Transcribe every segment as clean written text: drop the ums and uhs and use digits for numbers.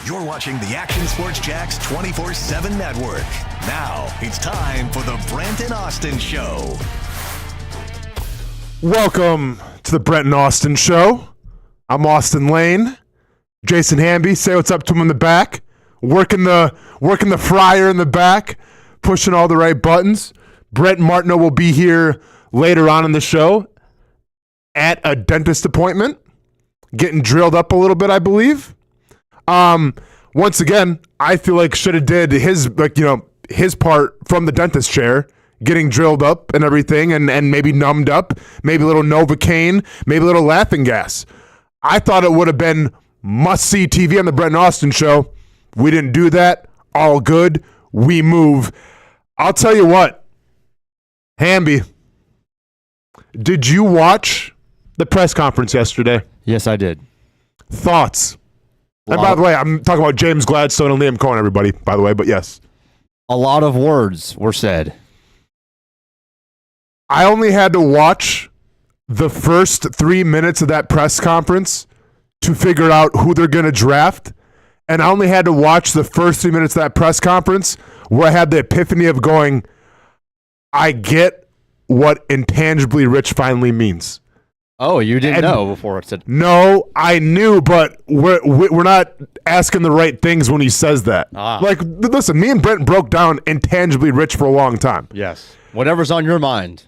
You're watching the Action Sports Jax 24/7 network. Now it's time for the Brent Austen Show. Welcome to the Brent Austen Show. I'm Austen Lane. Jason Hamby, say what's up to him in the back. Working the fryer in the back, pushing all the right buttons. Brent Martineau will be here later on in the show at a dentist appointment, getting drilled up a little bit, I believe. Once again, I feel like should have did his part from the dentist chair, getting drilled up and everything, and maybe numbed up, maybe a little Novocaine, maybe a little laughing gas. I thought it would have been must-see TV on the Brent Austen Show. We didn't do that. All good. We move. I'll tell you what, Hamby, did you watch the press conference yesterday? Yes, I did. Thoughts? And by the way, I'm talking about James Gladstone and Liam Coen, everybody, by the way, but yes. A lot of words were said. I only had to watch the first 3 minutes of that press conference to figure out who they're going to draft. And I only had to watch the first 3 minutes of that press conference where I had the epiphany of going, I get what intangibly rich finally means. Oh, you didn't know before it said. No, I knew, but we're not asking the right things when he says that. Like, listen, me and Brent broke down intangibly rich for a long time. Yes. Whatever's on your mind.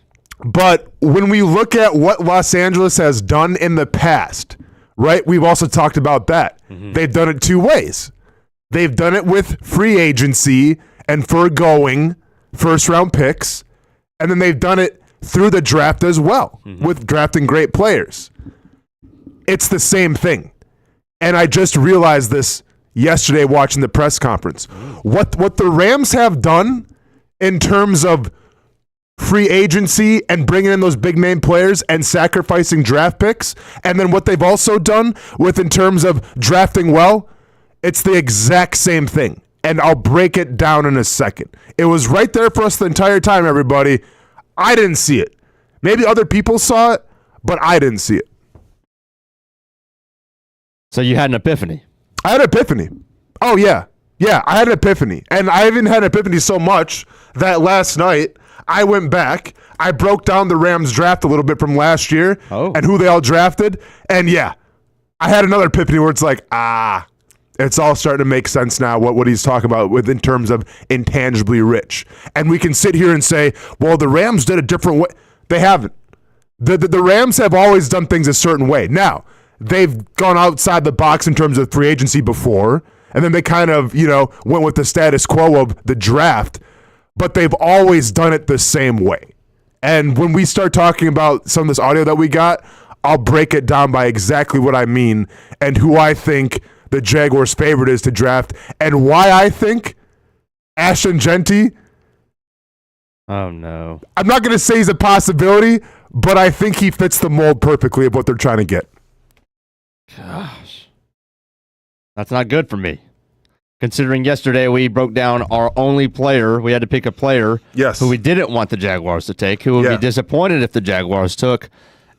But when we look at what Los Angeles has done in the past, right, we've also talked about that. Mm-hmm. They've done it two ways. They've done it with free agency and foregoing first-round picks, and then they've done it through the draft as well, with drafting great players. It's the same thing. And I just realized this yesterday watching the press conference. What the Rams have done in terms of free agency and bringing in those big name players and sacrificing draft picks, and then what they've also done with in terms of drafting well, it's the exact same thing. And I'll break it down in a second. It was right there for us the entire time, everybody. I didn't see it. Maybe other people saw it, but I didn't see it. So you had an epiphany. I had an epiphany. Oh, yeah. Yeah, I had an epiphany. And I even had an epiphany so much that last night I went back, I broke down the Rams draft a little bit from last year and who they all drafted. And yeah, I had another epiphany where it's like, it's all starting to make sense now, what he's talking about with in terms of intangibly rich. And we can sit here and say, well, the Rams did a different way. They haven't. The Rams have always done things a certain way. Now, they've gone outside the box in terms of free agency before, and then they kind of, went with the status quo of the draft, but they've always done it the same way. And when we start talking about some of this audio that we got, I'll break it down by exactly what I mean and who I think the Jaguars' favorite is to draft, and why I think Ashton Jeanty. Oh, no. I'm not going to say he's a possibility, but I think he fits the mold perfectly of what they're trying to get. Gosh. That's not good for me. Considering yesterday we broke down our only player, we had to pick a player who we didn't want the Jaguars to take, who would be disappointed if the Jaguars took,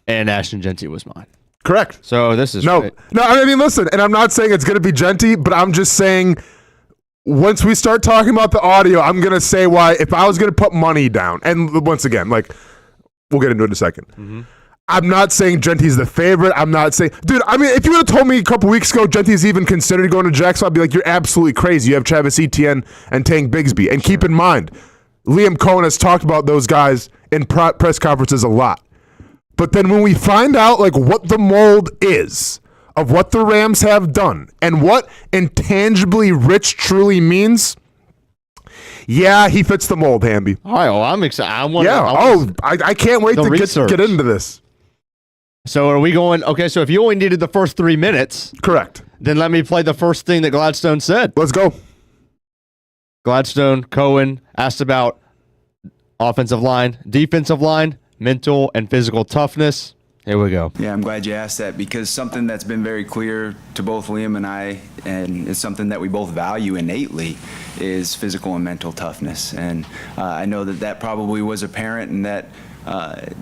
and Ashton Jeanty was mine. Correct. So this is great. No, I mean, listen, and I'm not saying it's going to be Jeanty, but I'm just saying once we start talking about the audio, I'm going to say why, if I was going to put money down, and once again, we'll get into it in a second. Mm-hmm. I'm not saying Jeanty's the favorite. I'm not saying, dude, I mean, if you would have told me a couple weeks ago Jeanty's even considered going to Jacksonville, I'd be like, you're absolutely crazy. You have Travis Etienne and Tank Bigsby. And keep in mind, Liam Coen has talked about those guys in press conferences a lot. But then when we find out what the mold is of what the Rams have done and what intangibly rich truly means, yeah, he fits the mold, Hamby. All right, well, I'm excited. I can't wait to get into this. So are we going, okay, so if you only needed the first 3 minutes. Correct. Then let me play the first thing that Gladstone said. Let's go. Gladstone Coen asked about offensive line, defensive line, mental and physical toughness. Here we go. Yeah, I'm glad you asked that, because something that's been very clear to both Liam and I, and it's something that we both value innately, is physical and mental toughness. And I know that probably was apparent, and that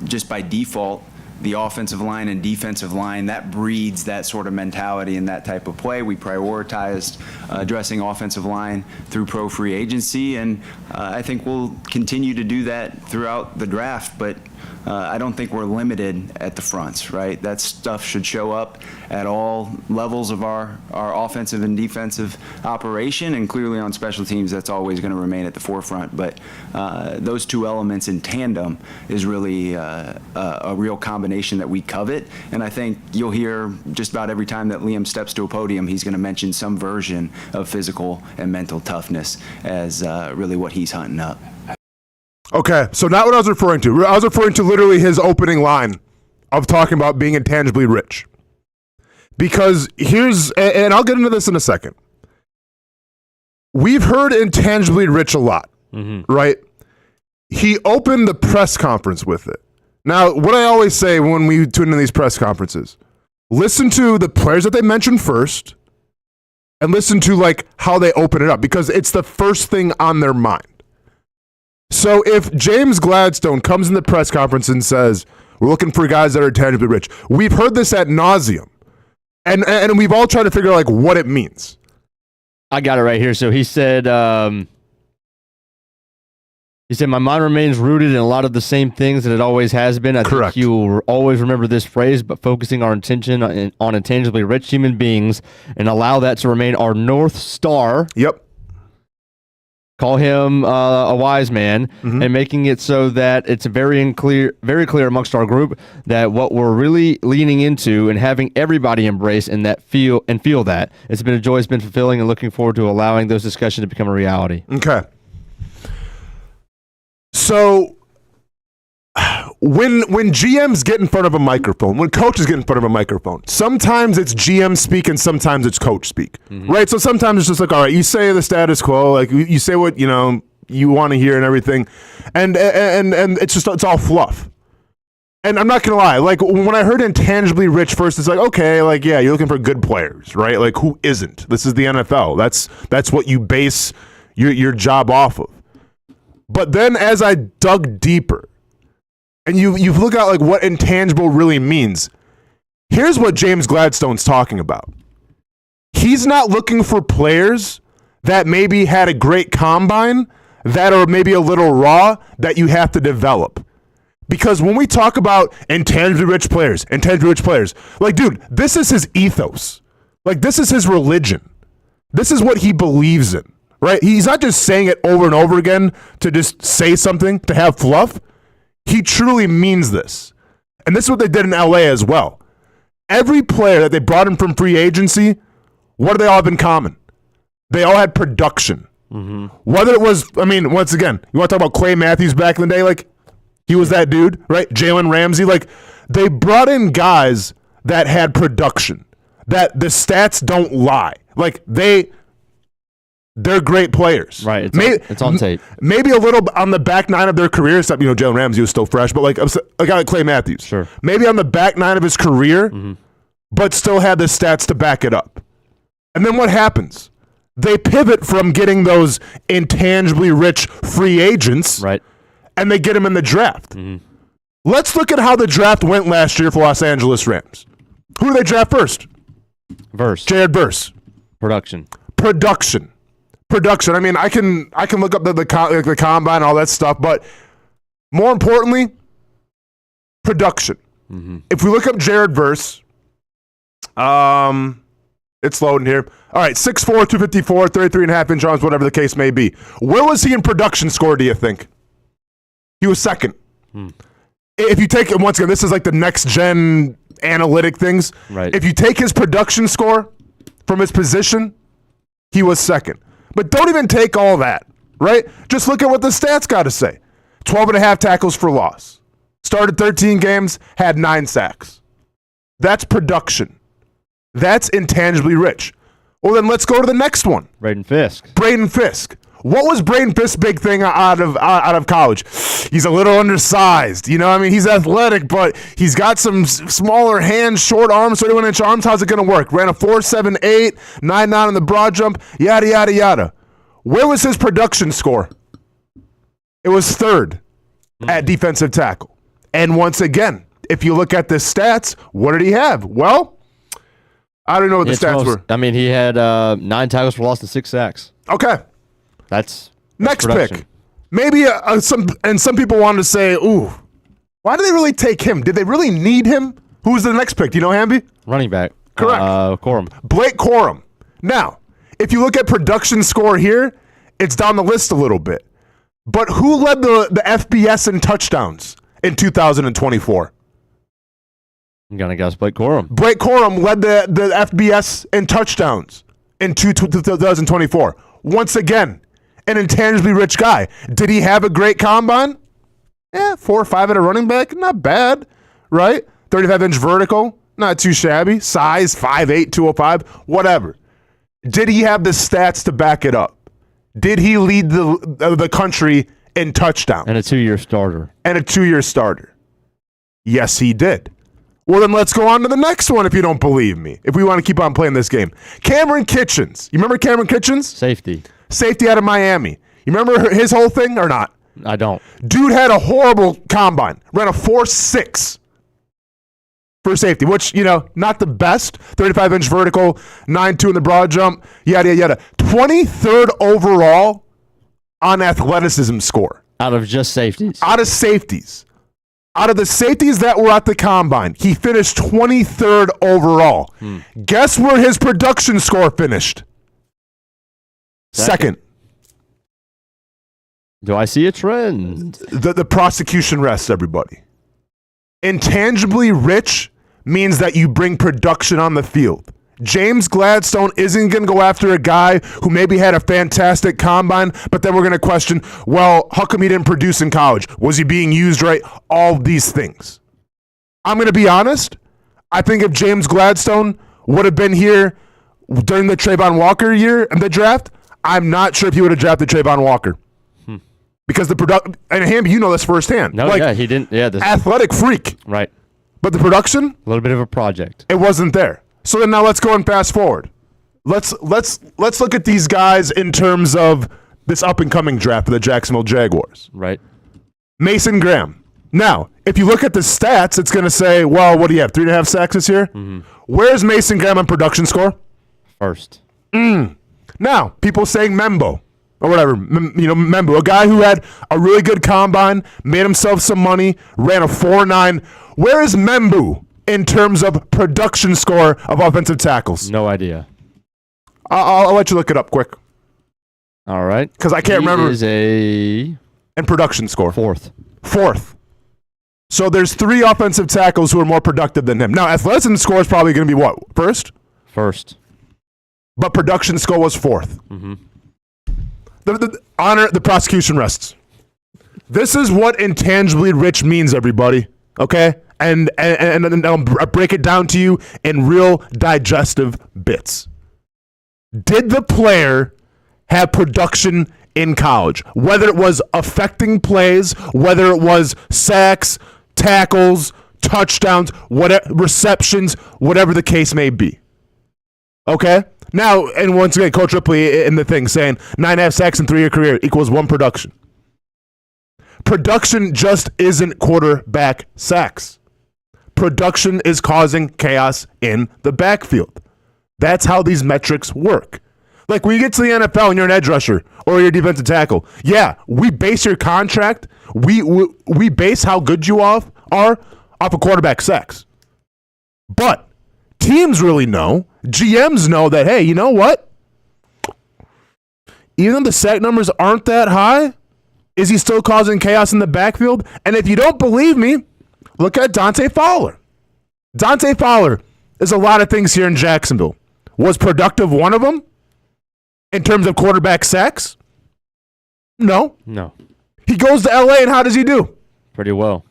just by default, the offensive line and defensive line, that breeds that sort of mentality and that type of play. We prioritized addressing offensive line through pro free agency, and I think we'll continue to do that throughout the draft, but I don't think we're limited at the fronts, right? That stuff should show up at all levels of our offensive and defensive operation, and clearly on special teams, that's always going to remain at the forefront. But those two elements in tandem is really a real combination that we covet, and I think you'll hear just about every time that Liam steps to a podium, he's going to mention some version of physical and mental toughness as really what he's hunting up. Okay, so not what I was referring to. I was referring to literally his opening line of talking about being intangibly rich. Because and I'll get into this in a second. We've heard intangibly rich a lot, right? He opened the press conference with it. Now, what I always say when we tune in these press conferences, listen to the players that they mentioned first and listen to like how they open it up, because it's the first thing on their mind. So if James Gladstone comes in the press conference and says, we're looking for guys that are tangibly rich, we've heard this ad nauseum, and we've all tried to figure out like what it means. I got it right here. So he said, my mind remains rooted in a lot of the same things that it always has been. I Correct. think you will always remember this phrase, but focusing our attention on intangibly rich human beings and allow that to remain our North Star. Yep. Call him a wise man, and making it so that it's very clear amongst our group that what we're really leaning into and having everybody embrace and feel that. It's been a joy, it's been fulfilling, and looking forward to allowing those discussions to become a reality. Okay. So when GMs get in front of a microphone, when coaches get in front of a microphone, sometimes it's GM speak and sometimes it's coach speak, right? So sometimes it's just like, all right, you say the status quo, like you say what you want to hear and everything, and it's all fluff. And I'm not gonna lie, like when I heard intangibly rich first, it's like, okay, like yeah, you're looking for good players, right? Like who isn't? This is the NFL. That's what you base your job off of. But then as I dug deeper, and you've looked at like what intangible really means, here's what James Gladstone's talking about. He's not looking for players that maybe had a great combine, that are maybe a little raw, that you have to develop. Because when we talk about intangibly rich players, like, dude, this is his ethos. Like, this is his religion. This is what he believes in, right? He's not just saying it over and over again to just say something, to have fluff. He truly means this. And this is what they did in LA as well. Every player that they brought in from free agency, what do they all have in common? They all had production. Whether it was, once again, you want to talk about Clay Matthews back in the day? Like, he was that dude, right? Jalen Ramsey. Like, they brought in guys that had production, that the stats don't lie. Like, they're great players. Right. It's on tape. Maybe a little on the back nine of their career, except, Jalen Ramsey was still fresh, but like a guy like Clay Matthews. Sure. Maybe on the back nine of his career, but still had the stats to back it up. And then what happens? They pivot from getting those intangibly rich free agents, right, and they get them in the draft. Let's look at how the draft went last year for Los Angeles Rams. Who did they draft first? Jared Verse. Production. I can look up the combine, all that stuff, but more importantly, production. If we look up Jared Verse, it's loading here. All right, 6'4", 254, 33.5-inch arms, whatever the case may be. Where was he in production score, do you think? He was second. If you take, once again, this is like the next gen analytic things. Right. If you take his production score from his position, he was second. But don't even take all that, right? Just look at what the stats got to say. 12.5 tackles for loss. Started 13 games, had 9 sacks. That's production. That's intangibly rich. Well, then let's go to the next one. Braden Fisk. What was Braden Fisk's big thing out of college? He's a little undersized. He's athletic, but he's got some smaller hands, short arms, 31-inch arms. How's it going to work? Ran a 4.78, 9.9 on the broad jump, yada, yada, yada. Where was his production score? It was third at defensive tackle. And once again, if you look at the stats, what did he have? Well, I don't know what the stats were. I mean, he had 9 tackles for loss and 6 sacks. Okay. That's next production. pick. Maybe some people wanted to say, ooh, why did they really take him? Did they really need him? Who was the next pick? Do you know, Hamby? Running back. Correct. Corum. Blake Corum. Now, if you look at production score here, it's down the list a little bit. But who led the FBS in touchdowns in 2024? I'm going to guess Blake Corum. Blake Corum led the FBS in touchdowns in 2024. Once again, an intangibly rich guy. Did he have a great combine? 4 or 5 at a running back, not bad, right? 35-inch vertical, not too shabby. Size, 5'8", 205, whatever. Did he have the stats to back it up? Did he lead the country in touchdowns? And a 2-year starter. Yes, he did. Well, then let's go on to the next one if you don't believe me, if we want to keep on playing this game. Cameron Kitchens. You remember Cameron Kitchens? Safety out of Miami. You remember his whole thing or not? I don't. Dude had a horrible combine. Ran a 4.6 for safety, which, not the best. 35-inch vertical, 9.2 in the broad jump, yada, yada. 23rd overall on athleticism score. Out of just safeties. Out of the safeties that were at the combine, he finished 23rd overall. Guess where his production score finished? Second. Do I see a trend? The prosecution rests, everybody. Intangibly rich means that you bring production on the field. James Gladstone isn't going to go after a guy who maybe had a fantastic combine, but then we're going to question, well, how come he didn't produce in college? Was he being used right? All these things. I'm going to be honest. I think if James Gladstone would have been here during the Trayvon Walker year in the draft, I'm not sure if he would have drafted Trayvon Walker. Because the production, and Hamby, you know this firsthand. No, he didn't. Yeah, athletic freak. Right. But the production? A little bit of a project. It wasn't there. So then now let's go and fast forward. Let's look at these guys in terms of this up and coming draft of the Jacksonville Jaguars. Right. Mason Graham. Now, if you look at the stats, it's going to say, well, what do you have? 3.5 sacks this year? Mm-hmm. Where's Mason Graham on production score? First. Now, people saying Membo or whatever, Membo, a guy who had a really good combine, made himself some money, ran a 4.9. Where is Membo in terms of production score of offensive tackles? No idea. I'll let you look it up quick. All right. Because I can't remember. And production score. Fourth. So there's 3 offensive tackles who are more productive than him. Now, athleticism score is probably going to be what? First. But production score was 4th. Mm-hmm. The prosecution rests. This is what intangibly rich means, everybody. Okay? And I'll break it down to you in real digestive bits. Did the player have production in college? Whether it was affecting plays, whether it was sacks, tackles, touchdowns, receptions, whatever the case may be. Okay? Now, and once again, Coach Ripley in the thing saying 9.5 sacks in 3-year career equals 1 production. Production just isn't quarterback sacks. Production is causing chaos in the backfield. That's how these metrics work. Like when you get to the NFL and you're an edge rusher or you're a defensive tackle, yeah, we base your contract, we base how good you are off of quarterback sacks. But teams really know, GMs know that, hey, you know what? Even though the sack numbers aren't that high, is he still causing chaos in the backfield? And if you don't believe me, look at Dante Fowler. Dante Fowler is a lot of things here in Jacksonville. Was productive one of them in terms of quarterback sacks? No. He goes to LA and how does he do? Pretty well.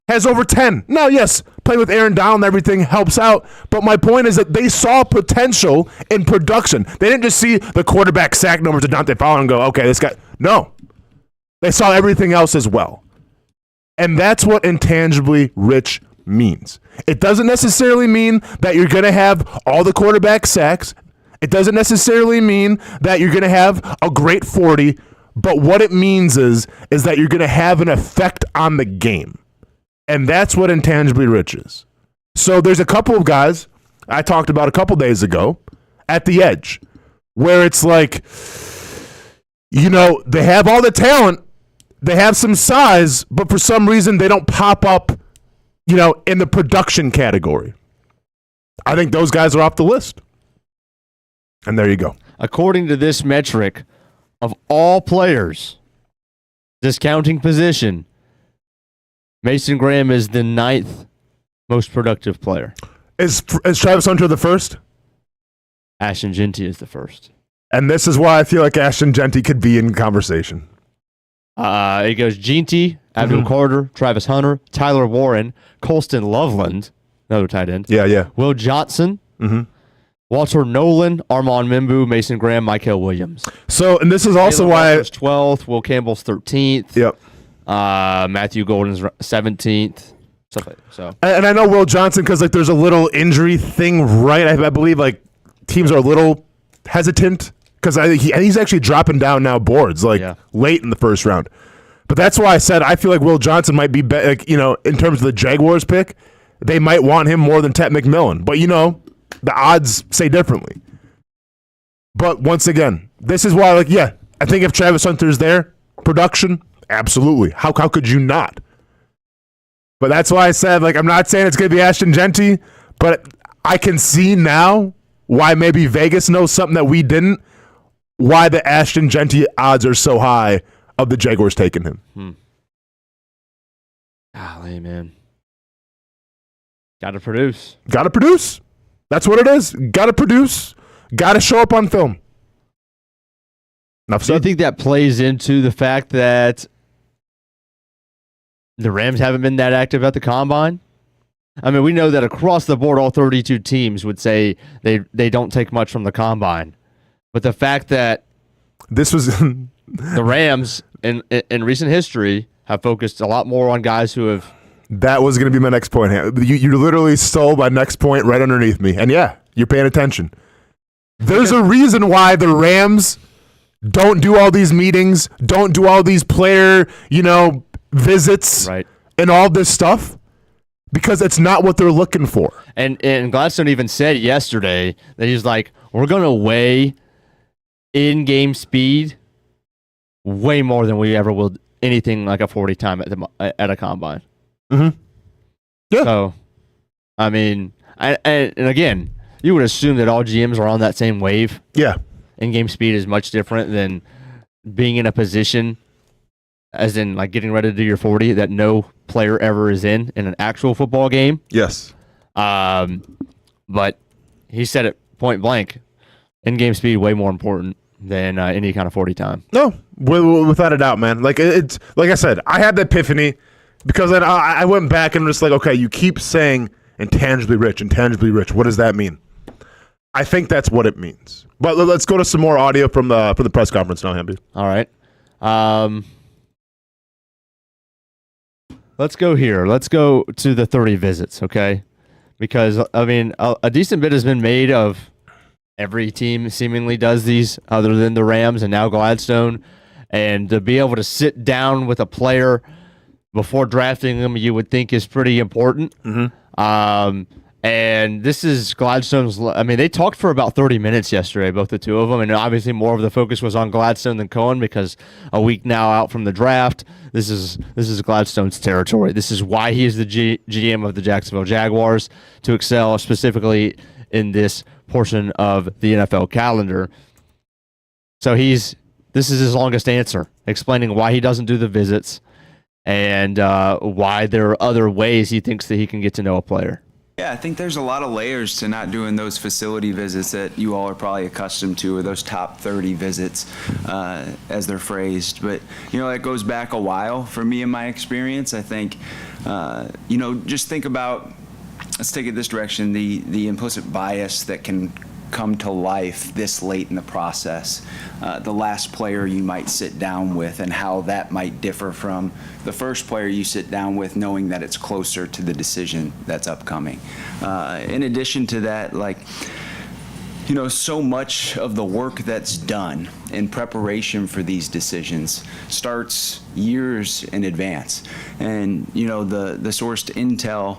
Has over 10. Now, yes, playing with Aaron Donald and everything helps out, but my point is that they saw potential in production. They didn't just see the quarterback sack numbers of Dante Fowler and go, okay, this guy. No. They saw everything else as well. And that's what intangibly rich means. It doesn't necessarily mean that you're going to have all the quarterback sacks. It doesn't necessarily mean that you're going to have a great 40, but what it means is that you're going to have an effect on the game. And that's what intangibly rich is. So there's a couple of guys I talked about a couple days ago at the edge where it's like, they have all the talent, they have some size, but for some reason they don't pop up, in the production category. I think those guys are off the list. And there you go. According to this metric, of all players, discounting position, Mason Graham is the 9th most productive player. Is Travis Hunter the first? Ashton Jeanty is the first. And this is why I feel like Ashton Jeanty could be in conversation. It goes Jeanty, Abdul Carter, Travis Hunter, Tyler Warren, Colston Loveland, another tight end. Yeah. Will Johnson, Walter Nolan, Armand Mimbu, Mason Graham, Michael Williams. So, and this is also why 12th, Will Campbell's 13th. Yep. Matthew Golden's 17th. Stuff like that. So, and I know Will Johnson because there's a little injury thing, right? I believe teams are a little hesitant because he's actually dropping down now boards late in the first round. But that's why I said I feel like Will Johnson might be, in terms of the Jaguars pick, they might want him more than Ted McMillan. But the odds say differently. But once again, this is why I think if Travis Hunter's there, production, absolutely. How could you not? But that's why I said, I'm not saying it's going to be Ashton Jeanty, but I can see now why maybe Vegas knows something that we didn't, why the Ashton Jeanty odds are so high of the Jaguars taking him. Golly, man. Got to produce. Got to produce. That's what it is. Got to produce. Got to show up on film. Enough said. Do you think that plays into the fact that the Rams haven't been that active at the Combine? I mean, we know that across the board, all 32 teams would say they don't take much from the Combine. But the fact that this was the Rams in recent history have focused a lot more on guys who have. That was going to be my next point. You literally stole my next point right underneath me. And yeah, you're paying attention. There's a reason why the Rams don't do all these meetings, don't do all these player, visits, right, and all this stuff, because it's not what they're looking for. And Gladstone even said yesterday that he's like, we're going to weigh in-game speed way more than we ever will anything like a 40 time at a Combine. Mm-hmm. Yeah. So, I mean, and again, you would assume that all GMs are on that same wave. Yeah. In-game speed is much different than being in a position, as in getting ready to do your 40, that no player ever is in an actual football game. Yes. But he said it point blank. In-game speed way more important than any kind of 40 time. No, without a doubt, man. It's like I said, I had the epiphany because then I went back and was okay, you keep saying intangibly rich. What does that mean? I think that's what it means. But let's go to some more audio from the press conference now, Hamby. All right. Let's go here. Let's go to the 30 visits, okay? Because, I mean, a decent bit has been made of every team seemingly does these other than the Rams and now Gladstone. And to be able to sit down with a player before drafting them, you would think is pretty important. Mm-hmm. And this is Gladstone's. I mean, they talked for about 30 minutes yesterday, both the two of them, and obviously more of the focus was on Gladstone than Coen because a week now out from the draft, this is Gladstone's territory. This is why he is the GM of the Jacksonville Jaguars, to excel specifically in this portion of the NFL calendar. So this is his longest answer, explaining why he doesn't do the visits and why there are other ways he thinks that he can get to know a player. Yeah, I think there's a lot of layers to not doing those facility visits that you all are probably accustomed to, or those top 30 visits, as they're phrased. But, that goes back a while for me in my experience. I think, just think about, let's take it this direction, the implicit bias that can come to life this late in the process. The last player you might sit down with and how that might differ from the first player you sit down with, knowing that it's closer to the decision that's upcoming. In addition to that, so much of the work that's done in preparation for these decisions starts years in advance. And, the sourced intel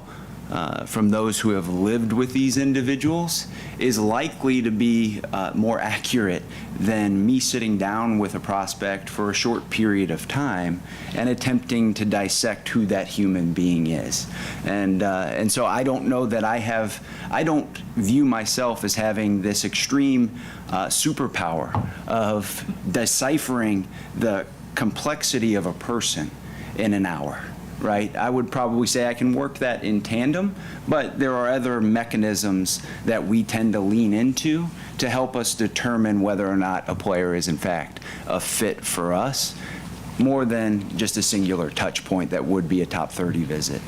from those who have lived with these individuals is likely to be more accurate than me sitting down with a prospect for a short period of time and attempting to dissect who that human being is. And so I don't know that I don't view myself as having this extreme superpower of deciphering the complexity of a person in an hour. Right? I would probably say I can work that in tandem, but there are other mechanisms that we tend to lean into to help us determine whether or not a player is in fact a fit for us, more than just a singular touch point that would be a top 30 visit.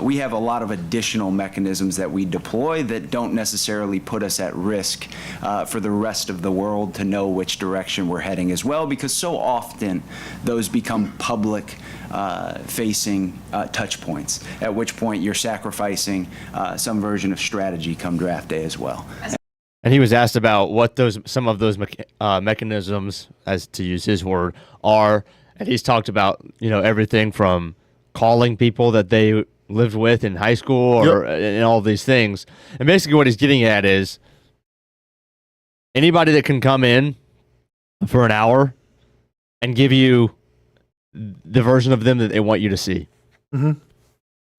We have a lot of additional mechanisms that we deploy that don't necessarily put us at risk for the rest of the world to know which direction we're heading as well, because so often those become public facing touch points, at which point you're sacrificing some version of strategy come draft day as well. And he was asked about what some of those mechanisms, as to use his word, are. And he's talked about, everything from calling people that they lived with in high school and all these things. And basically what he's getting at is anybody that can come in for an hour and give you the version of them that they want you to see. Mm-hmm.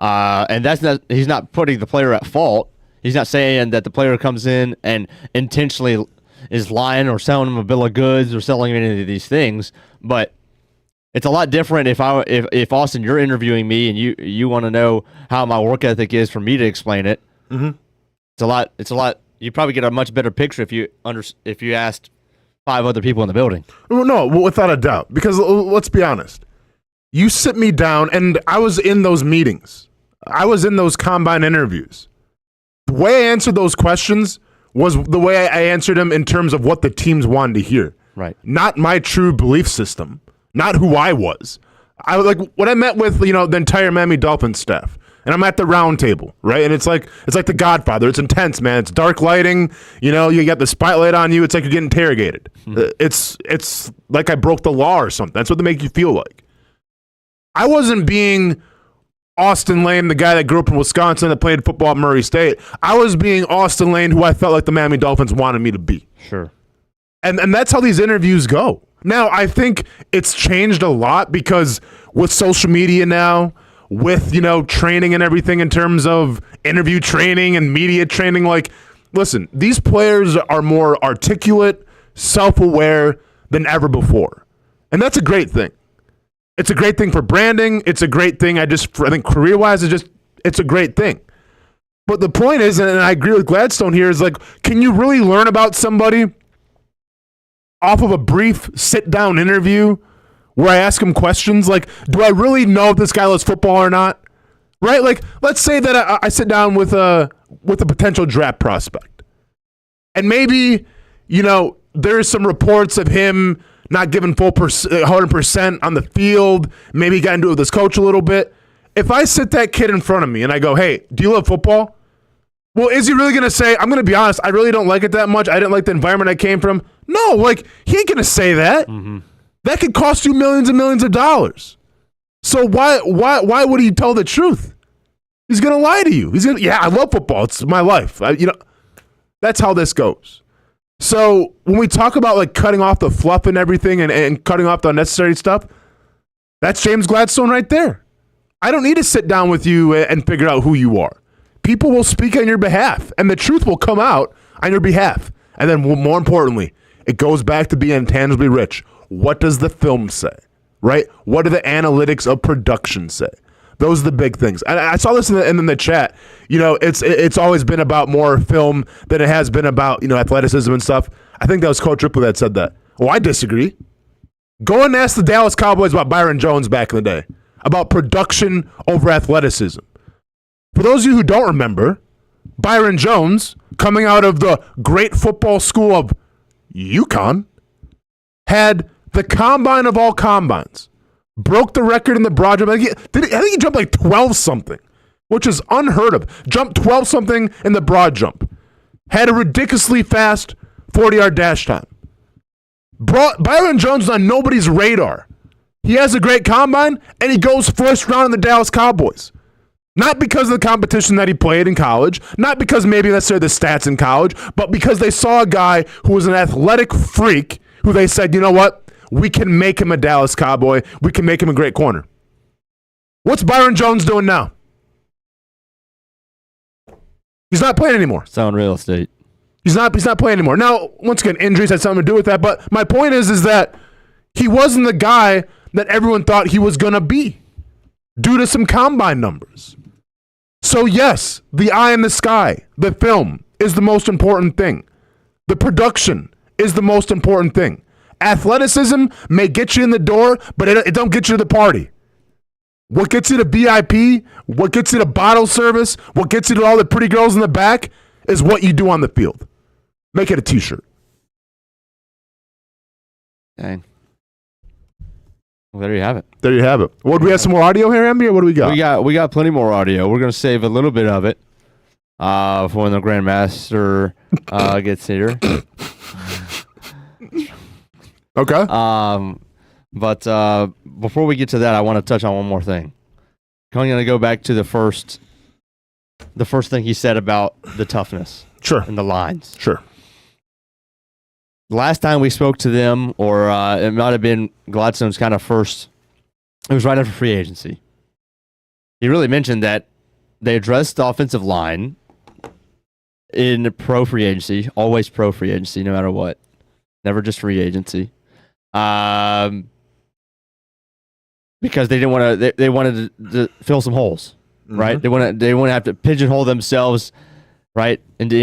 And he's not putting the player at fault. He's not saying that the player comes in and intentionally is lying or selling him a bill of goods or selling him any of these things, but it's a lot different if Austen, you're interviewing me and you want to know how my work ethic is for me to explain it. Mm-hmm. It's a lot. You probably get a much better picture if you asked 5 other people in the building. No, without a doubt. Because let's be honest, you sit me down, and I was in those meetings. I was in those combine interviews. The way I answered those questions was the way I answered them in terms of what the teams wanted to hear. Right. Not my true belief system. Not who I was. I was like when I met with the entire Miami Dolphins staff, and I'm at the round table, right? And it's like The Godfather. It's intense, man. It's dark lighting. You got the spotlight on you. It's like you're getting interrogated. It's like I broke the law or something. That's what they make you feel like. I wasn't being Austen Lane, the guy that grew up in Wisconsin that played football at Murray State. I was being Austen Lane, who I felt like the Miami Dolphins wanted me to be. Sure. And that's how these interviews go. Now, I think it's changed a lot because with social media now, with, training and everything in terms of interview training and media training, listen, these players are more articulate, self-aware than ever before. And that's a great thing. It's a great thing for branding. It's a great thing. I think career-wise, it's a great thing. But the point is, and I agree with Gladstone here, is can you really learn about somebody off of a brief sit-down interview where I ask him questions? Do I really know if this guy loves football or not? Right? Let's say that I sit down with a potential draft prospect. And maybe, there's some reports of him not giving full 100% on the field. Maybe he got into it with his coach a little bit. If I sit that kid in front of me and I go, hey, do you love football? Well, is he really going to say, I'm going to be honest, I really don't like it that much. I didn't like the environment I came from. No, he ain't going to say that. Mm-hmm. That could cost you millions and millions of dollars. So why would he tell the truth? He's going to lie to you. He's going to, I love football. It's my life. That's how this goes. So when we talk about cutting off the fluff and everything and cutting off the unnecessary stuff, that's James Gladstone right there. I don't need to sit down with you and figure out who you are. People will speak on your behalf, and the truth will come out on your behalf. And then more importantly, it goes back to being intangibly rich. What does the film say, right? What do the analytics of production say? Those are the big things. And I saw this in the chat. It's always been about more film than it has been about, athleticism and stuff. I think that was Coach Ripley that said that. Well, I disagree. Go and ask the Dallas Cowboys about Byron Jones back in the day, about production over athleticism. For those of you who don't remember, Byron Jones, coming out of the great football school of UConn, had the combine of all combines, broke the record in the broad jump. I think he jumped 12-something, which is unheard of. Jumped 12-something in the broad jump. had a ridiculously fast 40-yard dash time. Byron Jones is on nobody's radar. He has a great combine, and he goes first round in the Dallas Cowboys. Not because of the competition that he played in college, not because maybe necessarily the stats in college, but because they saw a guy who was an athletic freak who they said, you know what? We can make him a Dallas Cowboy. We can make him a great corner. What's Byron Jones doing now? He's not playing anymore. Selling real estate. He's not playing anymore. Now, once again, injuries had something to do with that, but my point is that he wasn't the guy that everyone thought he was going to be due to some combine numbers. So yes, the eye in the sky, the film, is the most important thing. The production is the most important thing. Athleticism may get you in the door, but it don't get you to the party. What gets you to BIP, what gets you to bottle service, what gets you to all the pretty girls in the back is what you do on the field. Make it a t-shirt. Dang. Well, there you have it. There you have it. What, do we have some more audio here, Hamby, or what do we got? We got plenty more audio. We're going to save a little bit of it for when the Grandmaster gets here. Okay. But before we get to that, I want to touch on one more thing. I'm going to go back to the first thing he said about the toughness. Sure. And the lines. Sure. Last time we spoke to them, or it might have been Gladstone's kind of first, it was right after free agency. He really mentioned that they addressed the offensive line in pro free agency, always pro free agency, no matter what. Never just free agency. Because they didn't want to, they wanted to fill some holes, right? They want to have to pigeonhole themselves, right, into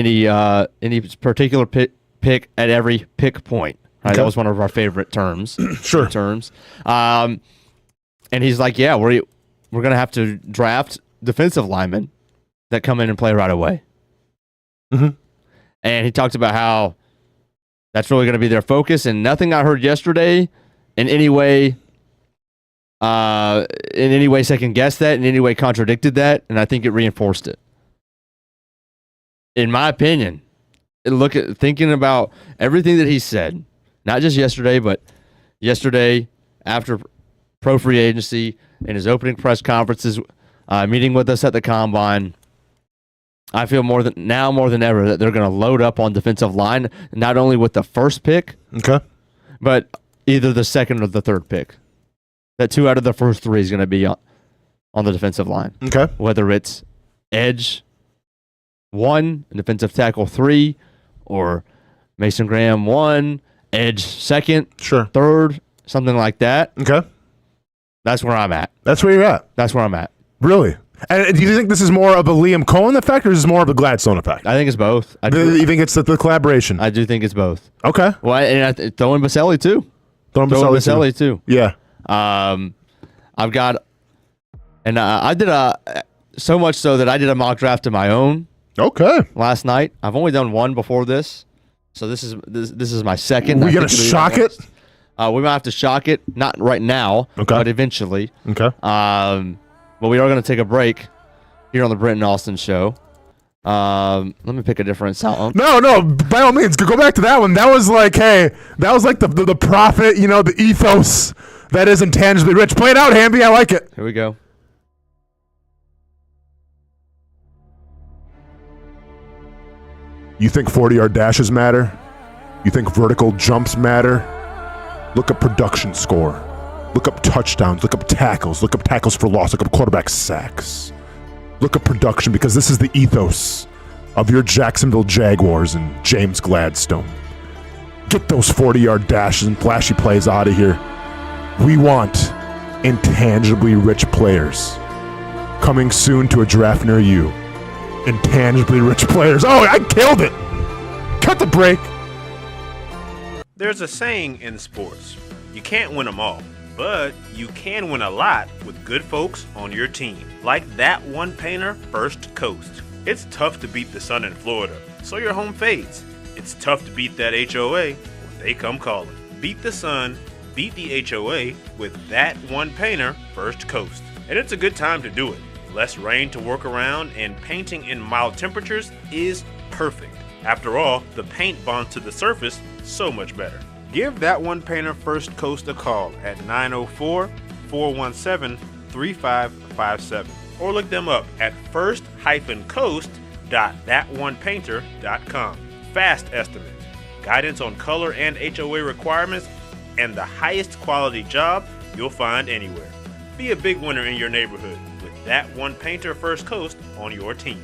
any particular pick at every pick point. Right? Okay. That was one of our favorite terms. Sure. Terms. And he's like, yeah, we're gonna have to draft defensive linemen that come in and play right away. Mm-hmm. And he talked about how that's really going to be their focus, and nothing I heard yesterday in any way second guessed that, in any way contradicted that, and I think it reinforced it. In my opinion, thinking about everything that he said, not just yesterday, but yesterday after pro free agency, in his opening press conferences, meeting with us at the Combine, I feel more than ever that they're going to load up on defensive line, not only with the first pick, okay, but either the second or the third pick. That 2 out of the first 3 is going to be on the defensive line. Okay. Whether it's edge 1, defensive tackle 3, or Mason Graham 1, edge 2nd, sure, 3rd, something like that. Okay. That's where I'm at. That's where you're at. That's where I'm at. Really? And do you think this is more of a Liam Coen effect, or is this more of a Gladstone effect? I think it's both. You think it's the collaboration? I do think it's both. Okay. Well, and throw in Baselli too. Baselli too. Yeah. I've got, and I did so much so that I did a mock draft of my own. Okay. Last night. I've only done one before this, so this is my second. We gonna shock it? We might have to shock it, not right now, but eventually. Okay. But we are going to take a break here on the Brent Austen Show. Let me pick a different song. No, by all means, go back to that one. That was like, hey, that was like the prophet, the ethos that is intangibly rich. Play it out, Hamby. I like it. Here we go. You think 40-yard dashes matter? You think vertical jumps matter? Look at production score. Look up touchdowns, look up tackles for loss, look up quarterback sacks. Look up production, because this is the ethos of your Jacksonville Jaguars and James Gladstone. Get those 40-yard dashes and flashy plays out of here. We want intangibly rich players. Coming soon to a draft near you. Intangibly rich players. Oh, I killed it! Cut the break. There's a saying in sports, you can't win them all. But you can win a lot with good folks on your team, like that one painter, First Coast. It's tough to beat the sun in Florida, so your home fades. It's tough to beat that HOA when they come calling. Beat the sun, beat the HOA with that one painter, First Coast. And it's a good time to do it. Less rain to work around, and painting in mild temperatures is perfect. After all, the paint bonds to the surface so much better. Give That One Painter First Coast a call at 904-417-3557 or look them up at first-coast.thatonepainter.com. Fast estimates, guidance on color and HOA requirements, and the highest quality job you'll find anywhere. Be a big winner in your neighborhood with That One Painter First Coast on your team.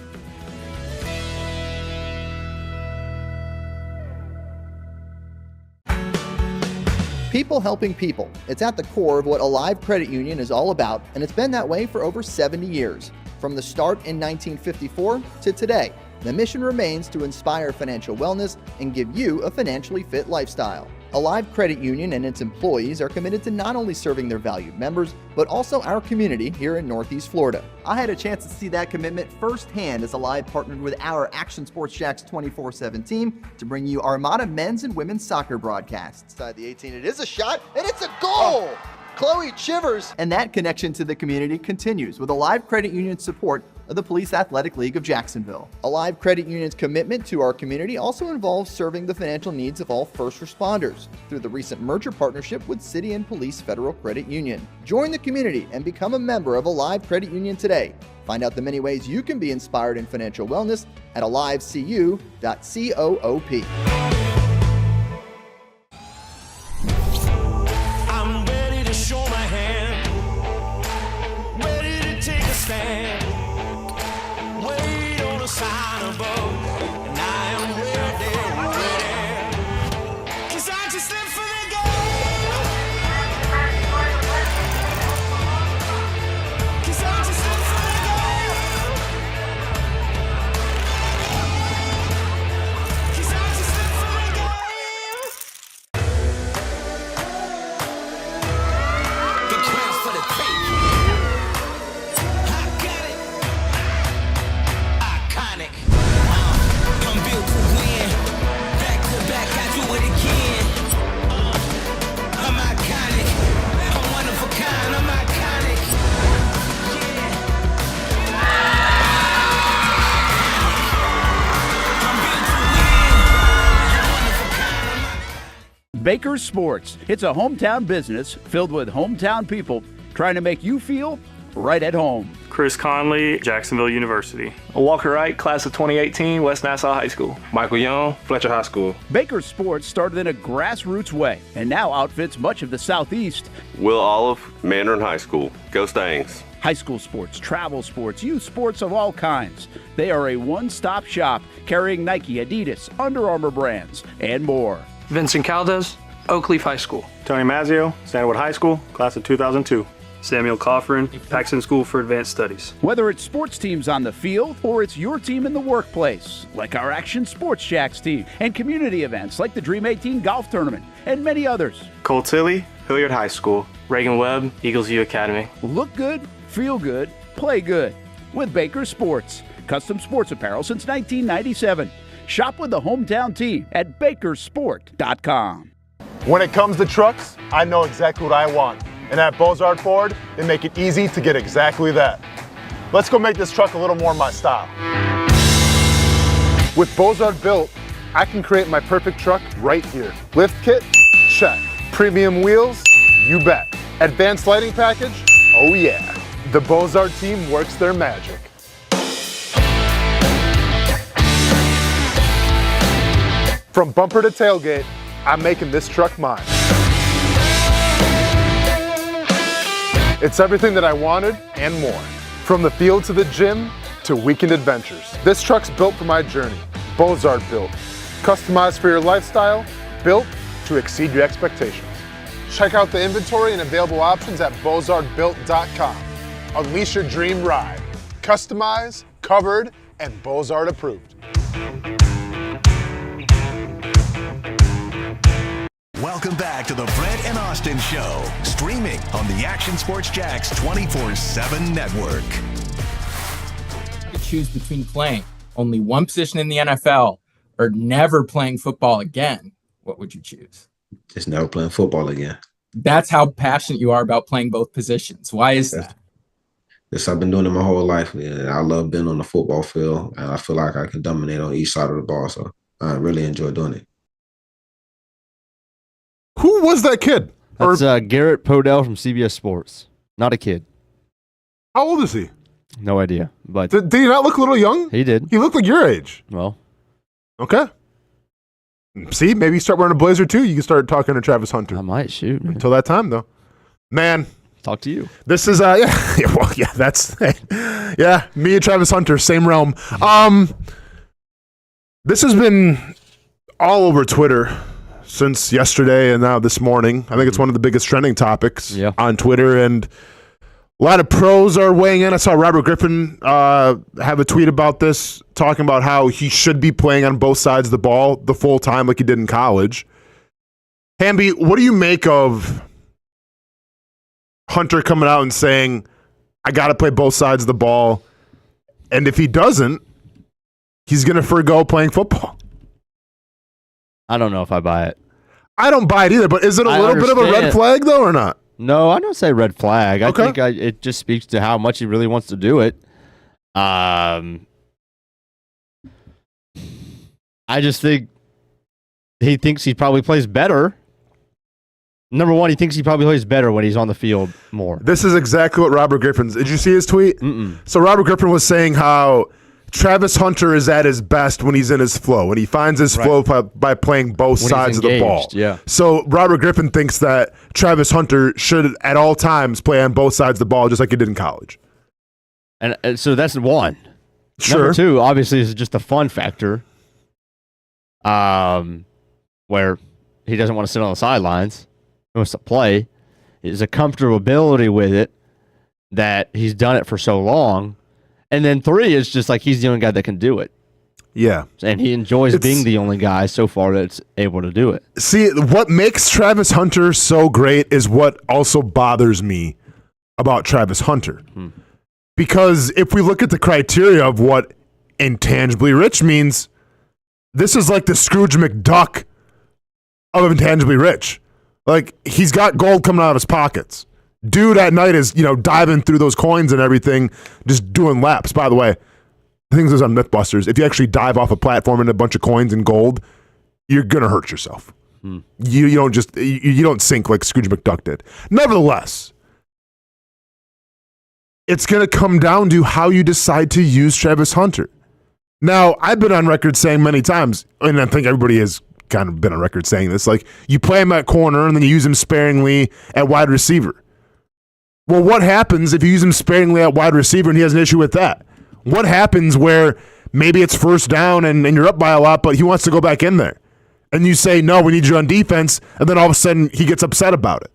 People helping people. It's at the core of what Alive Credit Union is all about, and it's been that way for over 70 years. From the start in 1954 to today, the mission remains to inspire financial wellness and give you a financially fit lifestyle. Alive Credit Union and its employees are committed to not only serving their valued members, but also our community here in Northeast Florida. I had a chance to see that commitment firsthand as Alive partnered with our Action Sports Jacks 24/7 team to bring you Armada men's and women's soccer broadcasts. Inside the 18, it is a shot, and it's a goal! Chloe Chivers! And that connection to the community continues with Alive Credit Union's support of the Police Athletic League of Jacksonville. Alive Credit Union's commitment to our community also involves serving the financial needs of all first responders through the recent merger partnership with City and Police Federal Credit Union. Join the community and become a member of Alive Credit Union today. Find out the many ways you can be inspired in financial wellness at alivecu.coop. I'm ready to show my hand, ready to take a stand. Wait on a sign above, and I am ready, ready. 'Cause I just live for the game. 'Cause I just live for the game. 'Cause I just live for the game. The crown's for the tape. I got it. Iconic. I'm built to win. Back to back, I do it again. I'm iconic. I'm one of a kind. I'm iconic. I'm built to win. I'm one of a kind. Baker Sports. It's a hometown business filled with hometown people trying to make you feel right at home. Chris Conley, Jacksonville University. Walker Wright, class of 2018, West Nassau High School. Michael Young, Fletcher High School. Baker Sports started in a grassroots way and now outfits much of the Southeast. Will Olive, Mandarin High School. Go Stangs. High school sports, travel sports, youth sports of all kinds. They are a one-stop shop carrying Nike, Adidas, Under Armour brands, and more. Vincent Caldes, Oak Leaf High School. Tony Mazzio, Sandwood High School, class of 2002. Samuel Coffrin, Paxton School for Advanced Studies. Whether it's sports teams on the field or it's your team in the workplace, like our Action Sports Jacks team, and community events like the Dream 18 Golf Tournament, and many others. Cole Tilley, Hilliard High School. Reagan Webb, Eagles View Academy. Look good, feel good, play good with Baker Sports. Custom sports apparel since 1997. Shop with the hometown team at bakersport.com. When it comes to trucks, I know exactly what I want. And at Bozard Ford, they make it easy to get exactly that. Let's go make this truck a little more my style. With Bozard Built, I can create my perfect truck right here. Lift kit? Check. Premium wheels? You bet. Advanced lighting package? Oh yeah. The Bozard team works their magic. From bumper to tailgate, I'm making this truck mine. It's everything that I wanted and more. From the field to the gym to weekend adventures. This truck's built for my journey. Bozard Built. Customized for your lifestyle, built to exceed your expectations. Check out the inventory and available options at bozardbuilt.com. Unleash your dream ride. Customized, covered, and Bozard approved. Welcome back to the Brent and Austen Show, streaming on the Action Sports Jacks 24/7 network. You choose between playing only one position in the NFL or never playing football again. What would you choose? Just never playing football again. That's how passionate you are about playing both positions. Why is that? Yes, I've been doing it my whole life. I love being on the football field, and I feel like I can dominate on each side of the ball. So I really enjoy doing it. Who was that kid? That's Garrett Podell from CBS Sports. Not a kid. How old is he? No idea. But did he not look a little young? He did. He looked like your age. Well. Okay. See, maybe you start wearing a blazer too. You can start talking to Travis Hunter. I might shoot. Until that time, though. Man. Talk to you. This is, that's, yeah, me and Travis Hunter, same realm. This has been all over Twitter since yesterday and now this morning. I think it's one of the biggest trending topics on Twitter, and a lot of pros are weighing in. I saw Robert Griffin have a tweet about this, talking about how he should be playing on both sides of the ball the full time like he did in college. Hamby, what do you make of Hunter coming out and saying, I got to play both sides of the ball, and if he doesn't, he's going to forgo playing football? I don't know if I buy it. I don't buy it either, but is it a little bit of a red flag, though, or not? No, I don't say red flag. Okay. I think it just speaks to how much he really wants to do it. I just think he thinks he probably plays better. Number one, he thinks he probably plays better when he's on the field more. This is exactly what Robert Griffin's... Did you see his tweet? So Robert Griffin was saying how Travis Hunter is at his best when he's in his flow, and he finds his flow by playing both sides of the ball. Yeah. So Robert Griffin thinks that Travis Hunter should at all times play on both sides of the ball just like he did in college. And so that's one. Sure. Number two, obviously, is just the fun factor, where he doesn't want to sit on the sidelines. He wants to play. Is a comfortability with it that he's done it for so long. And then three is just like he's the only guy that can do it. Yeah. And he enjoys being the only guy so far that's able to do it. See, what makes Travis Hunter so great is what also bothers me about Travis Hunter. Because if we look at the criteria of what intangibly rich means, this is like the Scrooge McDuck of intangibly rich. Like, he's got gold coming out of his pockets. Dude at night is, diving through those coins and everything, just doing laps. By the way, the thing is on Mythbusters, if you actually dive off a platform into a bunch of coins and gold, you're going to hurt yourself. You don't sink like Scrooge McDuck did. Nevertheless, it's going to come down to how you decide to use Travis Hunter. Now, I've been on record saying many times, and I think everybody has kind of been on record saying this, like, you play him at corner and then you use him sparingly at wide receiver. Well, what happens if you use him sparingly at wide receiver and he has an issue with that? What happens where maybe it's first down and you're up by a lot, but he wants to go back in there? And you say, no, we need you on defense, and then all of a sudden he gets upset about it.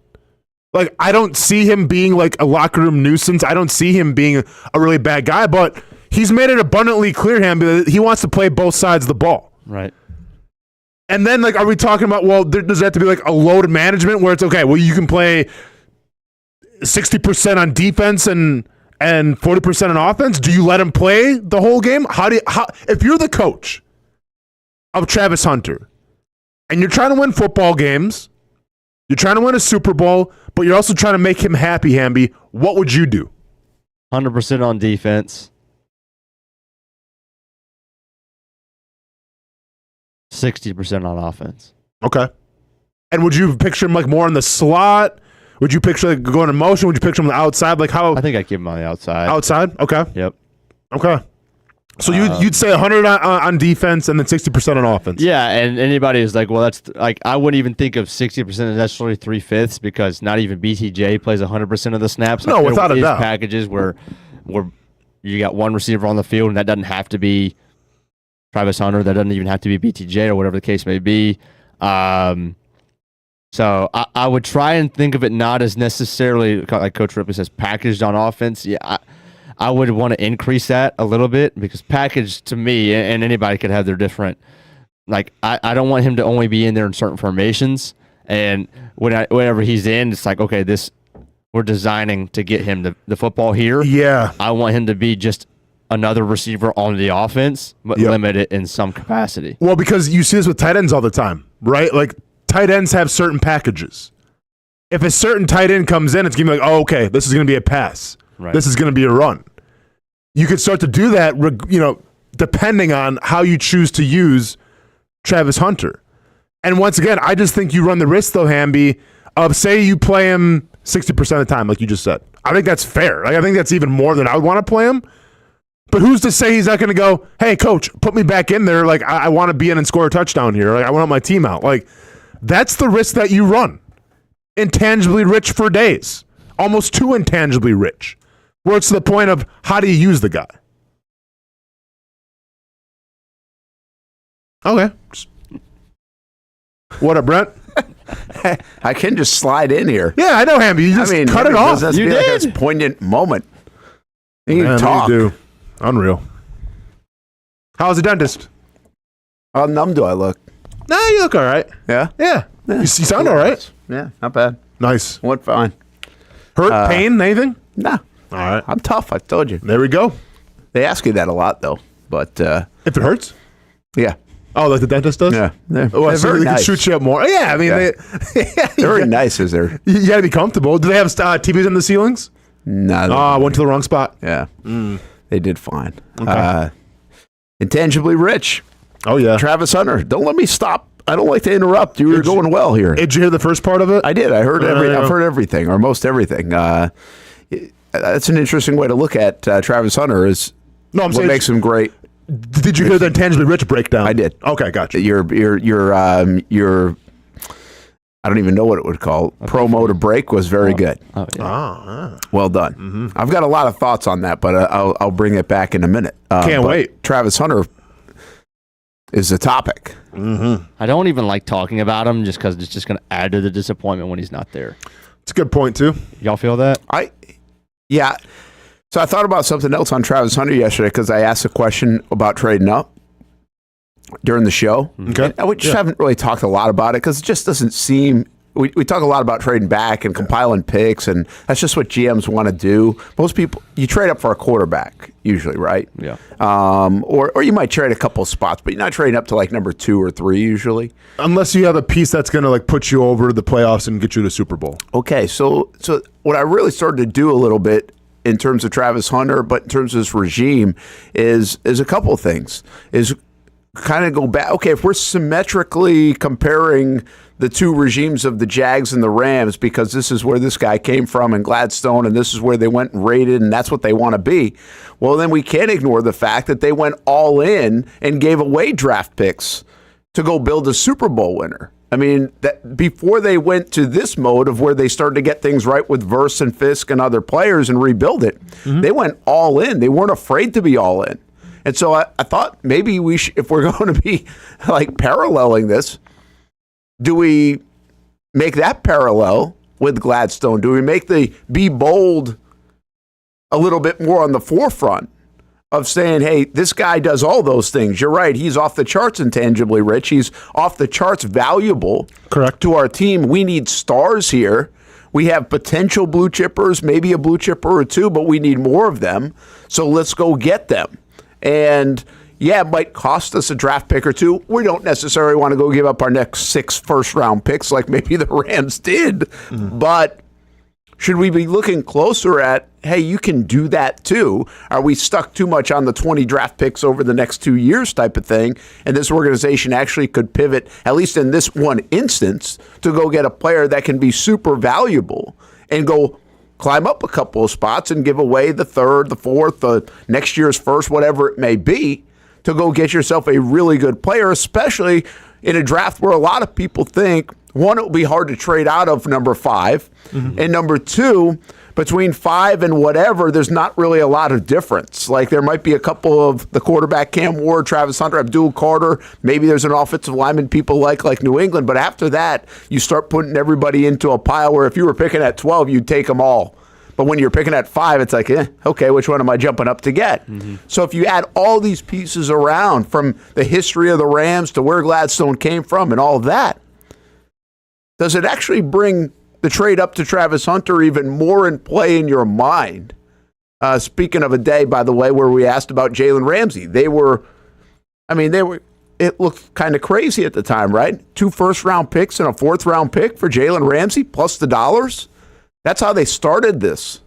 Like, I don't see him being like a locker room nuisance. I don't see him being a really bad guy, but he's made it abundantly clear, Hamby, that he wants to play both sides of the ball. Right. And then, like, are we talking about, well, does there have to be like a load management where it's okay, well, you can play 60% on defense and 40% on offense? Do you let him play the whole game? If you're the coach of Travis Hunter and you're trying to win football games, you're trying to win a Super Bowl, but you're also trying to make him happy, Hamby, what would you do? 100% on defense. 60% on offense. Okay. And would you picture him like more in the slot? Would you picture like going in motion? Would you picture him on the outside? Like how? I think I'd keep him on the outside. Outside? Okay. Yep. Okay. So you'd say 100 on defense and then 60% on offense. Yeah, and anybody is like, well, that's like I wouldn't even think of 60% as necessarily 3/5 because not even BTJ plays 100% of the snaps. No, without a doubt. Packages where you got one receiver on the field and that doesn't have to be Travis Hunter. That doesn't even have to be BTJ or whatever the case may be. So I would try and think of it not as necessarily, like Coach Ripley says, packaged on offense. Yeah, I would want to increase that a little bit because package to me, and anybody could have their different, like I don't want him to only be in there in certain formations. And whenever he's in, it's like, okay, we're designing to get him the football here. Yeah. I want him to be just another receiver on the offense, but limited in some capacity. Well, because you see this with tight ends all the time, right? Like tight ends have certain packages. If a certain tight end comes in, it's going to be like, oh, okay, this is going to be a pass. Right. This is going to be a run. You could start to do that, depending on how you choose to use Travis Hunter. And once again, I just think you run the risk, though, Hamby, of say you play him 60% of the time, like you just said. I think that's fair. Like, I think that's even more than I would want to play him. But who's to say he's not going to go, hey, coach, put me back in there. Like, I want to be in and score a touchdown here. Like, I want my team out. Like, that's the risk that you run. Intangibly rich for days. Almost too intangibly rich. Where it's to the point of, how do you use the guy? Okay. What up, Brent? I can just slide in here. Yeah, I know, Hamby. You just cut it off. You did. Like a poignant moment. You can talk. You do. Unreal. How's the dentist? How numb do I look? Nah, you look all right. Yeah? Yeah. You sound all right. Yeah, not bad. Nice. Went fine. Hurt, pain, anything? No. All right. I'm tough, I told you. There we go. They ask you that a lot, though. But if it hurts? Yeah. Oh, like the dentist does? Yeah. They're so very they nice. can shoot you up more. Yeah, I mean, they're very nice, is there? You got to be comfortable. Do they have TVs in the ceilings? No. I went to the wrong spot. Yeah. They did fine. Okay. Intangibly rich. Oh, yeah. Travis Hunter. Don't let me stop. I don't like to interrupt. You were going well here. Did you hear the first part of it? I did. I heard I've heard everything, or most everything. That's an interesting way to look at Travis Hunter. Is what makes him great. Did you hear the intangibly rich breakdown? I did. Okay, gotcha. Your I don't even know what it would call. Promo to break was very good. Oh, yeah. Well done. Mm-hmm. I've got a lot of thoughts on that, but I'll bring it back in a minute. Can't wait. Travis Hunter is the topic. Mm-hmm. I don't even like talking about him just because it's just going to add to the disappointment when he's not there. It's a good point, too. Y'all feel that? Yeah. So I thought about something else on Travis Hunter yesterday because I asked a question about trading up during the show. Okay. And we just haven't really talked a lot about it because it just doesn't seem... We talk a lot about trading back and compiling picks, and that's just what GMs want to do. Most people, you trade up for a quarterback usually, right? Yeah. Or you might trade a couple of spots, but you're not trading up to like number 2 or 3 usually. Unless you have a piece that's going to like put you over the playoffs and get you to Super Bowl. Okay, so what I really started to do a little bit in terms of Travis Hunter, but in terms of this regime, is a couple of things. Is kind of go back. Okay, if we're symmetrically comparing the two regimes of the Jags and the Rams, because this is where this guy came from and Gladstone, and this is where they went and rated, and that's what they want to be, well, then we can't ignore the fact that they went all in and gave away draft picks to go build a Super Bowl winner. I mean, that before they went to this mode of where they started to get things right with Verse and Fisk and other players and rebuild it, they went all in. They weren't afraid to be all in. And so I thought maybe we should, if we're going to be like paralleling this, do we make that parallel with Gladstone? Do we make the be bold a little bit more on the forefront of saying, hey, this guy does all those things. You're right. He's off the charts intangibly rich. He's off the charts valuable. Correct. To our team. We need stars here. We have potential blue chippers, maybe a blue chipper or two, but we need more of them. So let's go get them. And yeah, it might cost us a draft pick or two. We don't necessarily want to go give up our next 6 first-round picks like maybe the Rams did. But should we be looking closer at, hey, you can do that too? Are we stuck too much on the 20 draft picks over the next 2 years type of thing? And this organization actually could pivot, at least in this one instance, to go get a player that can be super valuable and go climb up a couple of spots and give away the 3rd, the 4th, the next year's first, whatever it may be, to go get yourself a really good player, especially in a draft where a lot of people think, one, it will be hard to trade out of number 5, and number 2, between 5 and whatever, there's not really a lot of difference. Like there might be a couple of the quarterback, Cam Ward, Travis Hunter, Abdul Carter, maybe there's an offensive lineman people like New England, but after that, you start putting everybody into a pile where if you were picking at 12, you'd take them all. But when you're picking at 5, it's like, okay, which one am I jumping up to get? So if you add all these pieces around from the history of the Rams to where Gladstone came from and all of that, does it actually bring the trade up to Travis Hunter even more in play in your mind? Speaking of a day, by the way, where we asked about Jalen Ramsey, it looked kind of crazy at the time, right? 2 first-round picks and a 4th-round pick for Jalen Ramsey plus the dollars. That's how they started this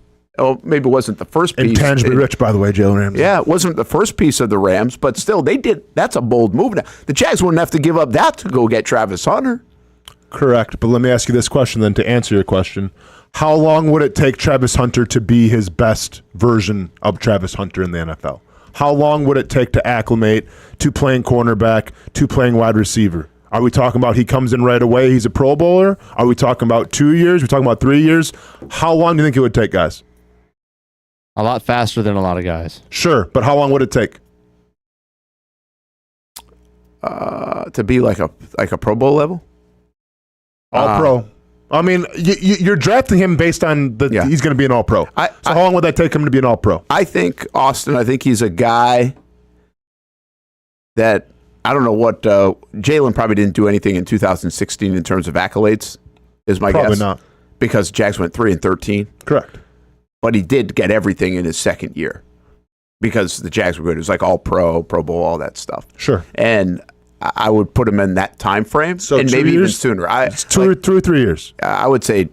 maybe it wasn't the first piece. Intangibly rich, by the way, Jalen Ramsey. Yeah, it wasn't the first piece of the Rams, but still, they did. That's a bold move. Now, the Jags wouldn't have to give up that to go get Travis Hunter. Correct, but let me ask you this question then to answer your question. How long would it take Travis Hunter to be his best version of Travis Hunter in the NFL? How long would it take to acclimate to playing cornerback, to playing wide receiver? Are we talking about he comes in right away, he's a Pro Bowler? Are we talking about 2 years? Are we talking about 3 years? How long do you think it would take, guys? A lot faster than a lot of guys. Sure, but how long would it take? To be like a Pro Bowl level? All-Pro. I mean, you're drafting him based on he's going to be an All-Pro. So how long would that take him to be an All-Pro? I think he's a guy that, I don't know what, Jalen probably didn't do anything in 2016 in terms of accolades, is my guess. Probably not. Because Jags went 3-13. Correct. But he did get everything in his second year because the Jags were good. It was like All-Pro, Pro Bowl, all that stuff. Sure. And I would put him in that time frame, so and maybe even sooner. It's 2 or 3 years. I would say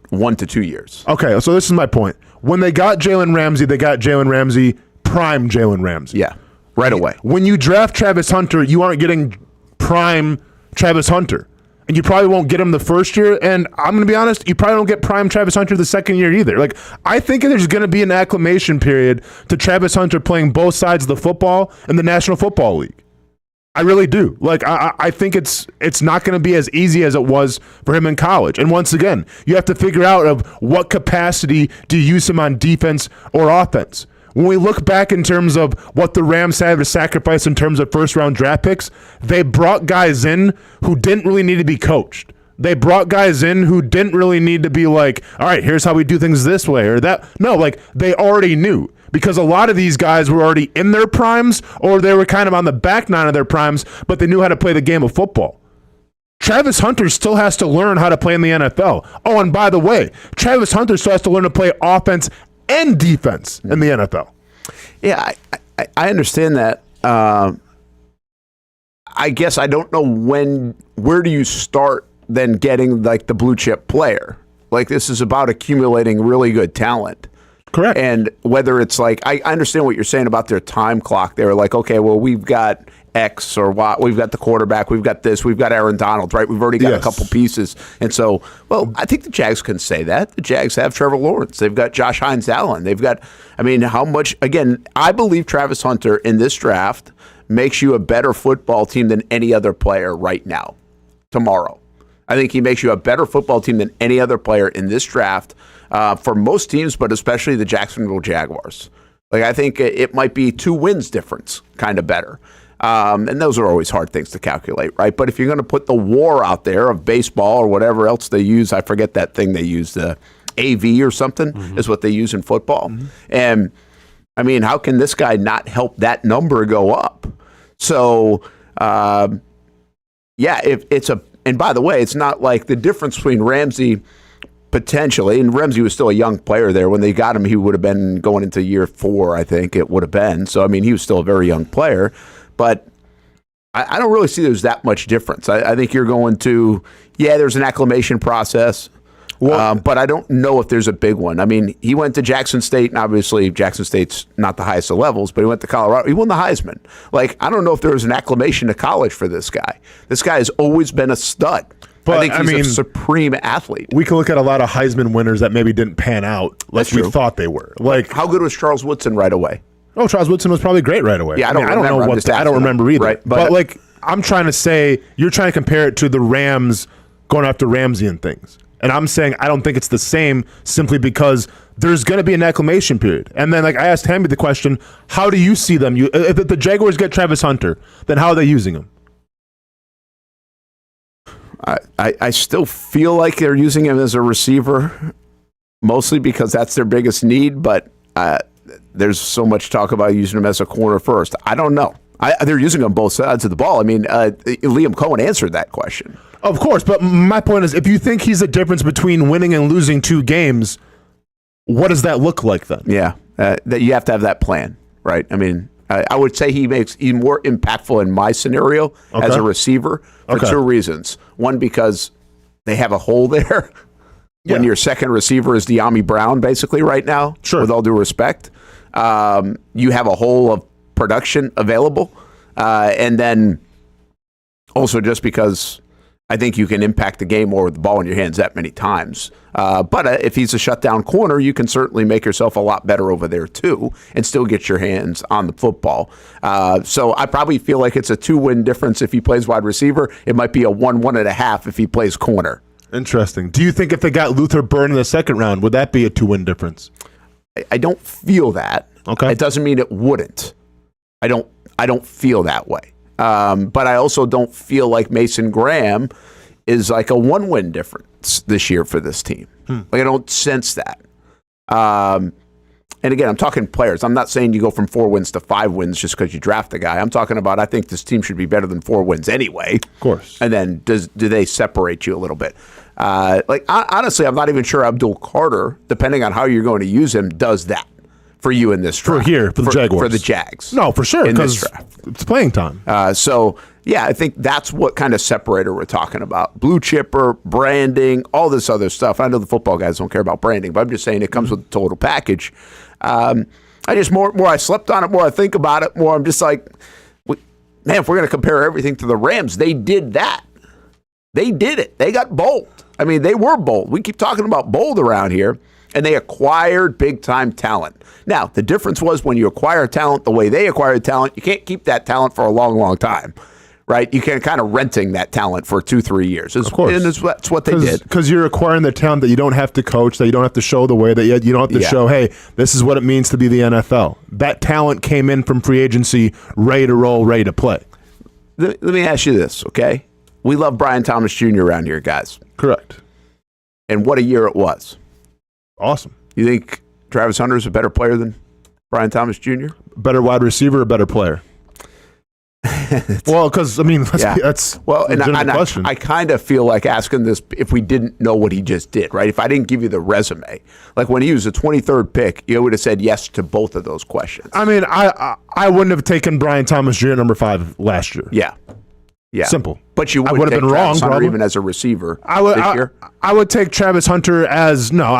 1 to 2 years. Okay, so this is my point. When they got Jalen Ramsey, they got Jalen Ramsey, prime Jalen Ramsey. Yeah, right away. When you draft Travis Hunter, you aren't getting prime Travis Hunter. And you probably won't get him the first year. And I'm going to be honest, you probably don't get prime Travis Hunter the second year either. Like, I think there's going to be an acclimation period to Travis Hunter playing both sides of the football in the National Football League. I really do. Like, I think it's not going to be as easy as it was for him in college. And once again, you have to figure out of what capacity do you use him on defense or offense. When we look back in terms of what the Rams had to sacrifice in terms of first-round draft picks, they brought guys in who didn't really need to be coached. They brought guys in who didn't really need to be like, all right, here's how we do things this way or that. No, like, they already knew. Because a lot of these guys were already in their primes or they were kind of on the back nine of their primes, but they knew how to play the game of football. Travis Hunter still has to learn how to play in the NFL. Oh, and by the way, Travis Hunter still has to learn to play offense and defense in the NFL. Yeah, I understand that. I guess I don't know where do you start then getting like the blue chip player? Like, this is about accumulating really good talent. Correct. And whether it's like, I understand what you're saying about their time clock. They were like, okay, well, we've got X or Y. We've got the quarterback. We've got this. We've got Aaron Donald, right? We've already got a couple pieces. And so, well, I think the Jags can say that. The Jags have Trevor Lawrence. They've got Josh Hines-Allen. They've got, I mean, how much, again, I believe Travis Hunter in this draft makes you a better football team than any other player right now, tomorrow. I think he makes you a better football team than any other player in this draft. For most teams, but especially the Jacksonville Jaguars. Like, I think it might be 2 wins difference, kind of better. And those are always hard things to calculate, right? But if you're going to put the war out there of baseball or whatever else they use, I forget that thing they use, the AV or something is what they use in football. And, I mean, how can this guy not help that number go up? So, yeah, if it's and by the way, it's not like the difference between Ramsey potentially, and Ramsey was still a young player there. When they got him, he would have been going into year 4, I think it would have been. So, I mean, he was still a very young player. But I don't really see there's that much difference. I think you're going to, there's an acclimation process. But I don't know if there's a big one. I mean, he went to Jackson State, and obviously Jackson State's not the highest of levels, but he went to Colorado. He won the Heisman. Like, I don't know if there was an acclimation to college for this guy. This guy has always been a stud. But I think he's a supreme athlete. We can look at a lot of Heisman winners that maybe didn't pan out like we thought they were. Like, how good was Charles Woodson right away? Oh, Charles Woodson was probably great right away. Yeah, I don't remember either. Right, but like, I'm trying to say, you're trying to compare it to the Rams going after Ramsey and things. And I'm saying I don't think it's the same simply because there's going to be an acclimation period. And then, like, I asked Hamby the question, how do you see them? If the Jaguars get Travis Hunter, then how are they using him? I still feel like they're using him as a receiver, mostly because that's their biggest need, but there's so much talk about using him as a corner first. I don't know. They're using him on both sides of the ball. I mean, Liam Coen answered that question. Of course, but my point is, if you think he's the difference between winning and losing 2 games, what does that look like then? Yeah, that you have to have that plan, right? I mean, I would say he's more impactful in my scenario as a receiver for 2 reasons. One, because they have a hole there. when your second receiver is De'Ami Brown, basically, right now, with all due respect. You have a hole of production available. And then also just because I think you can impact the game more with the ball in your hands that many times. But if he's a shutdown corner, you can certainly make yourself a lot better over there, too, and still get your hands on the football. So I probably feel like it's a 2-win difference if he plays wide receiver. It might be a 1.5 if he plays corner. Interesting. Do you think if they got Luther Burn in the second round, would that be a 2-win difference? I don't feel that. Okay. It doesn't mean it wouldn't. I don't feel that way. But I also don't feel like Mason Graham is like a 1-win difference this year for this team. Like I don't sense that. And again, I'm talking players. I'm not saying you go from 4 wins to 5 wins just because you draft a guy. I'm talking about I think this team should be better than 4 wins anyway. Of course. And then do they separate you a little bit? Honestly, I'm not even sure Abdul Carter, depending on how you're going to use him, does that for you in this draft. For the Jaguars. For the Jags. No, for sure, because it's playing time. Yeah, I think that's what kind of separator we're talking about. Blue chipper, branding, all this other stuff. I know the football guys don't care about branding, but I'm just saying it comes with the total package. I just, more I slept on it, more I think about it, more I'm just like, man, if we're going to compare everything to the Rams, they did that. They did it. They got bold. I mean, they were bold. We keep talking about bold around here. And they acquired big-time talent. Now, the difference was when you acquire talent the way they acquired talent, you can't keep that talent for a long, long time, right? You can kind of renting that talent for 2-3 years. Of course. And that's what they did. Because you're acquiring the talent that you don't have to coach, that you don't have to show the way, that you don't have to show, hey, this is what it means to be the NFL. That talent came in from free agency, ready to roll, ready to play. Let me ask you this, okay? We love Brian Thomas Jr. around here, guys. Correct. And what a year it was. Awesome. You think Travis Hunter is a better player than Brian Thomas Jr.? Better wide receiver or better player? Well, because, I mean, that's a legitimate question. I kind of feel like asking this if we didn't know what he just did, right? If I didn't give you the resume. Like when he was the 23rd pick, you would have said yes to both of those questions. I mean, I wouldn't have taken Brian Thomas Jr. number 5 last year. Yeah. Simple. But you would have been wrong, Hunter even as a receiver I would take Travis Hunter I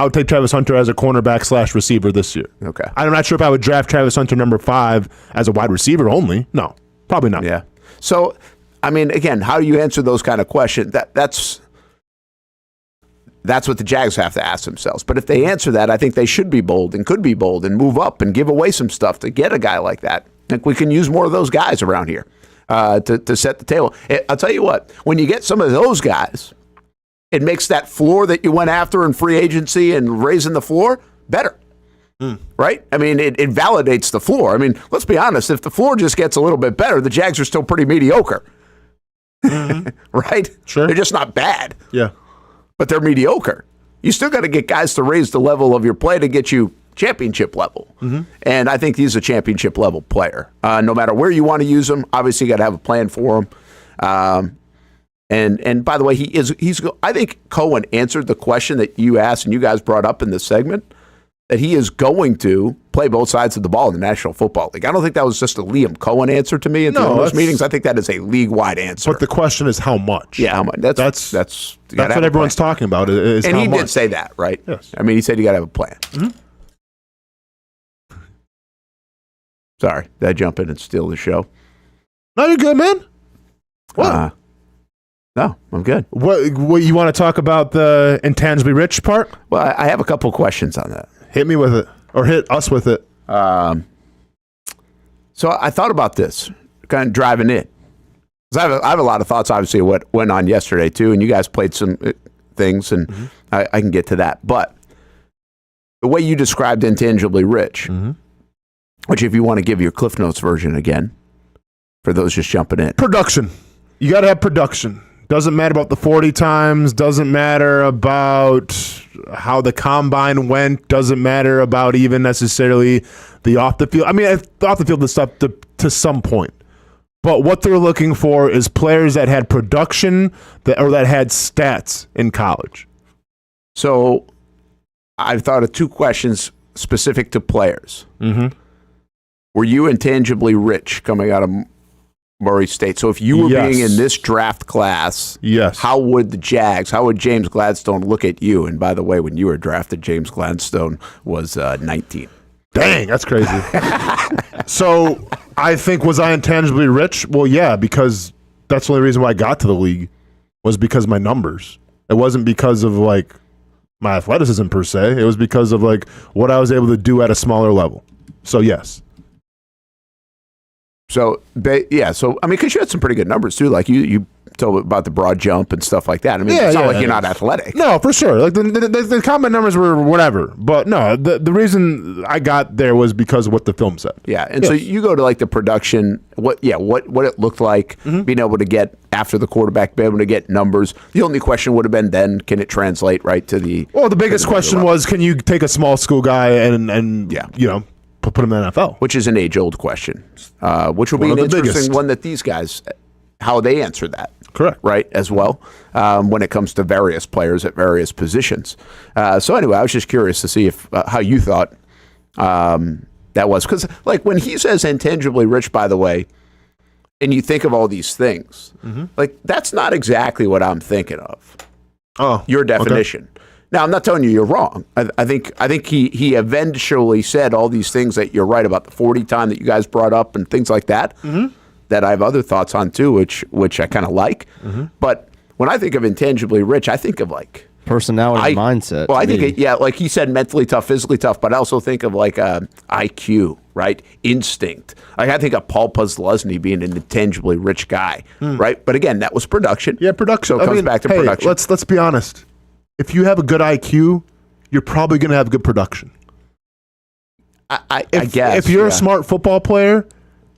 would take Travis Hunter as a cornerback / receiver this year. Okay. I'm not sure if I would draft Travis Hunter number 5 as a wide receiver only. No, probably not. Yeah. So, I mean, again, how do you answer those kind of questions? That's what the Jags have to ask themselves. But if they answer that, I think they should be bold and could be bold and move up and give away some stuff to get a guy like that. I think we can use more of those guys around here. To set the table. I'll tell you what, when you get some of those guys, it makes that floor that you went after in free agency and raising the floor better, right? I mean, it validates the floor. I mean, let's be honest, if the floor just gets a little bit better, the Jags are still pretty mediocre, right? Sure. They're just not bad. Yeah. But they're mediocre. You still got to get guys to raise the level of your play to get you championship level. And I think he's a championship level player. No matter where you want to use him, obviously you got to have a plan for him. And by the way, I think Coen answered the question that you asked and you guys brought up in this segment, that he is going to play both sides of the ball in the National Football League. I don't think that was just a Liam Coen answer to me at those meetings. I think that is a league-wide answer. But the question is how much? Yeah, how much? That's what everyone's talking about. Is and how he much. did say that, right? Yes. I mean, he said you got to have a plan. Sorry, did I jump in and steal the show? No, you're good, man. What? No, I'm good. What you want to talk about the intangibly rich part? Well, I have a couple questions on that. Hit me with it, or hit us with it. So I thought about this, kind of driving in. Because I have a lot of thoughts, obviously, what went on yesterday, too, and you guys played some things, and I can get to that. But the way you described intangibly rich, which if you want to give your Cliff Notes version again, for those just jumping in. Production. You got to have production. Doesn't matter about the 40 times. Doesn't matter about how the combine went. Doesn't matter about even necessarily the off the field. I mean, off the field stuff to some point. But what they're looking for is players that had production that had stats in college. So I've thought of 2 questions specific to players. Were you intangibly rich coming out of Murray State. So if you were being in this draft class, how would the Jags, how would James Gladstone look at you? And by the way, when you were drafted, James Gladstone was 19. Dang, that's crazy. So I think, was I intangibly rich? Well, yeah, because that's the only reason why I got to the league was because of my numbers. It wasn't because of like my athleticism per se. It was because of like what I was able to do at a smaller level. So yes. So, so I mean, because you had some pretty good numbers too. Like you told about the broad jump and stuff like that. I mean, it's not like you're not athletic. No, for sure. Like the combine numbers were whatever. But no, the reason I got there was because of what the film said. Yeah, and so you go to like the production, what it looked like, being able to get after the quarterback, being able to get numbers. The only question would have been then, can it translate right to the? Well, the biggest question was, can you take a small school guy and you know, put him in the NFL? Which is an age-old question, which will be an interesting one that these guys, how they answer that. Correct. Right, as well, when it comes to various players at various positions. So anyway, I was just curious to see if how you thought that was. Because like when he says intangibly rich, by the way, and you think of all these things, like that's not exactly what I'm thinking of. Oh, your definition. Okay. Now, I'm not telling you you're wrong. I think he eventually said all these things that you're right about, the 40 time that you guys brought up and things like that, that I have other thoughts on too, which I kind of like. But when I think of intangibly rich, I think of like personality, mindset. Well, I think, like he said, mentally tough, physically tough, but I also think of like IQ, right? Instinct. Like I think of Paul Puzzlesny being an intangibly rich guy, right? But again, that was production. Yeah, production. So it comes back to production. Let's be honest. If you have a good IQ, you're probably going to have good production. I guess. If you're a smart football player,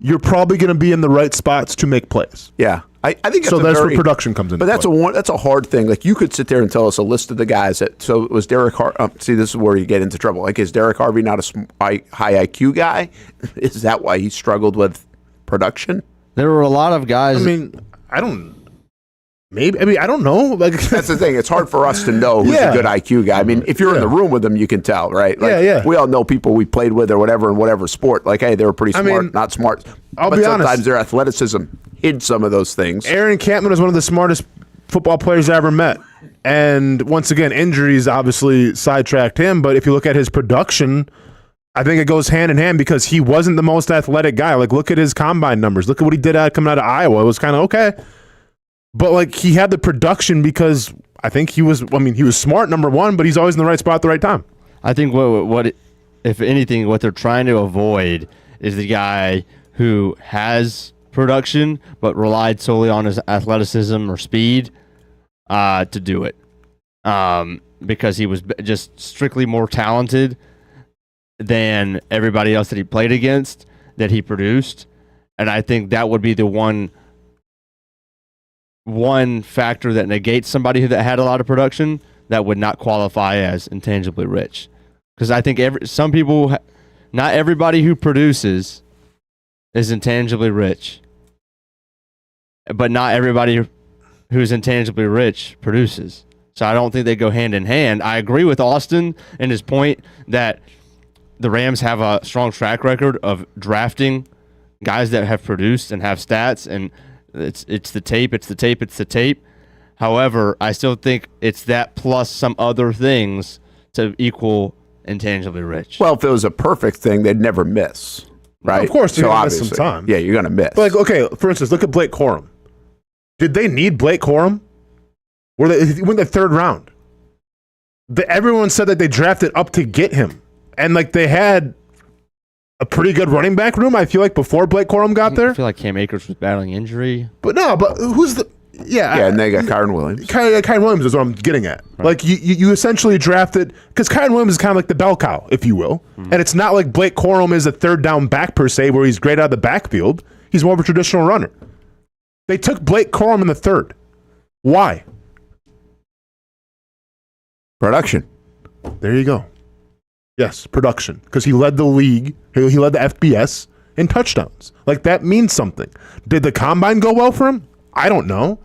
you're probably going to be in the right spots to make plays. Yeah. I think so. That's where production comes in. But that's a hard thing. Like you could sit there and tell us a list of the guys that. So it was Derek Harvey. See, this is where you get into trouble. Like, is Derek Harvey not a high IQ guy? Is that why he struggled with production? There were a lot of guys. I mean, I don't. Maybe. I mean, I don't know. Like that's the thing. It's hard for us to know who's a good IQ guy. I mean, if you're in the room with them, you can tell, right? Like, we all know people we played with or whatever in whatever sport. Like, hey, they were pretty smart, not smart. But be honest. Sometimes their athleticism hid some of those things. Aaron Campman was one of the smartest football players I ever met. And once again, injuries obviously sidetracked him. But if you look at his production, I think it goes hand in hand because he wasn't the most athletic guy. Like, look at his combine numbers. Look at what he did coming out of Iowa. It was kind of okay. But like he had the production because I think he was smart, number one, but he's always in the right spot at the right time. I think what if anything, what they're trying to avoid is the guy who has production but relied solely on his athleticism or speed to do it. Because he was just strictly more talented than everybody else that he played against, that he produced. And I think that would be the one factor that negates somebody that had a lot of production that would not qualify as intangibly rich. Because I think not everybody who produces is intangibly rich, but not everybody who's intangibly rich produces. So I don't think they go hand in hand. I agree with Austen and his point that the Rams have a strong track record of drafting guys that have produced and have stats, and it's the tape. However, I still think it's that plus some other things to equal intangibly rich. Well, if it was a perfect thing, they'd never miss, right? Of course, you're going to miss some time. Yeah, you're going to miss. But like, okay, for instance, look at Blake Corum. Did they need Blake Corum? He went the third round. Everyone said that they drafted up to get him. And like they had a pretty good running back room, I feel like, before Blake Corum got there. I feel like Cam Akers was battling injury. But who's the... Yeah, and they got Kyren Williams. Kyren Williams is what I'm getting at. Right. Like, you essentially drafted... Because Kyren Williams is kind of like the bell cow, if you will. Mm-hmm. And it's not like Blake Corum is a third down back, per se, where he's great out of the backfield. He's more of a traditional runner. They took Blake Corum in the third. Why? Production. There you go. Yes, production. Because he led the league. He led the FBS in touchdowns. Like, that means something. Did the combine go well for him? I don't know.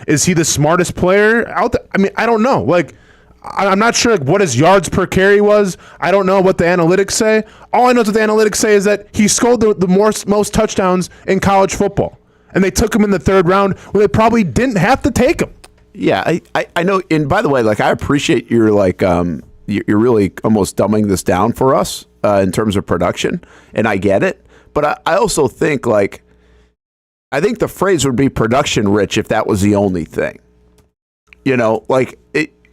Is he the smartest player out there? I mean, I don't know. Like, I'm not sure what his yards per carry was. I don't know what the analytics say. All I know is what the analytics say is that he scored the most touchdowns in college football. and they took him in the 3rd round when they probably didn't have to take him. Yeah, I know. And by the way, like I appreciate your you're really almost dumbing this down for us in terms of production, and I get it. But I also think I think the phrase would be production rich if that was the only thing.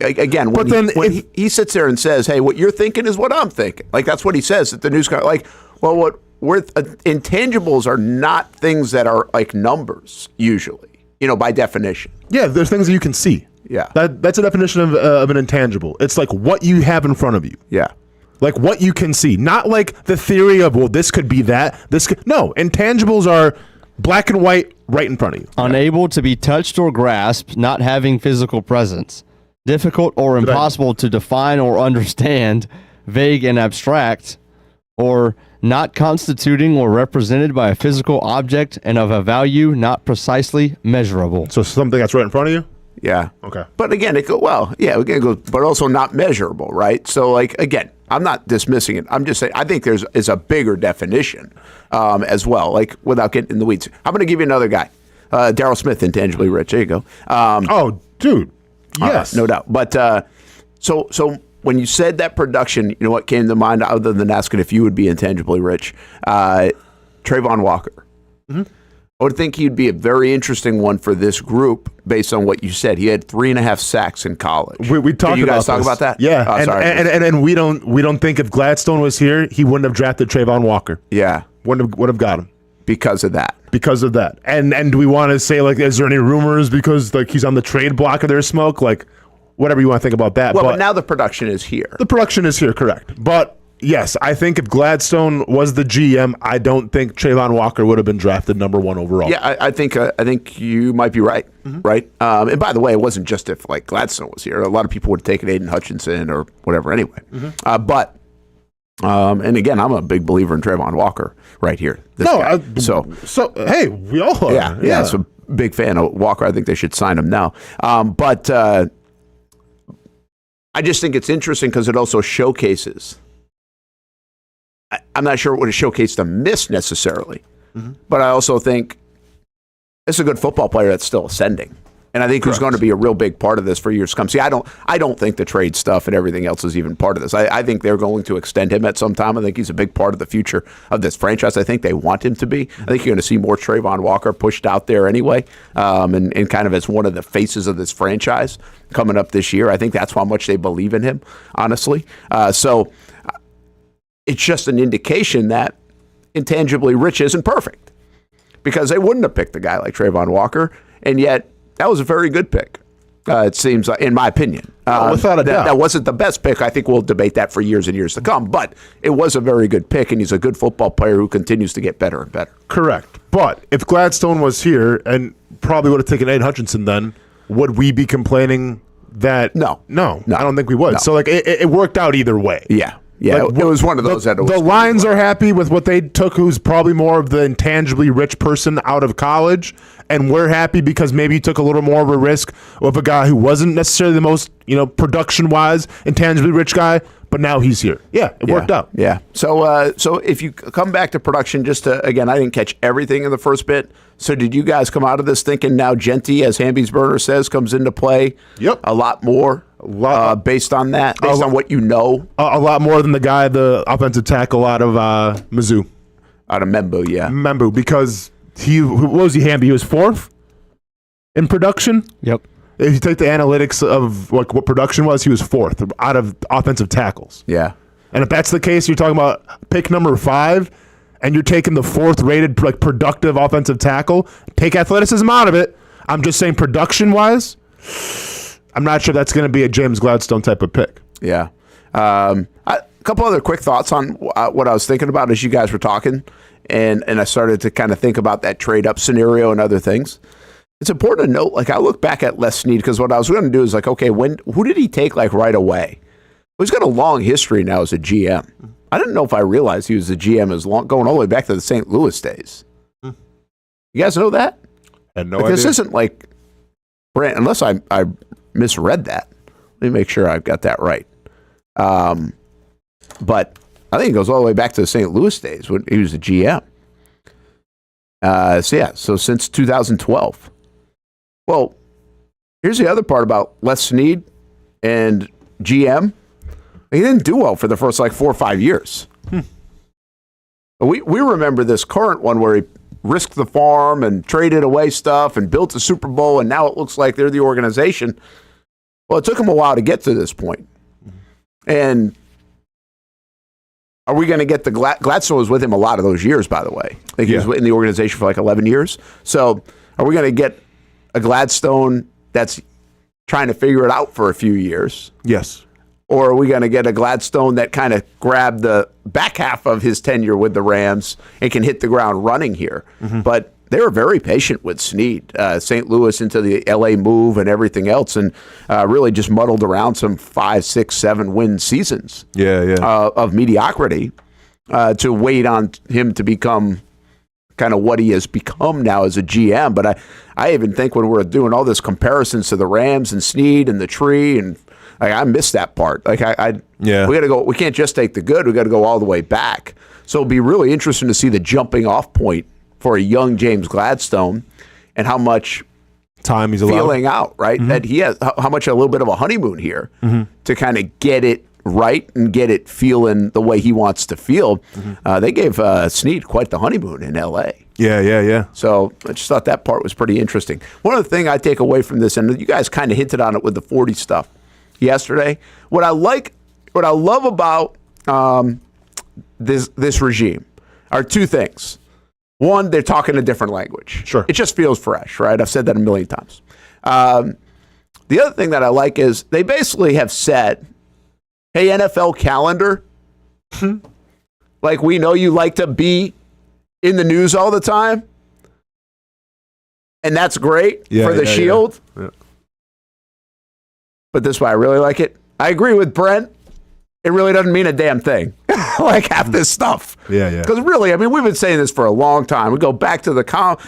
Again, when he sits there and says, "Hey, what you're thinking is what I'm thinking," like that's what he says at the news conference. Intangibles are not things that are like numbers usually, by definition. Yeah, there's things that you can see. Yeah, that's a definition of an intangible. It's like what you have in front of you. Yeah, like what you can see, not like the theory of this could be that. No, intangibles are black and white right in front of you. Unable to be touched or grasped, not having physical presence. Difficult or impossible to define or understand, vague and abstract, or not constituting or represented by a physical object and of a value not precisely measurable. So something that's right in front of you? Yeah. Okay. But again, it goes, but also not measurable, right? So again, I'm not dismissing it. I'm just saying I think is a bigger definition as well, without getting in the weeds. I'm going to give you another guy. Darryl Smith, intangibly rich. There you go. Oh, dude. Yes. No doubt. But so when you said that production, what came to mind other than asking if you would be intangibly rich? Trayvon Walker. Mm-hmm. I would think he'd be a very interesting one for this group based on what you said. He had 3.5 sacks in college. We talked about you guys talk about that? Yeah. And we don't think if Gladstone was here, he wouldn't have drafted Trayvon Walker. Yeah. Would have got him. Because of that. And do we want to say, is there any rumors because, he's on the trade block of their smoke? Whatever you want to think about that. Well, but now the production is here. The production is here, correct. But, yes, I think if Gladstone was the GM, I don't think Trayvon Walker would have been drafted number 1 overall. Yeah, I think you might be right, right? And by the way, it wasn't just if, Gladstone was here. A lot of people would have taken Aiden Hutchinson or whatever anyway. But... and again, I'm a big believer in Trayvon Walker right here. So hey, we all are. Yeah. So big fan of Walker. I think they should sign him now. But I just think it's interesting because it also showcases. I'm not sure it would have showcased a miss necessarily, but I also think it's a good football player that's still ascending. And I think who's going to be a real big part of this for years to come. See, I don't think the trade stuff and everything else is even part of this. I think they're going to extend him at some time. I think he's a big part of the future of this franchise. I think they want him to be. I think you're going to see more Trayvon Walker pushed out there anyway, and kind of as one of the faces of this franchise coming up this year. I think that's how much they believe in him, honestly. So it's just an indication that intangibly rich isn't perfect because they wouldn't have picked a guy like Trayvon Walker, and yet that was a very good pick, it seems, in my opinion. Without a doubt. That wasn't the best pick. I think we'll debate that for years and years to come. But it was a very good pick, and he's a good football player who continues to get better and better. Correct. But if Gladstone was here and probably would have taken Aiden Hutchinson then, would we be complaining that? No, I don't think we would. No. So, it worked out either way. Yeah. Yeah, it was one of those that the Lions are happy with what they took, who's probably more of the intangibly rich person out of college, and we're happy because maybe you took a little more of a risk of a guy who wasn't necessarily the most, production-wise, intangibly rich guy, but now he's here. Yeah, it worked out. Yeah. So if you come back to production, again, I didn't catch everything in the first bit. So did you guys come out of this thinking now Genty, as Hamby's burner says, comes into play? Yep. A lot more. Based on that, on what you know, a lot more than the offensive tackle out of Mizzou, out of Membu, Membu, because what was he? Hamby, he was 4th in production. Yep. If you take the analytics of what production was, he was 4th out of offensive tackles. Yeah, and if that's the case, you're talking about pick number 5, and you're taking the 4th rated productive offensive tackle. Take athleticism out of it. I'm just saying production wise. I'm not sure that's going to be a James Gladstone type of pick. Yeah. A couple other quick thoughts on what I was thinking about as you guys were talking, and I started to kind of think about that trade-up scenario and other things. It's important to note, I look back at Les Snead, because what I was going to do is who did he take right away? Well, he's got a long history now as a GM. I didn't know if I realized he was a GM going all the way back to the St. Louis days. You guys know that? I had no idea. This isn't Brent, unless I misread that. Let me make sure I've got that right. But I think it goes all the way back to the St. Louis days when he was a GM. So since 2012. Well, here's the other part about Les Snead and GM. He didn't do well for the first 4 or 5 years. We remember this current one where he risked the farm and traded away stuff and built a Super Bowl, and now it looks like they're the organization. Well, it took him a while to get to this point. And are we going to get the Gladstone was with him a lot of those years, by the way. I think he was in the organization for 11 years. So are we going to get a Gladstone that's trying to figure it out for a few years? Yes. Or are we going to get a Gladstone that kind of grabbed the back half of his tenure with the Rams and can hit the ground running here? But they were very patient with Snead. St. Louis into the L.A. move and everything else, and really just muddled around some 5, 6, 7 win seasons of mediocrity to wait on him to become kind of what he has become now as a GM. But I even think when we're doing all this comparisons to the Rams and Snead and the tree, and I missed that part. We got to go. We can't just take the good. We got to go all the way back. So it'll be really interesting to see the jumping off point for a young James Gladstone and how much time he's allowed. Feeling out, right? That he has how much a little bit of a honeymoon here to kind of get it right and get it feeling the way he wants to feel. They gave Snead quite the honeymoon in L.A. Yeah. So I just thought that part was pretty interesting. One other thing I take away from this, and you guys kind of hinted on it with the 40 stuff yesterday. What I love about this regime are two things. One, they're talking a different language. Sure. It just feels fresh, right? I've said that a million times. The other thing that I like is they basically have said, hey, NFL calendar, we know you like to be in the news all the time, and that's great for the Shield. Yeah. But this is why I really like it. I agree with Brent. It really doesn't mean a damn thing. Half this stuff. Yeah. Because really, we've been saying this for a long time. We go back to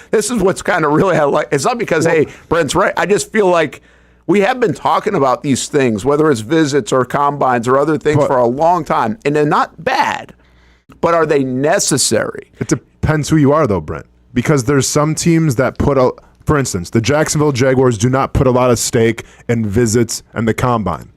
this is what's kind of really, it's not because, hey, Brent's right. I just feel like we have been talking about these things, whether it's visits or combines or other things for a long time. And they're not bad, but are they necessary? It depends who you are, though, Brent. Because there's some teams that for instance, the Jacksonville Jaguars do not put a lot of stake in visits and the combine.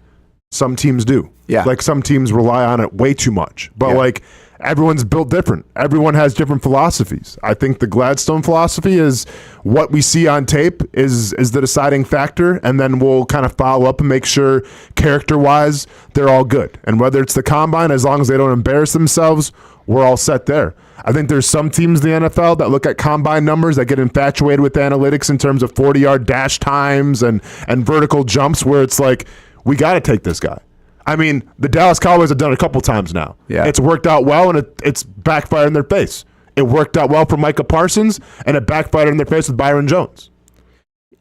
Some teams do. Yeah. Some teams rely on it way too much. But everyone's built different. Everyone has different philosophies. I think the Gladstone philosophy is what we see on tape is the deciding factor, and then we'll kind of follow up and make sure character-wise they're all good. And whether it's the combine, as long as they don't embarrass themselves, we're all set there. I think there's some teams in the NFL that look at combine numbers that get infatuated with analytics in terms of 40-yard dash times and vertical jumps where it's we got to take this guy. The Dallas Cowboys have done it a couple times now. Yeah. It's worked out well, and it's backfired in their face. It worked out well for Micah Parsons, and it backfired in their face with Byron Jones.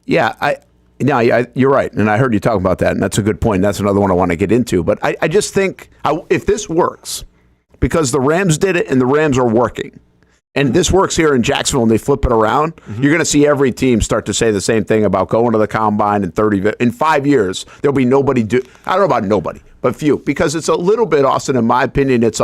Yeah, you're right, and I heard you talk about that, and that's a good point. That's another one I want to get into. But I just think if this works, because the Rams did it and the Rams are working, and this works here in Jacksonville and they flip it around, you're going to see every team start to say the same thing about going to the combine in 5 years. There'll be nobody I don't know about nobody, but few. Because it's a little bit, Austin, in my opinion, it's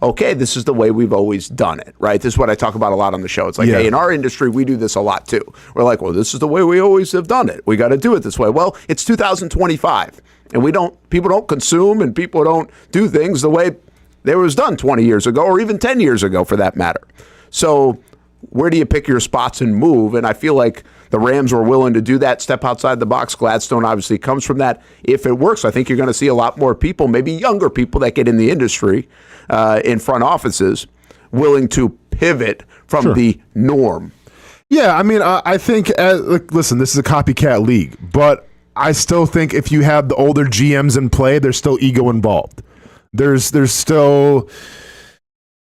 okay, this is the way we've always done it, right? This is what I talk about a lot on the show. It's hey, in our industry, we do this a lot too. We're well, this is the way we always have done it. We got to do it this way. Well, it's 2025, and people don't consume and people don't do things the way they was done 20 years ago or even 10 years ago for that matter. So where do you pick your spots and move? And I feel like the Rams were willing to do that, step outside the box. Gladstone obviously comes from that. If it works, I think you're going to see a lot more people, maybe younger people that get in the industry, in front offices, willing to pivot from the norm. Yeah, I think, listen, this is a copycat league, but I still think if you have the older GMs in play, there's still ego involved. There's still...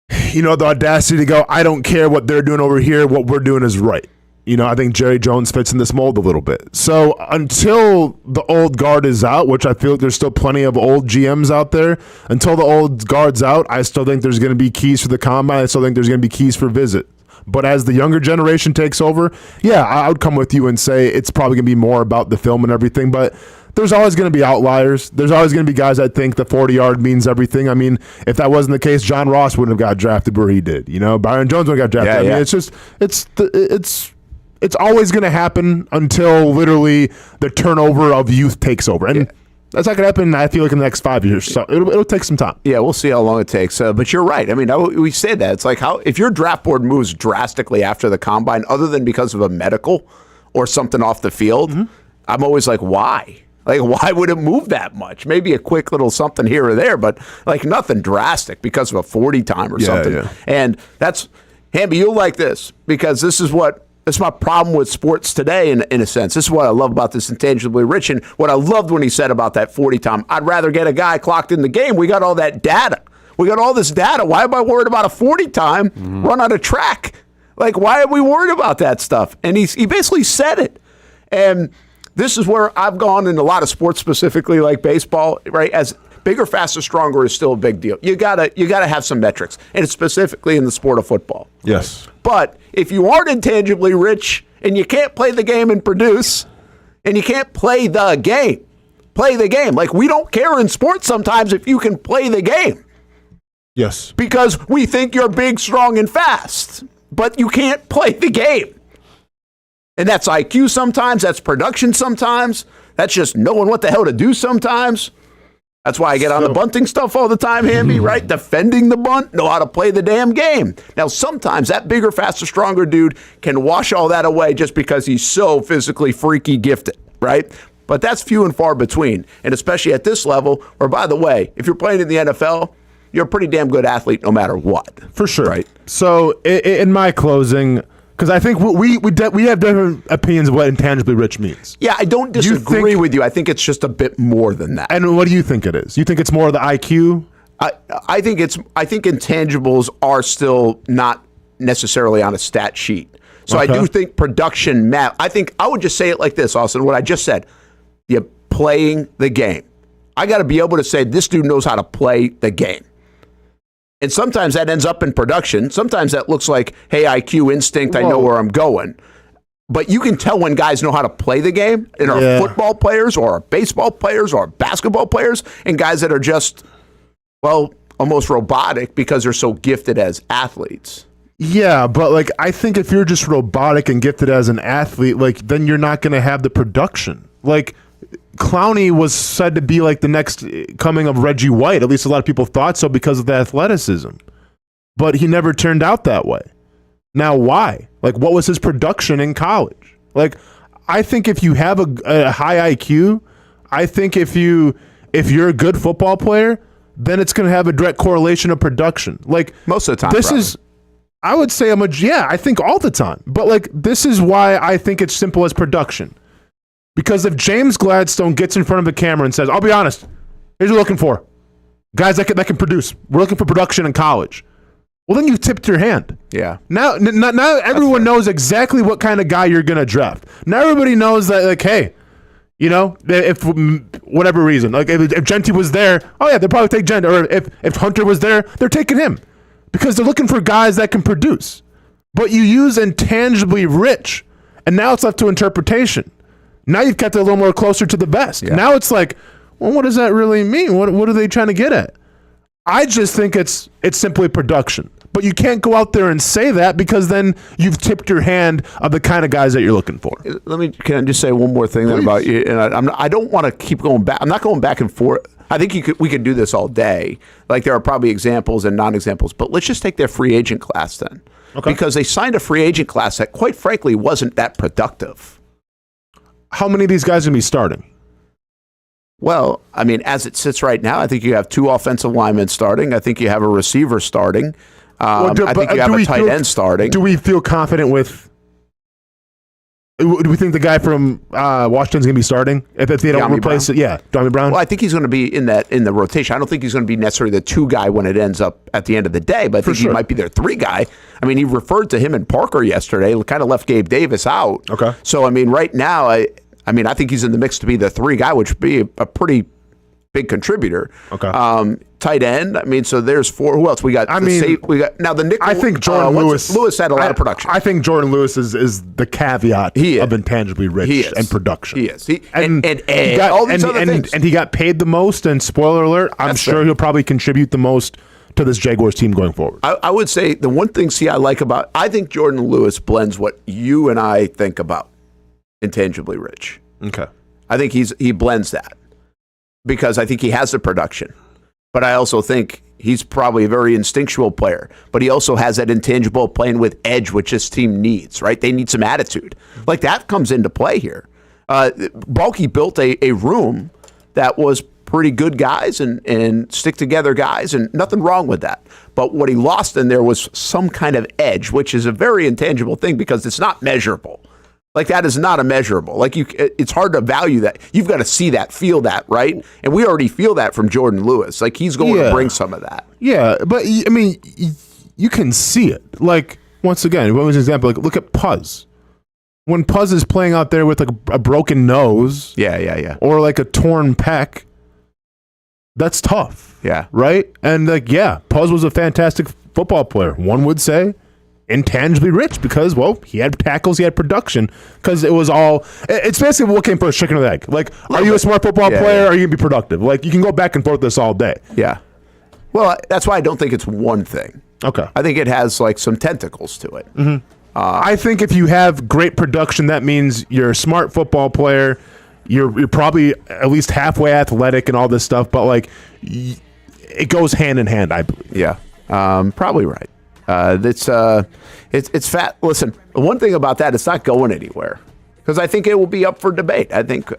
the audacity to go, I don't care what they're doing over here. What we're doing is right. I think Jerry Jones fits in this mold a little bit. So until the old guard is out, which I feel like there's still plenty of old GMs out there, until the old guard's out, I still think there's going to be keys for the combine. I still think there's going to be keys for visit. But as the younger generation takes over, I would come with you and say it's probably going to be more about the film and everything. But there's always going to be outliers. There's always going to be guys that think the 40-yard means everything. I mean, if that wasn't the case, John Ross wouldn't have got drafted where he did. You know, Byron Jones would have got drafted. I mean, it's just it's always going to happen until literally the turnover of youth takes over. And that's not going to happen, I feel like, in the next 5 years. So it'll take some time. Yeah, we'll see how long it takes. But you're right. I mean, we say that. It's like if your draft board moves drastically after the combine, other than because of a medical or something off the field, I'm always like, why? Like, why would it move that much? Maybe a quick little something here or there, but like nothing drastic because of a 40 time or something. Yeah. And that's, Hamby, you'll like this because this is my problem with sports today in a sense. This is what I love about this Intangibly Rich, and what I loved when he said about that 40 time. I'd rather get a guy clocked in the game. We got all that data. We got all this data. Why am I worried about a 40 time run on a track? Like, why are we worried about that stuff? And he basically said it. And this is where I've gone in a lot of sports, specifically like baseball, right? As bigger, faster, stronger is still a big deal. You gotta have some metrics, and it's specifically in the sport of football. Yes. But if you aren't intangibly rich and you can't play the game and produce, and you can't play the game. Like, we don't care in sports sometimes if you can play the game. Yes. Because we think you're big, strong, and fast, but you can't play the game. And that's IQ sometimes, that's production sometimes, that's just knowing what the hell to do sometimes. That's why I get on the bunting stuff all the time, Hamby, right? Defending the bunt, know how to play the damn game. Now, sometimes that bigger, faster, stronger dude can wash all that away just because he's so physically freaky gifted, right? But that's few and far between, and especially at this level, or by the way, if you're playing in the NFL, you're a pretty damn good athlete no matter what. For sure. Right? So, in my closing, because I think we have different opinions of what intangibly rich means. Yeah, I don't disagree with you. I think it's just a bit more than that. And what do you think it is? You think it's more of the IQ? I think intangibles are still not necessarily on a stat sheet. So I do think production I would just say it like this, Austin, what I just said. You're playing the game. I got to be able to say this dude knows how to play the game. And sometimes that ends up in production. Sometimes that looks like, hey, IQ, instinct, I know where I'm going. But you can tell when guys know how to play the game, and are football players or baseball players or basketball players, and guys that are just, almost robotic because they're so gifted as athletes. Yeah, but like I think if you're just robotic and gifted as an athlete, like then you're not going to have the production. Like Clowney was said to be like the next coming of Reggie White. At least a lot of people thought so because of the athleticism. But he never turned out that way. Now, why? Like, what was his production in college? Like, I think if you have a high IQ, I think if you're a good football player, then it's going to have a direct correlation of production. Like most of the time, I would say I think all the time. But like, this is why I think it's simple as production. Because if James Gladstone gets in front of the camera and says, I'll be honest, here's what we're looking for. Guys that can produce. We're looking for production in college. Well, then you've tipped your hand. Yeah. Now everyone knows exactly what kind of guy you're going to draft. Now everybody knows that, like, hey, you know, if whatever reason, like if Genty was there, they'll probably take Genty. Or if Hunter was there, they're taking him. Because they're looking for guys that can produce. But you use intangibly rich, and now it's left to interpretation. Now you've kept it a little more closer to the best. Yeah. Now it's like, well, what does that really mean? What are they trying to get at? I just think it's simply production. But you can't go out there and say that because then you've tipped your hand of the kind of guys that you're looking for. Can I just say one more thing then about you? And I don't want to keep going back. I'm not going back and forth. I think we could do this all day. Like there are probably examples and non-examples. But let's just take their free agent class then. Okay. Because they signed a free agent class that quite frankly wasn't that productive. How many of these guys are going to be starting? Well, I mean, as it sits right now, I think you have 2 offensive linemen starting. I think you have a receiver starting. I think you have a tight end starting. Do we feel confident with... Do we think the guy from Washington's going to be starting? If they don't replace it? Yeah, Dami Brown? Well, I think he's going to be in the rotation. I don't think he's going to be necessarily the 2 guy when it ends up at the end of the day, but I think he might be their 3 guy. I mean, he referred to him and Parker yesterday, kind of left Gabe Davis out. Okay. So, I mean, right now, I think he's in the mix to be the 3 guy, which would be a pretty big contributor. Okay. Tight end. I mean, so there's 4. Who else we got? We got now the nickel. I think Jordan Lewis had a lot of production. I think Jordan Lewis is the caveat of intangibly rich and production. He is. All these other things. And he got paid the most. And spoiler alert, I'm sure he'll probably contribute the most to this Jaguars team going forward. I would say the one thing I think Jordan Lewis blends what you and I think about intangibly rich. Okay. I think he blends that because I think he has the production. But I also think he's probably a very instinctual player. But he also has that intangible playing with edge, which this team needs, right? They need some attitude. Like that comes into play here. Bulky built a room that was pretty good guys and stick-together guys, and nothing wrong with that. But what he lost in there was some kind of edge, which is a very intangible thing because it's not measurable. Like that is not a measurable. Like it's hard to value that. You've got to see that, feel that, right? And we already feel that from Jordan Lewis. Like he's going to bring some of that. Yeah, but I mean, you can see it. Like once again, what was an example? Like look at Puz. When Puz is playing out there with like a broken nose, or like a torn pec, that's tough. Yeah, right. And like Puz was a fantastic football player. One would say. Intangibly rich because, well, he had tackles, he had production, because it was all, it's basically what came first, chicken or egg. Like, are you a smart football player or are you going to be productive? Like, you can go back and forth this all day. Yeah. Well, that's why I don't think it's one thing. Okay. I think it has, like, some tentacles to it. Mm-hmm. I think if you have great production, that means you're a smart football player, you're probably at least halfway athletic and all this stuff, but, like, it goes hand in hand, I believe. Yeah. Probably right. It's fat. Listen, one thing about that, it's not going anywhere because I think it will be up for debate. I think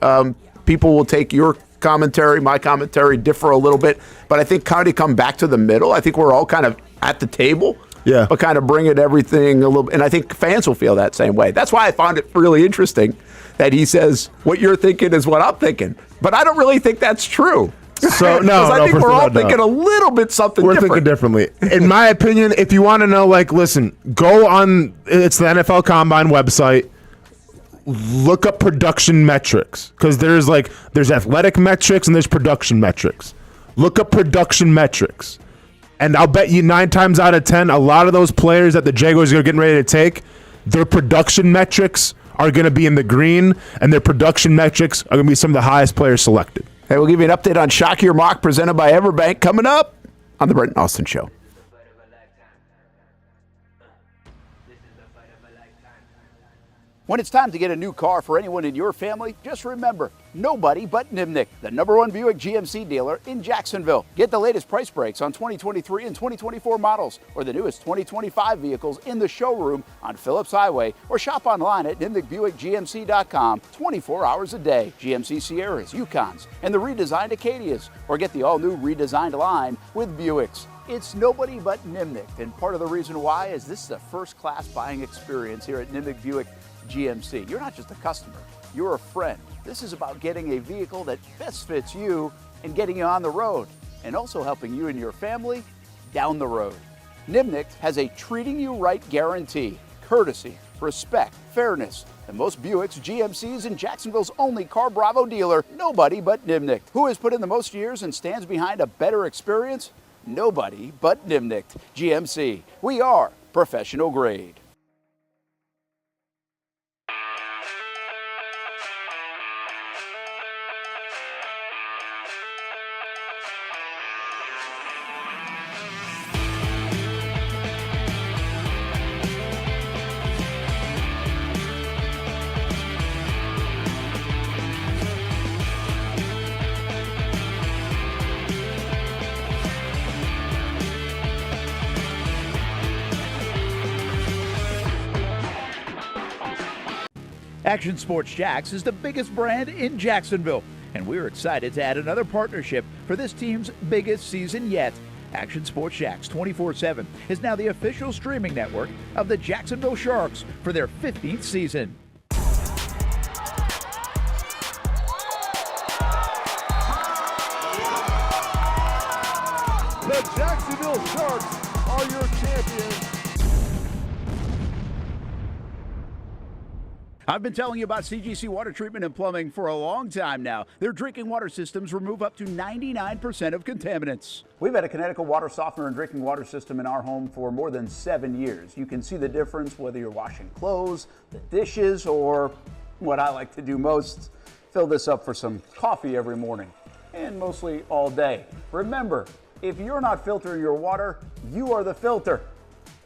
people will take your commentary, my commentary, differ a little bit, but I think kind of come back to the middle. I think we're all kind of at the table, but kind of bring it everything a little. And I think fans will feel that same way. That's why I found it really interesting that he says what you're thinking is what I'm thinking, but I don't really think that's true. So I think we're all thinking a little bit something different. We're thinking differently. In my opinion, if you want to know, like, listen, go on, it's the NFL Combine website, look up production metrics, because there's athletic metrics and there's production metrics. Look up production metrics. And I'll bet you 9 times out of 10, a lot of those players that the Jaguars are getting ready to take, their production metrics are going to be in the green, and their production metrics are going to be some of the highest players selected. Hey, we'll give you an update on Shock Your Mock presented by Everbank coming up on the Brent Austen Show. When it's time to get a new car for anyone in your family, just remember, nobody but Nimnick, the #1 Buick GMC dealer in Jacksonville. Get the latest price breaks on 2023 and 2024 models or the newest 2025 vehicles in the showroom on Phillips Highway or shop online at NimnickBuickGMC.com 24 hours a day. GMC Sierras, Yukons, and the redesigned Acadias, or get the all-new redesigned line with Buicks. It's nobody but Nimnick, and part of the reason why is this is a first-class buying experience here at Nimnick Buick GMC. You're not just a customer, you're a friend. This is about getting a vehicle that best fits you and getting you on the road, and also helping you and your family down the road. Nimnick has a treating you right guarantee, courtesy, respect, fairness, and most Buicks, GMCs, and Jacksonville's only Car Bravo dealer, nobody but Nimnick. Who has put in the most years and stands behind a better experience? Nobody but Nimnick. GMC. We are professional grade. Action Sports Jacks is the biggest brand in Jacksonville, and we're excited to add another partnership for this team's biggest season yet. Action Sports Jacks 24/7 is now the official streaming network of the Jacksonville Sharks for their 15th season. The Jacksonville Sharks are your champions. I've been telling you about CGC Water Treatment and Plumbing for a long time now. Their drinking water systems remove up to 99% of contaminants. We've had a Connecticut water softener and drinking water system in our home for more than 7 years. You can see the difference whether you're washing clothes, the dishes, or what I like to do most, fill this up for some coffee every morning, and mostly all day. Remember, if you're not filtering your water, you are the filter.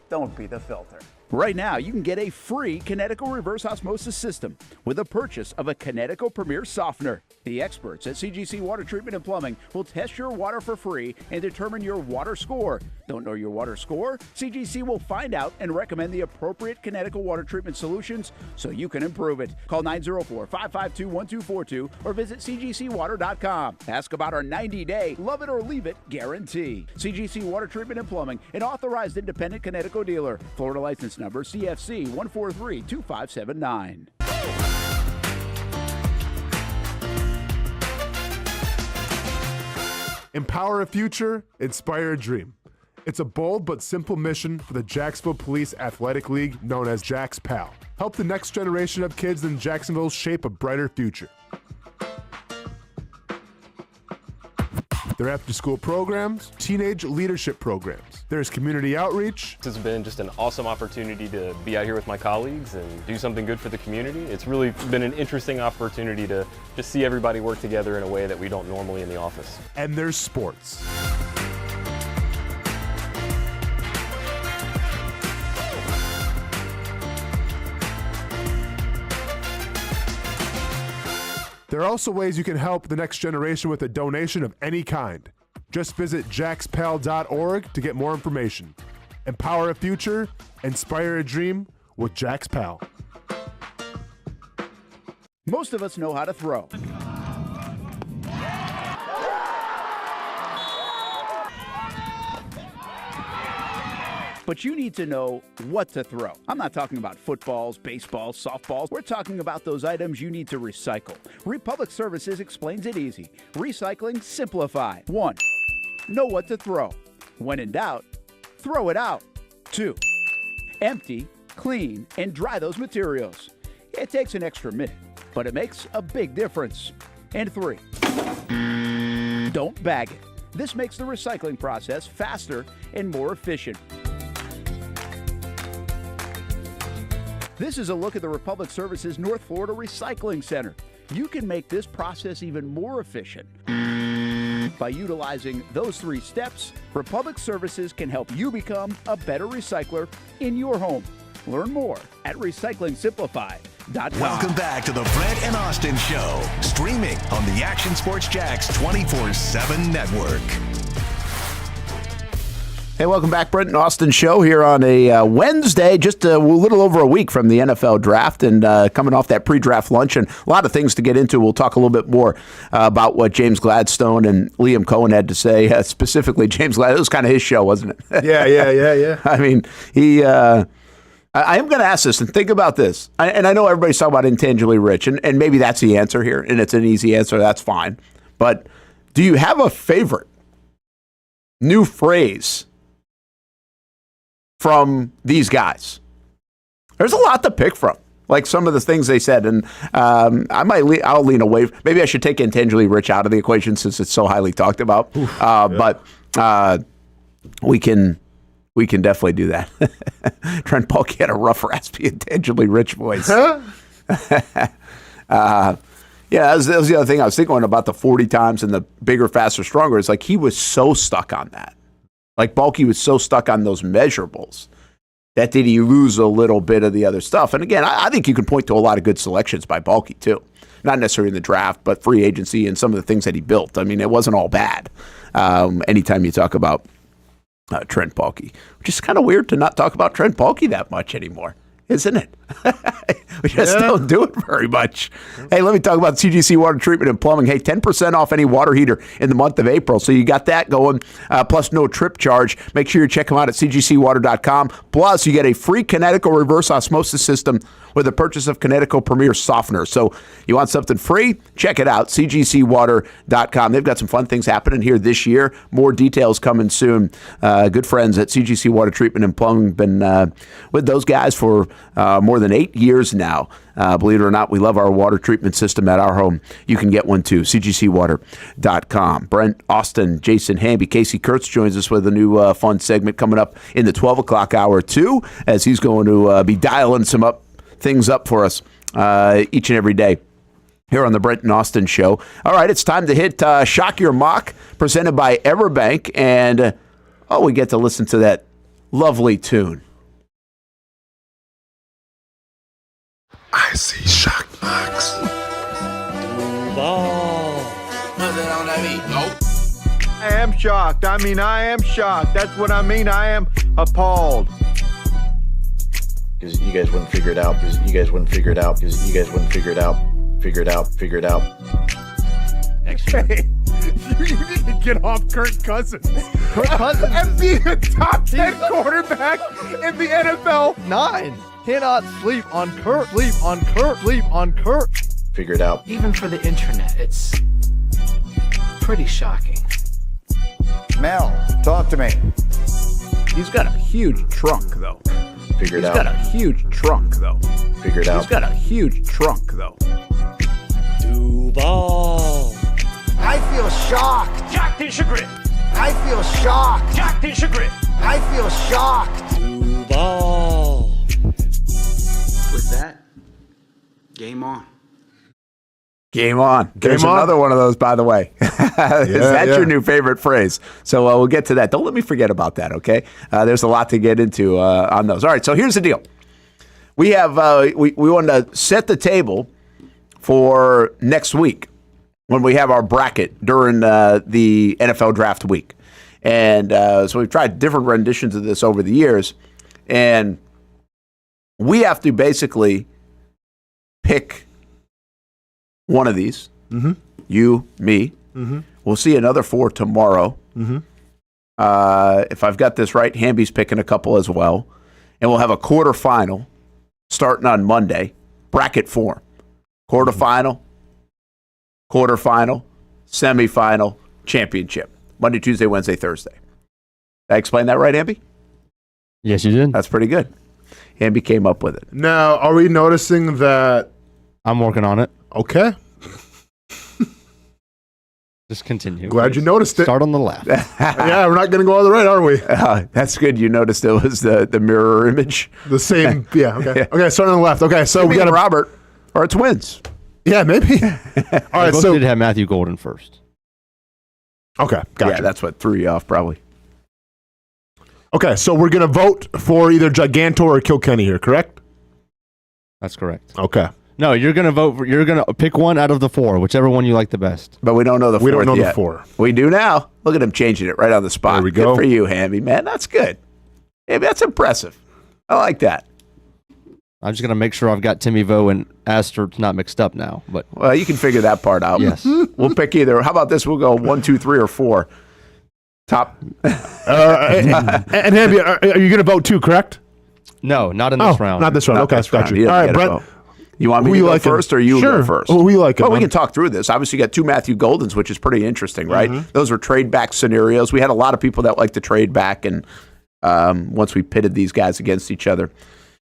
Don't be the filter. Right now, you can get a free Connecticut reverse osmosis system with a purchase of a Connecticut Premier Softener. The experts at CGC Water Treatment and Plumbing will test your water for free and determine your water score. Don't know your water score? CGC will find out and recommend the appropriate Connecticut water treatment solutions so you can improve it. Call 904-552-1242 or visit cgcwater.com. Ask about our 90-day love it or leave it guarantee. CGC Water Treatment and Plumbing, an authorized independent Connecticut dealer. Florida license number CFC 1432579. Empower a future, inspire a dream. It's a bold but simple mission for the Jacksonville Police Athletic League known as Jax PAL. Help the next generation of kids in Jacksonville shape a brighter future. Their after-school programs, teenage leadership programs. There's community outreach. This has been just an awesome opportunity to be out here with my colleagues and do something good for the community. It's really been an interesting opportunity to just see everybody work together in a way that we don't normally in the office. And there's sports. There are also ways you can help the next generation with a donation of any kind. Just visit jaxpal.org to get more information. Empower a future, inspire a dream with Jax PAL. Most of us know how to throw. But you need to know what to throw. I'm not talking about footballs, baseballs, softballs. We're talking about those items you need to recycle. Republic Services explains it easy. Recycling simplified. 1. Know what to throw. When in doubt, throw it out. 2. Empty, clean, and dry those materials. It takes an extra minute, but it makes a big difference. And 3. Don't bag it. This makes the recycling process faster and more efficient. This is a look at the Republic Services North Florida Recycling Center. You can make this process even more efficient. By utilizing those 3 steps, Republic Services can help you become a better recycler in your home. Learn more at recyclingsimplified.com. Welcome back to the Brent and Austen Show, streaming on the Action Sports Jacks 24/7 network. Hey, welcome back, Brent Austen Show here on a Wednesday, just a little over a week from the NFL draft, and coming off that pre-draft lunch, and a lot of things to get into. We'll talk a little bit more about what James Gladstone and Liam Coen had to say, specifically James Gladstone. It was kind of his show, wasn't it? Yeah. I mean, I am going to ask this, and think about this, and I know everybody's talking about intangibly rich, and maybe that's the answer here, and it's an easy answer, that's fine, but do you have a favorite new phrase from these guys? There's a lot to pick from, like some of the things they said, and I'll lean away. Maybe I should take intangibly rich out of the equation since it's so highly talked about. But we can definitely do that. Trent Baalke had a rough, raspy, intangibly rich voice. Yeah, that was the other thing I was thinking about, the 40 times and the bigger, faster, stronger. It's like he was so stuck on that. Like Baalke was so stuck on those measurables that did he lose a little bit of the other stuff. And again, I think you can point to a lot of good selections by Baalke too. Not necessarily in the draft, but free agency and some of the things that he built. I mean, it wasn't all bad. Anytime you talk about Trent Baalke, which is kind of weird to not talk about Trent Baalke that much anymore, isn't it? We just don't do it very much. Hey, let me talk about CGC Water Treatment and Plumbing. Hey, 10% off any water heater in the month of April. So you got that going, plus no trip charge. Make sure you check them out at cgcwater.com. Plus, you get a free Connecticut reverse osmosis system with the purchase of Kinetico Premier Softener. So you want something free? Check it out, cgcwater.com. They've got some fun things happening here this year. More details coming soon. Good friends at CGC Water Treatment and Plumbing. Been with those guys for more than 8 years now. Believe it or not, we love our water treatment system at our home. You can get one too, cgcwater.com. Brent Austen, Jason Hamby, Casey Kurtz joins us with a new fun segment coming up in the 12 o'clock hour too, as he's going to be dialing some things up for us each and every day here on the Brent and Austen Show. All right, it's time to hit Shock Your Mock, presented by Everbank, and we get to listen to that lovely tune. I see shock marks. I am shocked. I am shocked. That's what I mean. I am appalled. Because you guys wouldn't figure it out. Because you guys wouldn't figure it out. Because you guys wouldn't figure it out. Figure it out. Figure it out. Hey, you need to get off Kirk Cousins. Kirk Cousins and being a top 10 quarterback in the NFL. 9. Cannot sleep on Kirk. Sleep on Kirk. Sleep on Kirk. Figure it out. Even for the internet, it's pretty shocking. Mel, talk to me. He's got a huge trunk, though. Figure it out. He's got a huge trunk, though. Figure it out. He's got a huge trunk, though. Duval. I feel shocked. Jack Chagrin. I feel shocked. Jack Chagrin. I feel shocked. Duval. With that, game on. Game on. There's another one of those, by the way. Is that your new favorite phrase? So we'll get to that. Don't let me forget about that, okay? There's a lot to get into on those. All right, so here's the deal. We have we want to set the table for next week when we have our bracket during the NFL draft week. And so we've tried different renditions of this over the years. And we have to basically pick one of these. Mm-hmm. You, me. Mm-hmm. We'll see another 4 tomorrow. Mm-hmm. If I've got this right, Hamby's picking a couple as well. And we'll have a quarterfinal starting on Monday. Bracket form. Quarterfinal, semifinal, championship. Monday, Tuesday, Wednesday, Thursday. Did I explain that right, Hamby? Yes, you did. That's pretty good. Hamby came up with it. Now, are we noticing that? I'm working on it. Okay. Just continue. Glad you noticed it. Start on the left. Yeah, we're not going to go on the right, are we? That's good. You noticed it was the mirror image. The same. Yeah. Okay. Okay. Starting on the left. Okay. So we got Robert, or it's wins. Yeah, maybe. All right. Both did have Matthew Golden first. Okay. Gotcha. Yeah, that's what threw you off, probably. Okay. So we're going to vote for either Gigantor or Kilkenny here, correct? That's correct. Okay. No, you're going to vote for, you're going to pick one out of the 4, whichever one you like the best. But we don't know the 4th. We don't know yet. the 4. We do now. Look at him changing it right on the spot. There we go. Good for you, Hamby. Man, that's good. Hamby, that's impressive. I like that. I'm just going to make sure I've got Timmy Vo and Astor not mixed up now. But well, you can figure that part out. Yes. We'll pick either. How about this? We'll go 1, 2, 3, or 4. Top. And Hamby, are you going to vote too, correct? No, not in this round. Not this round. Okay, got you. All right, Brent. You want me to go first or you go first? Who you like? Well, we can talk through this. Obviously, you got 2 Matthew Goldens, which is pretty interesting, right? Mm-hmm. Those were trade back scenarios. We had a lot of people that like to trade back, and once we pitted these guys against each other.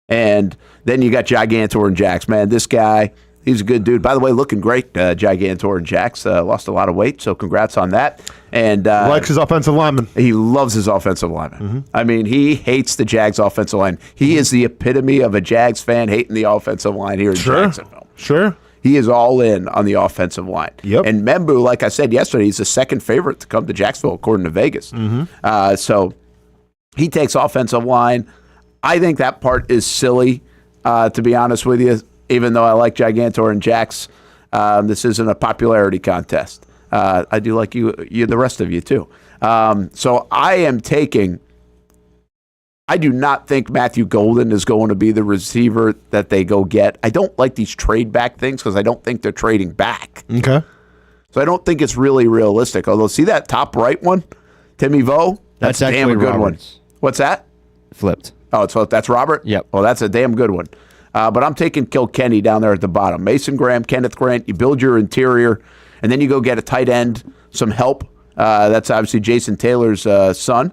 And then you got Gigantor and Jax. Man, this guy, he's a good dude. By the way, looking great, Gigantor and Jax. Lost a lot of weight, so congrats on that. And likes his offensive lineman. He loves his offensive lineman. Mm-hmm. I mean, he hates the Jags offensive line. He is the epitome of a Jags fan hating the offensive line here in Jacksonville. Sure. He is all in on the offensive line. Yep. And Membu, like I said yesterday, he's the second favorite to come to Jacksonville, according to Vegas. Mm-hmm. So he takes offensive line. I think that part is silly, to be honest with you, even though I like Gigantor and Jax. This isn't a popularity contest. I do like you, the rest of you, too. So I am taking... I do not think Matthew Golden is going to be the receiver that they go get. I don't like these trade back things because I don't think they're trading back. Okay. So I don't think it's really realistic. Although, see that top right one? Timmy Vo? That's a damn good one. What's that? Flipped. Oh, so that's Robert? Yep. Well, that's a damn good one. But I'm taking Kilkenny down there at the bottom. Mason Graham, Kenneth Grant, you build your interior, and then you go get a tight end, some help. That's obviously Jason Taylor's son.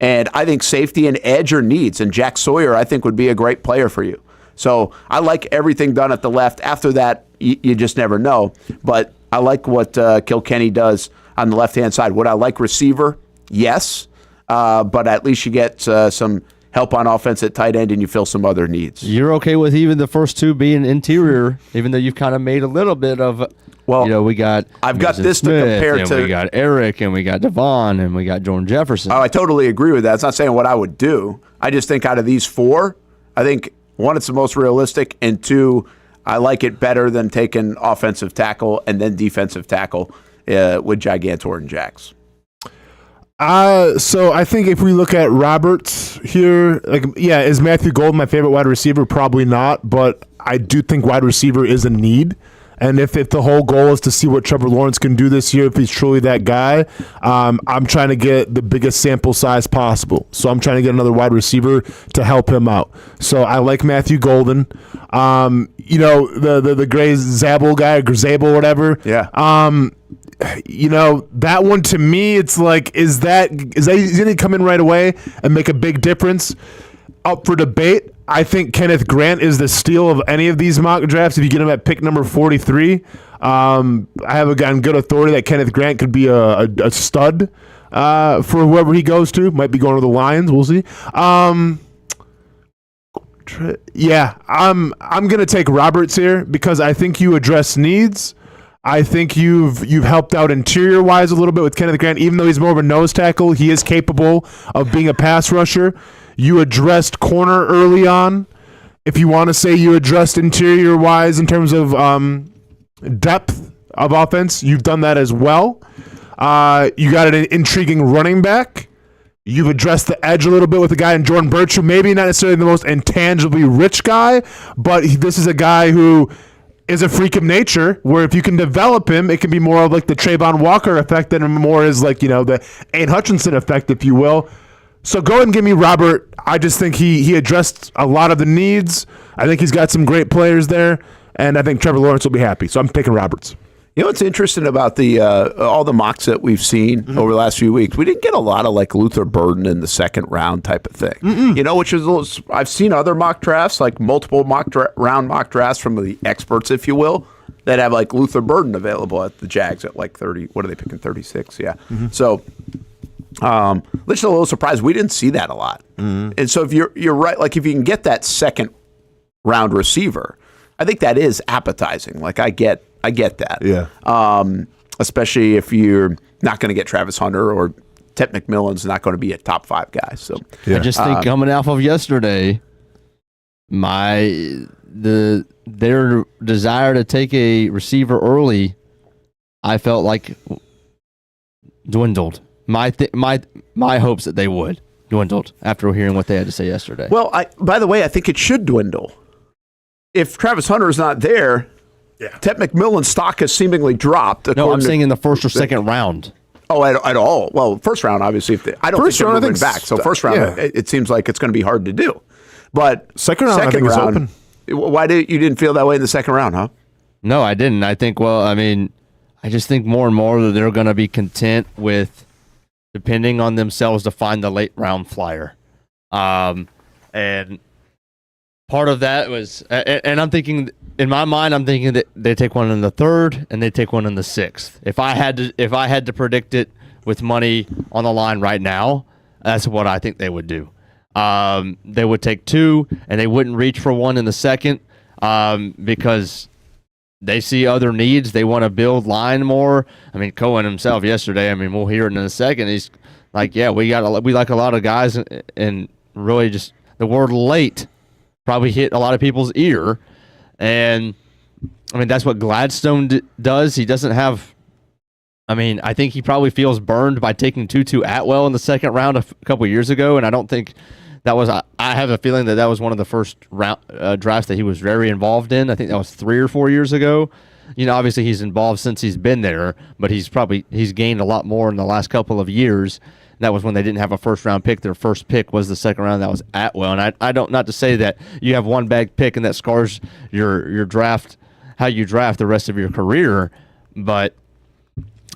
And I think safety and edge are needs, and Jack Sawyer, I think, would be a great player for you. So I like everything done at the left. After that, you just never know. But I like what Kilkenny does on the left-hand side. Would I like receiver? Yes. But at least you get some help on offense at tight end and you fill some other needs. You're okay with even the first two being interior, even though you've kind of made a little bit of, we got I've got this Smith, to compare and to. we got Eric, and we got Devon, and we got Jordan Jefferson. Oh, I totally agree with that. It's not saying what I would do. I just think out of these four, I think, one, it's the most realistic, and two, I like it better than taking offensive tackle and then defensive tackle with Gigantor and Jax. So I think if we look at Roberts here, is Matthew Golden my favorite wide receiver? Probably not, but I do think wide receiver is a need. And if the whole goal is to see what Trevor Lawrence can do this year, if he's truly that guy, I'm trying to get the biggest sample size possible. So I'm trying to get another wide receiver to help him out. So I like Matthew Golden. The Gray Zabel guy, or Zabel, whatever. Yeah. That one to me, it's like, is he going to come in right away and make a big difference? Up for debate. I think Kenneth Grant is the steal of any of these mock drafts. If you get him at pick number 43, I have on good authority that Kenneth Grant could be a stud for whoever he goes to. Might be going to the Lions. We'll see. I'm going to take Roberts here because I think you address needs. I think you've helped out interior wise a little bit with Kenneth Grant. Even though he's more of a nose tackle, he is capable of being a pass rusher. You addressed corner early on. If you want to say you addressed interior wise in terms of depth of offense, you've done that as well. You got an intriguing running back. You've addressed the edge a little bit with a guy in Jordan Birch, who maybe not necessarily the most intangibly rich guy, but this is a guy who is a freak of nature, where if you can develop him, it can be more of like the Trayvon Walker effect than more is like, the Aiden Hutchinson effect, if you will. So go ahead and give me Robert. I just think he addressed a lot of the needs. I think he's got some great players there, and I think Trevor Lawrence will be happy. So I'm picking Roberts. You know what's interesting about the all the mocks that we've seen over the last few weeks? We didn't get a lot of like Luther Burden in the second round type of thing. Which is a little. I've seen other mock drafts, like multiple round mock drafts from the experts, if you will, that have like Luther Burden available at the Jags at like 30. What are they picking? 36. Yeah. So. Which is a little surprised. We didn't see that a lot. And so if you're right, like if you can get that second round receiver, I think that is appetizing. Like I get that. Yeah. Especially if you're not going to get Travis Hunter or Ted McMillan's not going to be a top 5 guy. So I just think coming off of yesterday, their desire to take a receiver early, I felt like dwindled. My hopes that they would dwindled after hearing what they had to say yesterday. Well, by the way, I think it should dwindle. If Travis Hunter is not there, Ted McMillan's stock has seemingly dropped. No, I'm saying in the first or second round. Oh, at all? Well, first round, obviously. I don't think they're moving back. So first round, it seems like it's going to be hard to do. But second round, I think is open. Why you didn't feel that way in the second round, huh? No, I didn't. I think, I just think more and more that they're going to be content with depending on themselves to find the late round flyer. And part of that was, and I'm thinking, in my mind, I'm thinking that they take one in the 3rd and they take one in the 6th. If I had to predict it with money on the line right now, that's what I think they would do. They would take 2 and they wouldn't reach for 1 in the 2nd because they see other needs. They want to build line more. Coen himself yesterday, we'll hear it in a second. He's like, yeah, we like a lot of guys, and really just the word late probably hit a lot of people's ear. And that's what Gladstone does. He doesn't have, I think he probably feels burned by taking Tutu Atwell in the second round a couple years ago. And I don't think that was, I have a feeling that was one of the first round drafts that he was very involved in. I think that was 3 or 4 years ago. Obviously he's involved since he's been there, but he's gained a lot more in the last couple of years. That was when they didn't have a first-round pick. Their first pick was the second round. That was Atwell. And I don't, not to say that you have one bad pick and that scars your draft, how you draft the rest of your career, but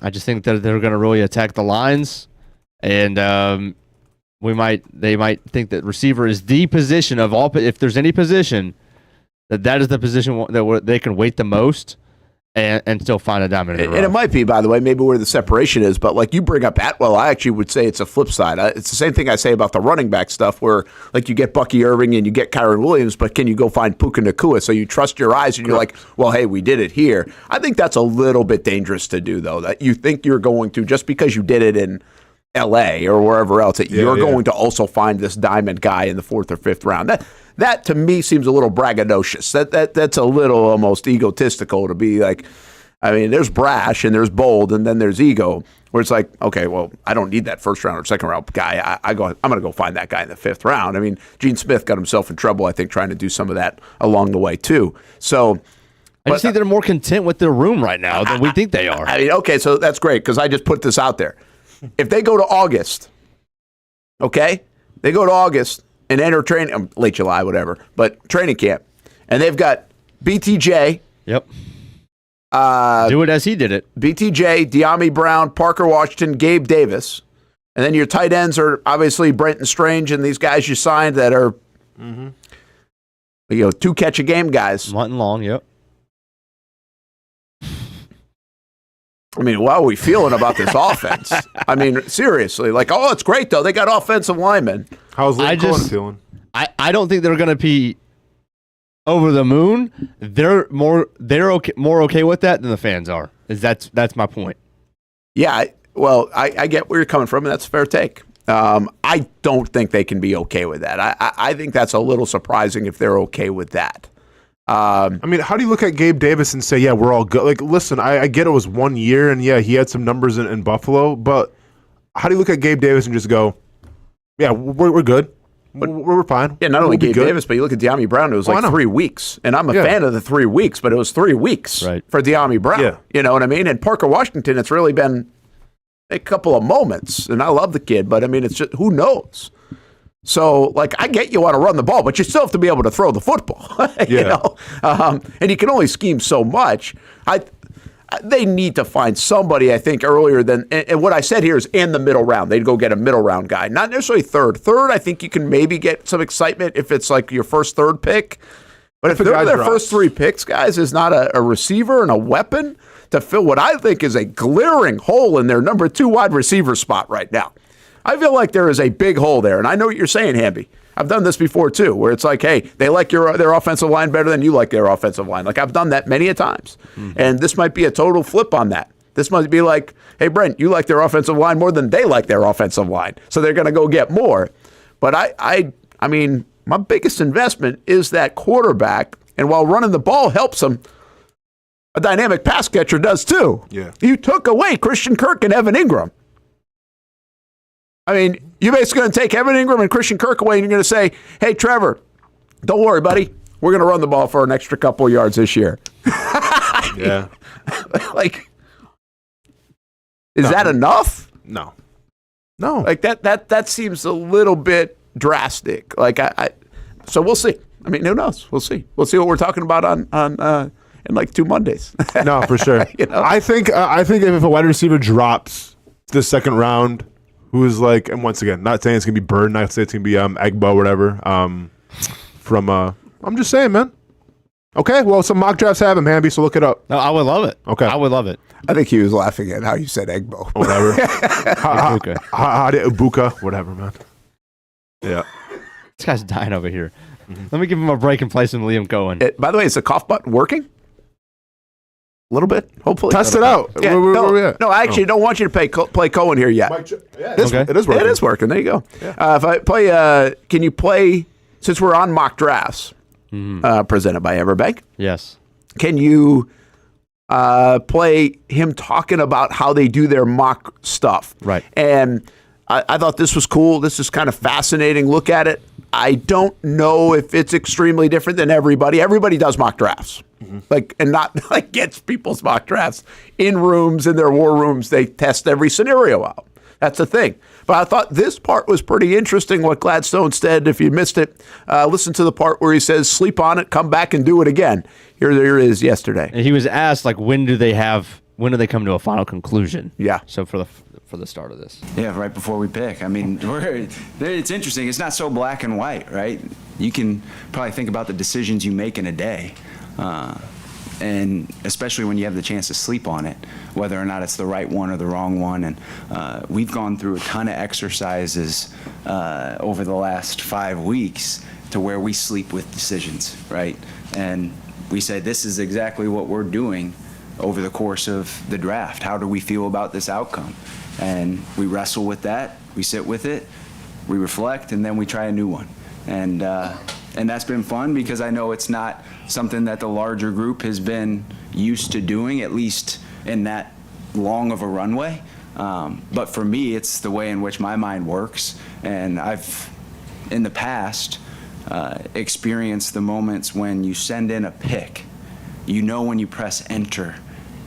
I just think that they're going to really attack the lines, and they might think that receiver is the position of all. If there's any position, that is the position that they can wait the most and still find a diamond in the rough. And it might be, by the way, maybe where the separation is, but like you bring up Atwell, I actually would say it's a flip side. It's the same thing I say about the running back stuff where like you get Bucky Irving and you get Kyron Williams, but can you go find Puka Nacua? So you trust your eyes and you're like, well, hey, we did it here. I think that's a little bit dangerous to do, though, that you think you're going to, just because you did it in L.A. or wherever else, that you're going to also find this diamond guy in the 4th or 5th round. That to me seems a little braggadocious. That's a little almost egotistical to be like, I mean, there's brash and there's bold and then there's ego, where it's like, okay, well, I don't need that 1st round or 2nd round guy. I'm going to go find that guy in the 5th round. I mean, Gene Smith got himself in trouble, I think, trying to do some of that along the way too. So I just think they're more content with their room right now than we think they are. I mean, okay, so that's great because I just put this out there. If they go to August, okay, they go to August and enter training, late July, whatever, but training camp, and they've got BTJ. Yep. Do it as he did it. BTJ, De'Ami Brown, Parker Washington, Gabe Davis, and then your tight ends are obviously Brenton Strange and these guys you signed that are, 2 catch a game guys. Mutton Long, yep. I mean, how are we feeling about this offense? I mean, seriously, like, oh, it's great though. They got offensive linemen. How's Liam Coen feeling? I don't think they're going to be over the moon. They're more okay with that than the fans are. That's my point. Yeah, well, I get where you're coming from, and that's a fair take. I don't think they can be okay with that. I think that's a little surprising if they're okay with that. I mean, how do you look at Gabe Davis and say, yeah, we're all good? Like, listen, I get it was 1 year, and yeah, he had some numbers in Buffalo, but how do you look at Gabe Davis and just go, yeah, we're good? We're fine. Yeah, not only Gabe Davis, but you look at De'Ami Brown, it was 3 weeks. And I'm a fan of the 3 weeks, but it was 3 weeks for De'Ami Brown. Yeah. You know what I mean? And Parker Washington, it's really been a couple of moments, and I love the kid, but I mean, it's just, who knows? So, like, I get you want to run the ball, but you still have to be able to throw the football. You know? And you can only scheme so much. They need to find somebody, I think, earlier than, and what I said here is in the middle round. They'd go get a middle round guy, not necessarily third. Third, I think you can maybe get some excitement if it's like your first third pick. But if their first 3 picks, guys, is not a receiver and a weapon to fill what I think is a glaring hole in their number 2 wide receiver spot right now. I feel like there is a big hole there, and I know what you're saying, Hamby. I've done this before, too, where it's like, hey, they like their offensive line better than you like their offensive line. Like, I've done that many a times, and this might be a total flip on that. This might be like, hey, Brent, you like their offensive line more than they like their offensive line, so they're going to go get more. But I mean, my biggest investment is that quarterback, and while running the ball helps them, a dynamic pass catcher does, too. Yeah. You took away Christian Kirk and Evan Ingram. I mean, you're basically going to take Evan Ingram and Christian Kirk away, and you're going to say, hey, Trevor, don't worry, buddy. We're going to run the ball for an extra couple of yards this year. Yeah. Like, is that enough? No. Like, that seems a little bit drastic. Like, so we'll see. I mean, who knows? We'll see. We'll see what we're talking about on in like 2 Mondays. No, for sure. You know? I think if a wide receiver drops the 2nd round, who's like, and once again, not saying it's gonna be Bird, not saying it's gonna be Egbo or whatever. I'm just saying, man. Okay, well, some mock drafts have him, Hamby, so look it up. No, I would love it. Okay, I would love it. I think he was laughing at how you said Egbo. Whatever. Ibuka, whatever, man. Yeah. This guy's dying over here. Let me give him a break and play some Liam Coen. By the way, is the cough button working? A little bit, hopefully. Test it out. Yeah, where we at? No, I actually don't want you to play Coen here yet. It is working. It is working. There you go. Yeah. If I play, can you play, since we're on mock drafts, presented by Everbank? Yes. Can you play him talking about how they do their mock stuff? Right. And I thought this was cool. This is kind of fascinating. Look at it. I don't know if it's extremely different than everybody. Everybody does mock drafts. Like, and not like gets people's mock drafts in rooms, in their war rooms. They test every scenario out. That's the thing. But I thought this part was pretty interesting, what Gladstone said. If you missed it, listen to the part where he says, sleep on it, come back and do it again. Here it is yesterday. And he was asked, like, when do they come to a final conclusion? Yeah. So for the start of this. Yeah, right before we pick. I mean, it's interesting. It's not so black and white, right? You can probably think about the decisions you make in a day. And especially when you have the chance to sleep on it, whether or not it's the right one or the wrong one. And we've gone through a ton of exercises over the last 5 weeks to where we sleep with decisions, right? And we say, this is exactly what we're doing over the course of the draft. How do we feel about this outcome? And we wrestle with that, we sit with it, we reflect, and then we try a new one. And that's been fun because I know it's not something that the larger group has been used to doing, at least in that long of a runway. But for me, it's the way in which my mind works. And I've, in the past, experienced the moments when you send in a pick, you know when you press enter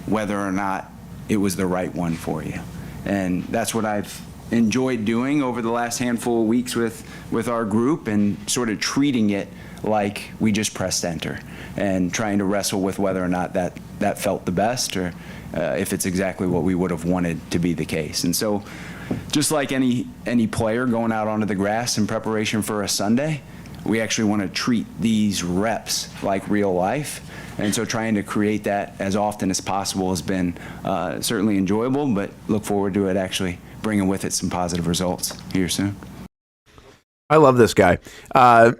whether or not it was the right one for you. And that's what I've enjoyed doing over the last handful of weeks with our group, and sort of treating it like we just pressed enter and trying to wrestle with whether or not that felt the best, or if it's exactly what we would have wanted to be the case. And so just like any player going out onto the grass in preparation for a Sunday, we actually want to treat these reps like real life. And so trying to create that as often as possible has been certainly enjoyable, but look forward to it actually bringing with it some positive results here soon. I love this guy.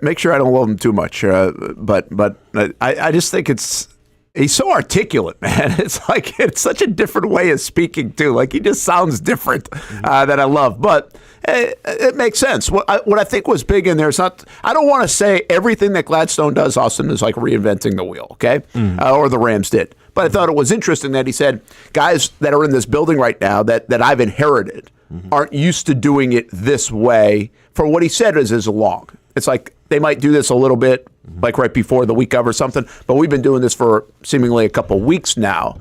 Make sure I don't love him too much, but I just think he's so articulate, man. It's such a different way of speaking too. Like, he just sounds different that I love, but it makes sense. What I think was big in there is not. I don't want to say everything that Gladstone does, Austen, is like reinventing the wheel, okay, or the Rams did. But I thought it was interesting that he said guys that are in this building right now that I've inherited aren't used to doing it this way. For what he said is long. It's like they might do this a little bit, like right before the week of or something, but we've been doing this for seemingly a couple weeks now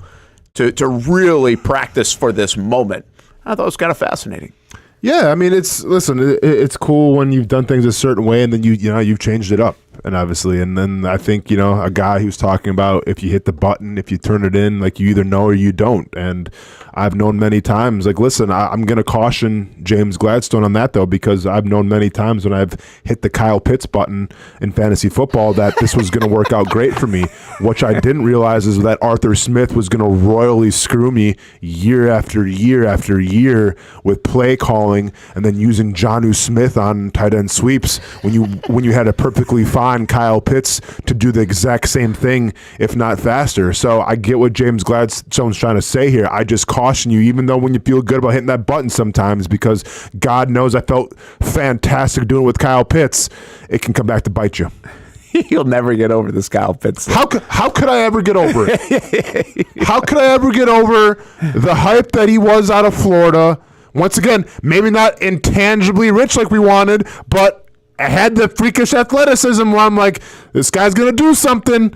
to really practice for this moment. I thought it was kind of fascinating. Yeah, I mean, it's cool when you've done things a certain way and then you've changed it up. And obviously, and then I think, a guy who's talking about if you hit the button, if you turn it in, like, you either know or you don't. And I've known many times, like, listen, I'm going to caution James Gladstone on that, though, because I've known many times when I've hit the Kyle Pitts button in fantasy football that this was going to work out great for me. What I didn't realize is that Arthur Smith was going to royally screw me year after year after year with play calling and then using Jonnu Smith on tight end sweeps when you had a perfectly fine Kyle Pitts to do the exact same thing, if not faster. So I get what James Gladstone's trying to say here. I just caution you, even though when you feel good about hitting that button sometimes, because God knows I felt fantastic doing it with Kyle Pitts, it can come back to bite you. You'll never get over this Kyle Pitts. How could I ever get over it? How could I ever get over the hype that he was out of Florida? Once again, maybe not intangibly rich like we wanted, but I had the freakish athleticism where I'm like, this guy's going to do something,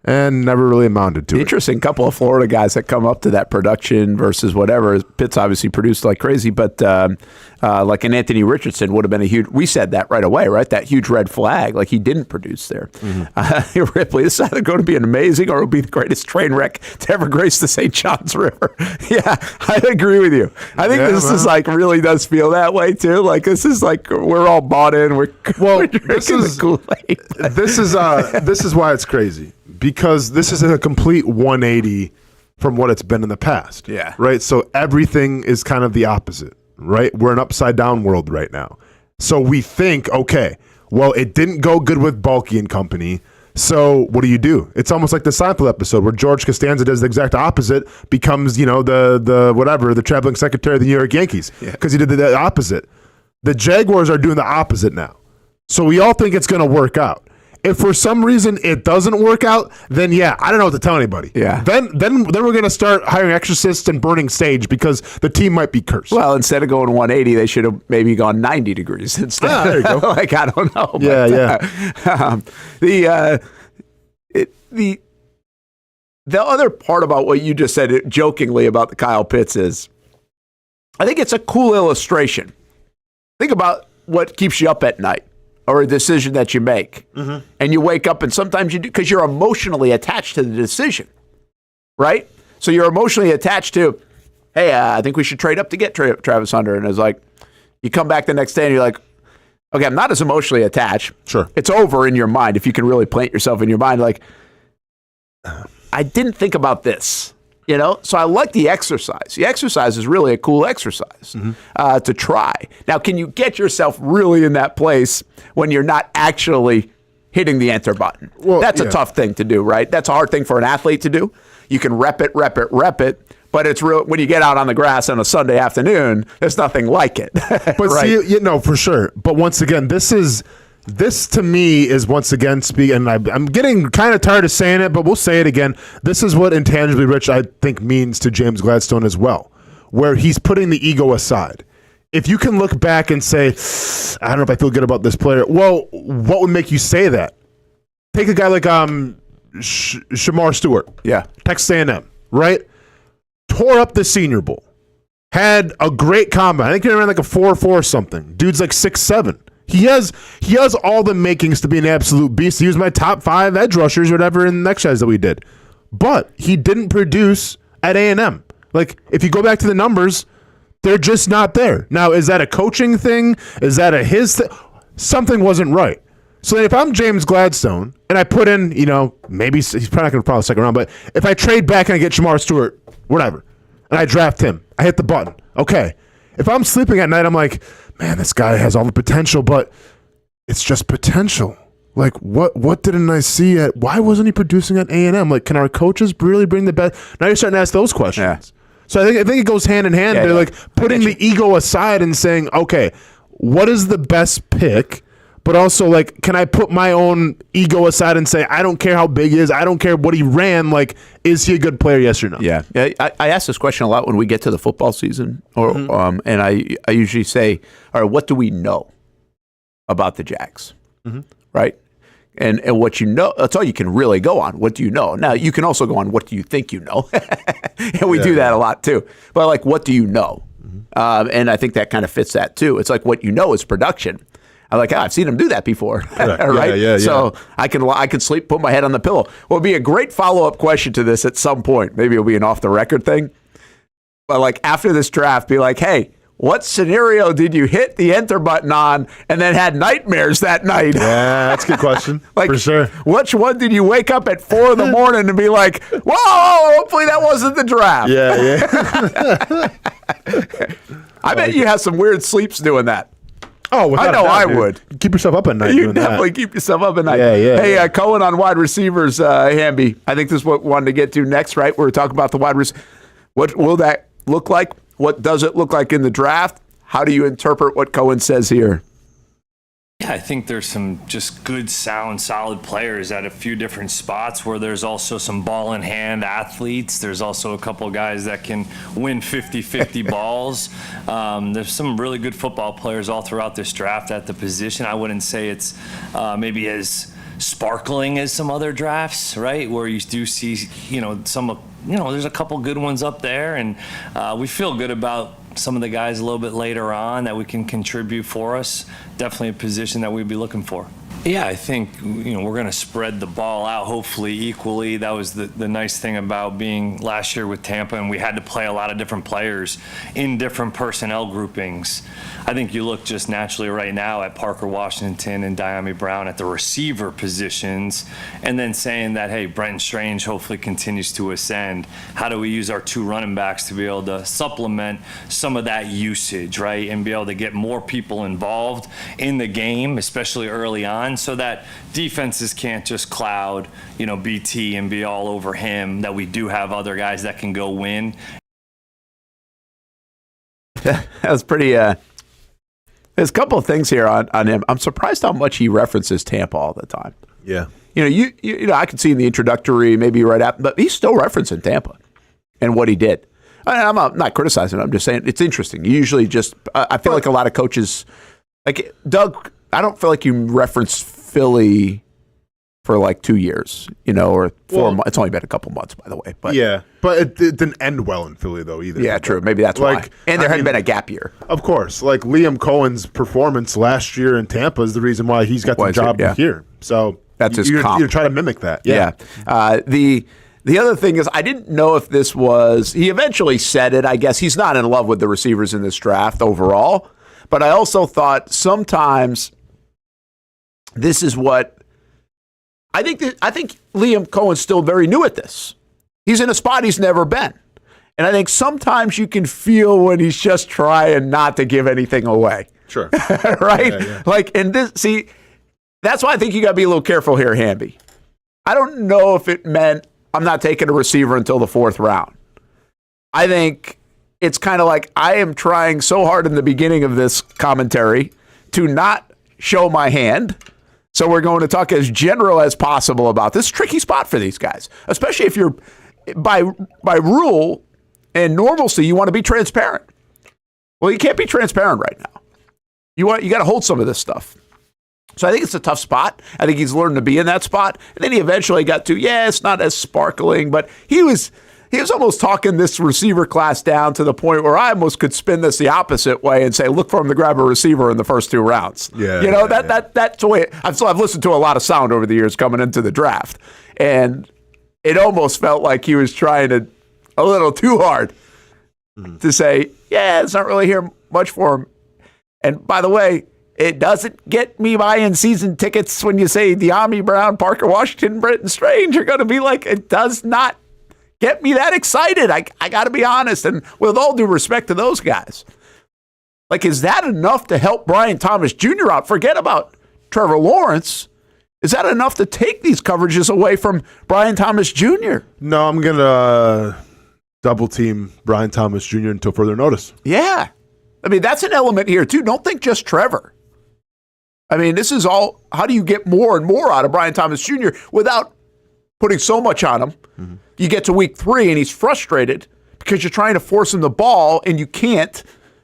and never really amounted to it. Interesting couple of Florida guys that come up to that production versus whatever. Pitts obviously produced like crazy, but like an Anthony Richardson would have been a huge, we said that right away, right? That huge red flag, like he didn't produce there. Ripley, this is either going to be an amazing or it'll be the greatest train wreck to ever grace the St. Johns River. Yeah, I agree with you. I think this is like really does feel that way too. Like this is like we're all bought in. We're drinking the Kool-Aid. This is why it's crazy. Because this is a complete 180 from what it's been in the past. Yeah. Right? So everything is kind of the opposite, right? We're an upside down world right now. So we think, okay, well, it didn't go good with Balky and company. So what do? It's almost like the Seinfeld episode where George Costanza does the exact opposite, becomes, the traveling secretary of the New York Yankees because he did the opposite. The Jaguars are doing the opposite now. So we all think it's going to work out. If for some reason it doesn't work out, then I don't know what to tell anybody. Yeah. Then we're going to start hiring exorcists and burning sage because the team might be cursed. Well, instead of going 180, they should have maybe gone 90 degrees instead. There you go. Like, I don't know. The other part about what you just said jokingly about the Kyle Pitts is, I think it's a cool illustration. Think about what keeps you up at night or a decision that you make. And you wake up and sometimes you do because you're emotionally attached to the decision, right? So you're emotionally attached to, hey, I think we should trade up to get Travis Hunter. And it's like, you come back the next day and you're like, okay, I'm not as emotionally attached. Sure. It's over in your mind if you can really plant yourself in your mind. Like, I didn't think about this, you know? So I like the exercise. The exercise is really a cool exercise to try. Now, can you get yourself really in that place when you're not actually hitting the enter button? Well, that's a tough thing to do, right? That's a hard thing for an athlete to do. You can rep it. But it's real when you get out on the grass on a Sunday afternoon. There's nothing like it. But right? see, you know, for sure. But once again, this to me is once again speaking. And I'm getting kind of tired of saying it, but we'll say it again. This is what intangibly rich I think means to James Gladstone as well, where he's putting the ego aside. If you can look back and say, I don't know if I feel good about this player. Well, what would make you say that? Take a guy like Shamar Stewart. Yeah, Texas A&M, right? Tore up the Senior Bowl. Had a great combine. I think he ran like a 4.4 or something. Dude's like 6'7". He has all the makings to be an absolute beast. He was my top 5 edge rushers or whatever in the exercise that we did. But he didn't produce at A&M. Like, if you go back to the numbers, they're just not there. Now, is that a coaching thing? Is that a his thing? Something wasn't right. So if I'm James Gladstone and I put in, you know, maybe he's probably not going to probably second round, but if I trade back and I get Shamar Stewart, whatever, and I draft him, I hit the button. Okay. If I'm sleeping at night, I'm like, man, this guy has all the potential, but it's just potential. Like, what didn't I see at, why wasn't he producing at A&M? Like, can our coaches really bring the best? Now you're starting to ask those questions. Yeah. So I think it goes hand in hand. They're like putting the ego aside and saying, okay, what is the best pick? But also, like, can I put my own ego aside and say, I don't care how big he is. I don't care what he ran. Like, is he a good player, yes or no? Yeah. I ask this question a lot when we get to the football season. Or and I usually say, all right, what do we know about the Jags? Right? And what you know, that's all you can really go on. What do you know? Now, you can also go on, what do you think you know? And we do that a lot, too. But, like, what do you know? And I think that kind of fits that, too. It's like what you know is production. I'm like, I've seen him do that before, right? Yeah. So I can sleep, put my head on the pillow. Well, it'll be a great follow-up question to this at some point. Maybe it'll be an off-the-record thing. But, like, after this draft, be like, hey, what scenario did you hit the enter button on and then had nightmares that night? Yeah, that's a good question. Like, for sure. Which one did you wake up at 4 a.m. and be like, whoa, hopefully that wasn't the draft? Yeah. I bet you have some weird sleeps doing that. Oh, I know I would. Keep yourself up at night. You definitely keep yourself up at night. Yeah. Hey, Coen on wide receivers, Hamby. I think this is what we wanted to get to next, right? We're talking about the wide receivers. What will that look like? What does it look like in the draft? How do you interpret what Coen says here? Yeah, I think there's some just good, sound, solid players at a few different spots where there's also some ball in hand athletes. There's also a couple of guys that can win 50-50 balls. There's some really good football players all throughout this draft at the position. I wouldn't say it's maybe as sparkling as some other drafts, right? Where you do see, there's a couple good ones up there, and we feel good about some of the guys a little bit later on that we can contribute for us. Definitely a position that we'd be looking for. Yeah, I think we're going to spread the ball out hopefully equally. That was the nice thing about being last year with Tampa, and we had to play a lot of different players in different personnel groupings. I think you look just naturally right now at Parker Washington and Diami Brown at the receiver positions, and then saying that, hey, Brenton Strange hopefully continues to ascend. How do we use our 2 running backs to be able to supplement some of that usage, right, and be able to get more people involved in the game, especially early on, so that defenses can't just cloud, BT and be all over him, that we do have other guys that can go win. That was pretty, there's a couple of things here on him. I'm surprised how much he references Tampa all the time. Yeah. I could see in the introductory, maybe right after, but he's still referencing Tampa and what he did. I'm not criticizing him. I'm just saying it's interesting. You usually just, I feel like a lot of coaches, like Doug, I don't feel like you reference Philly for like 2 years, or 4 months. It's only been a couple months, by the way. But but it didn't end well in Philly, though, either. Yeah, true. Maybe that's why. And there hadn't been a gap year. Of course. Like Liam Coen's performance last year in Tampa is the reason why he's got the job here. So that's his you're comp. trying to mimic that. Yeah. The other thing is, I didn't know if this was, he eventually said it, I guess he's not in love with the receivers in this draft overall, but I also thought sometimes this is what, I think Liam Coen's still very new at this. He's in a spot he's never been. And I think sometimes you can feel when he's just trying not to give anything away. Sure. Right? Yeah. Like, and this, see, that's why I think you got to be a little careful here, Hamby. I don't know if it meant I'm not taking a receiver until the 4th round. I think it's kind of like I am trying so hard in the beginning of this commentary to not show my hand. So we're going to talk as general as possible about this tricky spot for these guys, especially if you're by rule and normalcy, you want to be transparent. Well, you can't be transparent right now. You got to hold some of this stuff. So I think it's a tough spot. I think he's learned to be in that spot. And then he eventually got to, it's not as sparkling, but he was almost talking this receiver class down to the point where I almost could spin this the opposite way and say, look for him to grab a receiver in the first 2 rounds. That's the way I've listened to a lot of sound over the years coming into the draft. And it almost felt like he was trying a little too hard to say, it's not really here much for him. And by the way, it doesn't get me buying season tickets when you say De'Ami Brown, Parker Washington, Brenton Strange. You're going to be like, it does not get me that excited. I got to be honest. And with all due respect to those guys, like, is that enough to help Brian Thomas Jr. out? Forget about Trevor Lawrence. Is that enough to take these coverages away from Brian Thomas Jr.? No, I'm going to double team Brian Thomas Jr. until further notice. Yeah. I mean, that's an element here, too. Don't think just Trevor. I mean, this is all, how do you get more and more out of Brian Thomas Jr. without putting so much on him? Mm-hmm. You get to week 3 and he's frustrated because you're trying to force him the ball and you can't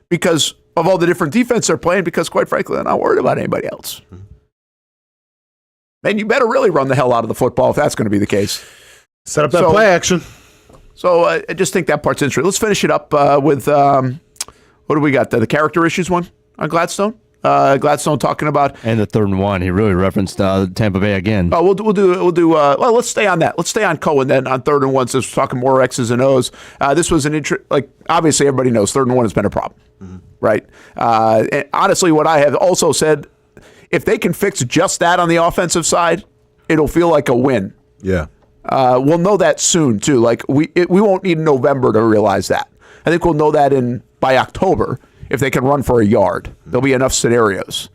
because of all the different defense they're playing because, quite frankly, they're not worried about anybody else. Mm-hmm. Man, you better really run the hell out of the football if that's going to be the case. Set up that play action. So I just think that part's interesting. Let's finish it up with, what do we got? The character issues one on Gladstone? Gladstone talking about, and the 3rd and 1. He really referenced Tampa Bay again. Oh, we'll do. Well, let's stay on that. Let's stay on Coen then on 3rd and 1. Since we're talking more X's and O's, this was an obviously everybody knows 3rd and 1 has been a problem, right? And honestly, what I have also said, if they can fix just that on the offensive side, it'll feel like a win. Yeah, we'll know that soon too. Like we won't need November to realize that. I think we'll know that by October. If they can run for a yard, there'll be enough scenarios.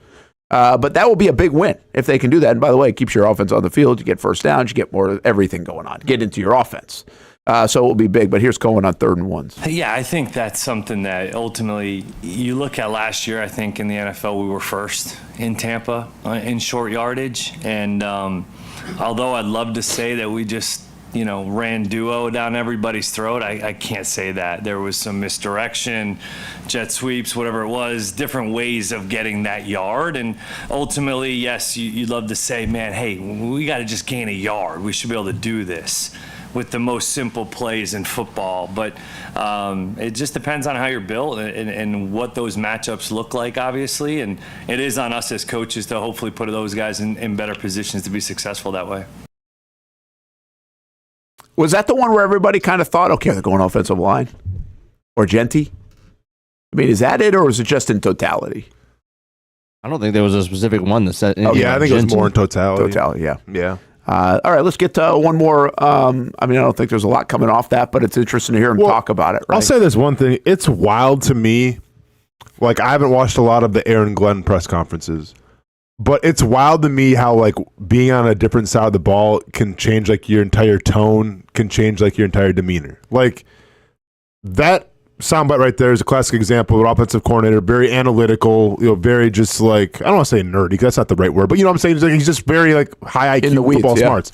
But that will be a big win if they can do that. And by the way, it keeps your offense on the field. You get first downs. You get more of everything going on. Get into your offense. So it will be big. But here's Coen on 3rd and 1s. Yeah, I think that's something that ultimately you look at last year. I think in the NFL we were first in Tampa in short yardage. And although I'd love to say that we just ran duo down everybody's throat, I can't say that. There was some misdirection, jet sweeps, whatever it was, different ways of getting that yard. And ultimately, yes, you'd love to say, man, hey, we got to just gain a yard. We should be able to do this with the most simple plays in football. But it just depends on how you're built and what those matchups look like, obviously. And it is on us as coaches to hopefully put those guys in better positions to be successful that way. Was that the one where everybody kind of thought, okay, they're going offensive line? Or Genty? I mean, is that it, or is it just in totality? I don't think there was a specific one that said. I think it was more in totality. Totality, yeah. Yeah. All right, let's get to one more. I don't think there's a lot coming off that, but it's interesting to hear him talk about it. Right? I'll say this one thing. It's wild to me. Like, I haven't watched a lot of the Aaron Glenn press conferences. But it's wild to me how, like, being on a different side of the ball can change, like, your entire tone, can change, like, your entire demeanor. Like, that soundbite right there is a classic example of an offensive coordinator, very analytical, very just, like, I don't want to say nerdy, because that's not the right word, but you know what I'm saying? He's just very, like, high IQ football smarts.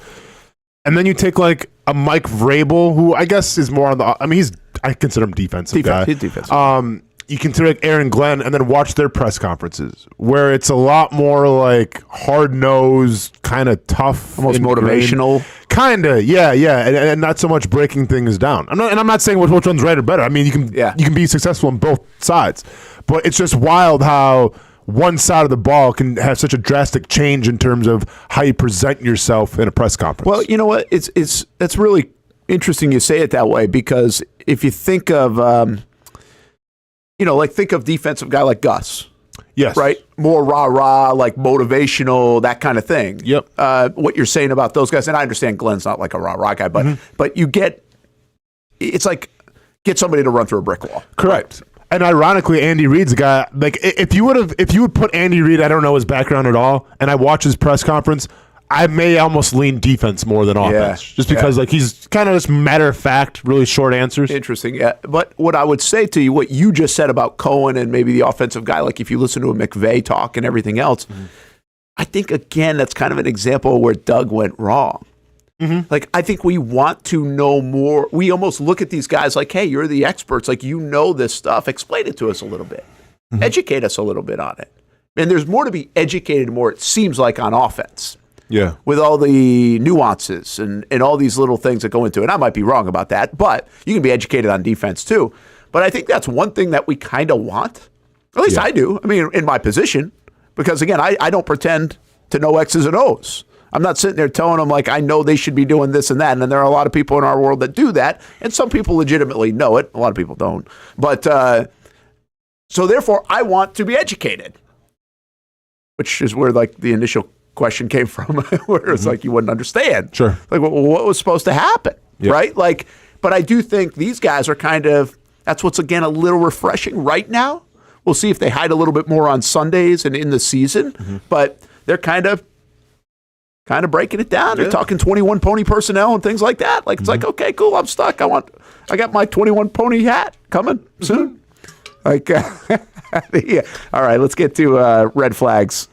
And then you take, like, a Mike Vrabel, who I guess is more on the – I mean, I consider him defensive guy. He's defensive. you can take Aaron Glenn and then watch their press conferences, where it's a lot more like hard-nosed, kind of tough, almost motivational. Kind of, yeah, and not so much breaking things down. I'm not saying which one's right or better. I mean, you can be successful on both sides, but it's just wild how one side of the ball can have such a drastic change in terms of how you present yourself in a press conference. Well, you know what? That's really interesting you say it that way, because if you think of, think of defensive guy like Gus. Yes. Right? More rah-rah, like motivational, that kind of thing. Yep. What you're saying about those guys, and I understand Glenn's not like a rah-rah guy, but you get, it's like get somebody to run through a brick wall. Correct. Right? And ironically, Andy Reid's a guy, like if you would put Andy Reid, I don't know his background at all, and I watch his press conference, I may almost lean defense more than offense, just because like he's kind of just matter of fact, really short answers. Interesting, yeah. But what I would say to you, what you just said about Coen and maybe the offensive guy, like if you listen to a McVay talk and everything else, I think again that's kind of an example where Doug went wrong. Like I think we want to know more. We almost look at these guys like, hey, you're the experts, like you know this stuff. Explain it to us a little bit. Educate us a little bit on it. And there's more to be educated more, it seems like, on offense. Yeah. With all the nuances and all these little things that go into it. I might be wrong about that, but you can be educated on defense too. But I think that's one thing that we kind of want. At least I do. I mean, in my position. Because again, I don't pretend to know X's and O's. I'm not sitting there telling them like I know they should be doing this and that. And then there are a lot of people in our world that do that. And some people legitimately know it. A lot of people don't. But so therefore, I want to be educated. Which is where like the initial question came from, where it's like you wouldn't understand. Sure. Like what was supposed to happen, right? Like, but I do think these guys are kind of, that's what's again a little refreshing right now. We'll see if they hide a little bit more on Sundays and in the season, but they're kind of breaking it down. They're talking 21 pony personnel and things like that. Like it's like, okay, cool, I'm stuck. I got my 21 pony hat coming soon. Like, yeah. All right, let's get to red flags.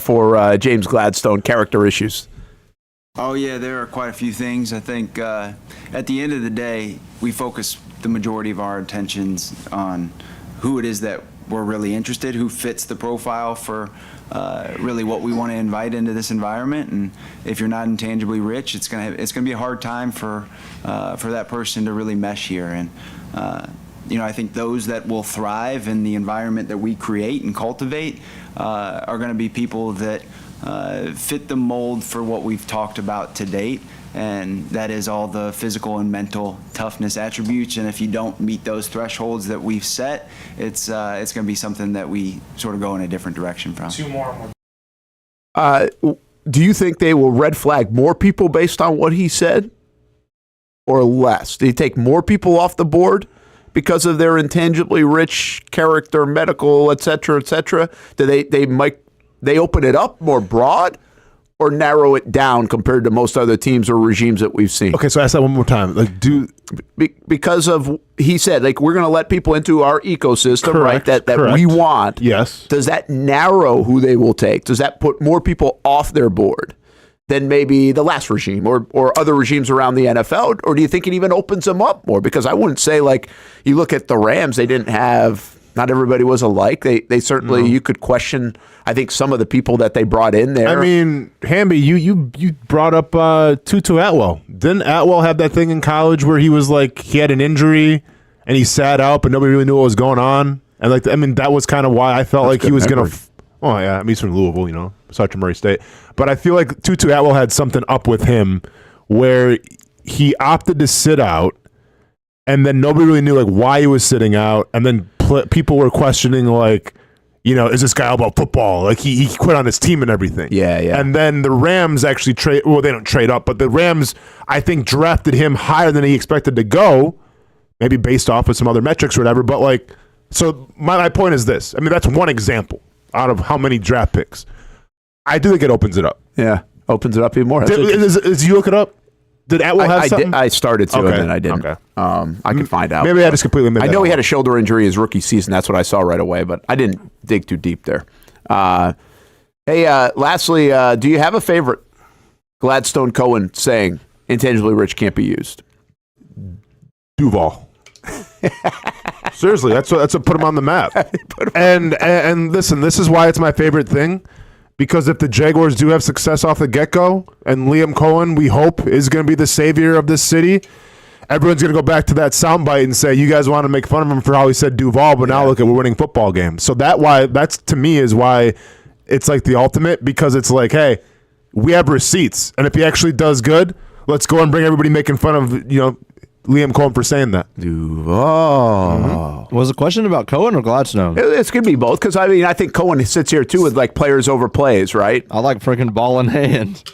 For James Gladstone, character issues. Oh, yeah, there are quite a few things. I think at the end of the day, we focus the majority of our attentions on who it is that we're really interested, who fits the profile for really what we want to invite into this environment. And if you're not intangibly rich, it's gonna be a hard time for that person to really mesh here. And I think those that will thrive in the environment that we create and cultivate are going to be people that fit the mold for what we've talked about to date, and that is all the physical and mental toughness attributes. And if you don't meet those thresholds that we've set, it's going to be something that we sort of go in a different direction from. Two more. Do you think they will red flag more people based on what he said, or less? Do you take more people off the board because of their intangibly rich character, medical, et cetera, et cetera? Do they open it up more broad or narrow it down compared to most other teams or regimes that we've seen? Okay, so ask that one more time. Like, because of, he said, like, we're going to let people into our ecosystem, correct, right? That we want. Yes. Does that narrow who they will take? Does that put more people off their board than maybe the last regime or other regimes around the NFL? Or do you think it even opens them up more? Because I wouldn't say, like, you look at the Rams, they didn't have, not everybody was alike. They certainly, you could question, I think, some of the people that they brought in there. I mean, Hamby, you brought up Tutu Atwell. Didn't Atwell have that thing in college where he was like, he had an injury and he sat out, but nobody really knew what was going on? And like, I mean, that was kind of why I felt like he was going to, oh yeah, I mean, he's from Louisville, Sergeant Murray State. But I feel like Tutu Atwell had something up with him where he opted to sit out, and then nobody really knew like why he was sitting out, and then people were questioning like, is this guy all about football? Like he quit on his team and everything. Yeah. And then the Rams actually they don't trade up, but the Rams, I think, drafted him higher than he expected to go, maybe based off of some other metrics or whatever. But like, so my point is this. I mean, that's one example out of how many draft picks. I do think it opens it up. Yeah, opens it up even more. Did you look it up? Did Atwell have something? I started to, and then I didn't. Okay. I can find out. Maybe I just completely missed I know he had a shoulder injury his rookie season. That's what I saw right away, but I didn't dig too deep there. Lastly, do you have a favorite Gladstone Coen saying, intangibly rich can't be used? Duval. Seriously, that's what put him on the map. And listen, this is why it's my favorite thing, because if the Jaguars do have success off the get-go, and Liam Coen, we hope, is going to be the savior of this city, everyone's going to go back to that soundbite and say, you guys want to make fun of him for how he said Duval, but now look at, we're winning football games. So that's to me is why it's like the ultimate, because it's like, hey, we have receipts, and if he actually does good, let's go and bring everybody making fun of, Liam Coen for saying that. Duval. Was the question about Coen or Gladstone? It's going to be both, because, I think Coen sits here, too, with, like, players over plays, right? I like freaking ball in hand.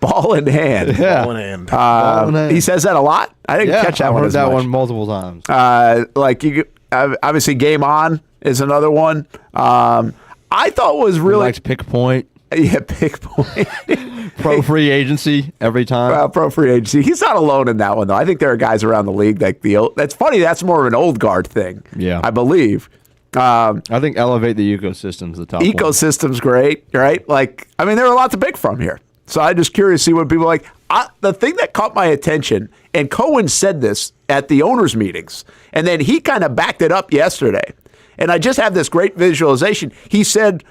Ball in hand. Yeah. Ball in hand. He says that a lot. I didn't catch that one as much. I've heard that one multiple times. Obviously, game on is another one. I thought was really... He likes pick point. Yeah, pick point. Pro free agency every time. Pro free agency. He's not alone in that one, though. I think there are guys around the league like that's funny. That's more of an old guard thing. Yeah. I believe. I think elevate the ecosystem's the top Ecosystem's great, right? There are a lot to pick from here. So I'm just curious to see what people like. The thing that caught my attention, and Coen said this at the owners' meetings, and then he kind of backed it up yesterday. And I just have this great visualization. He said,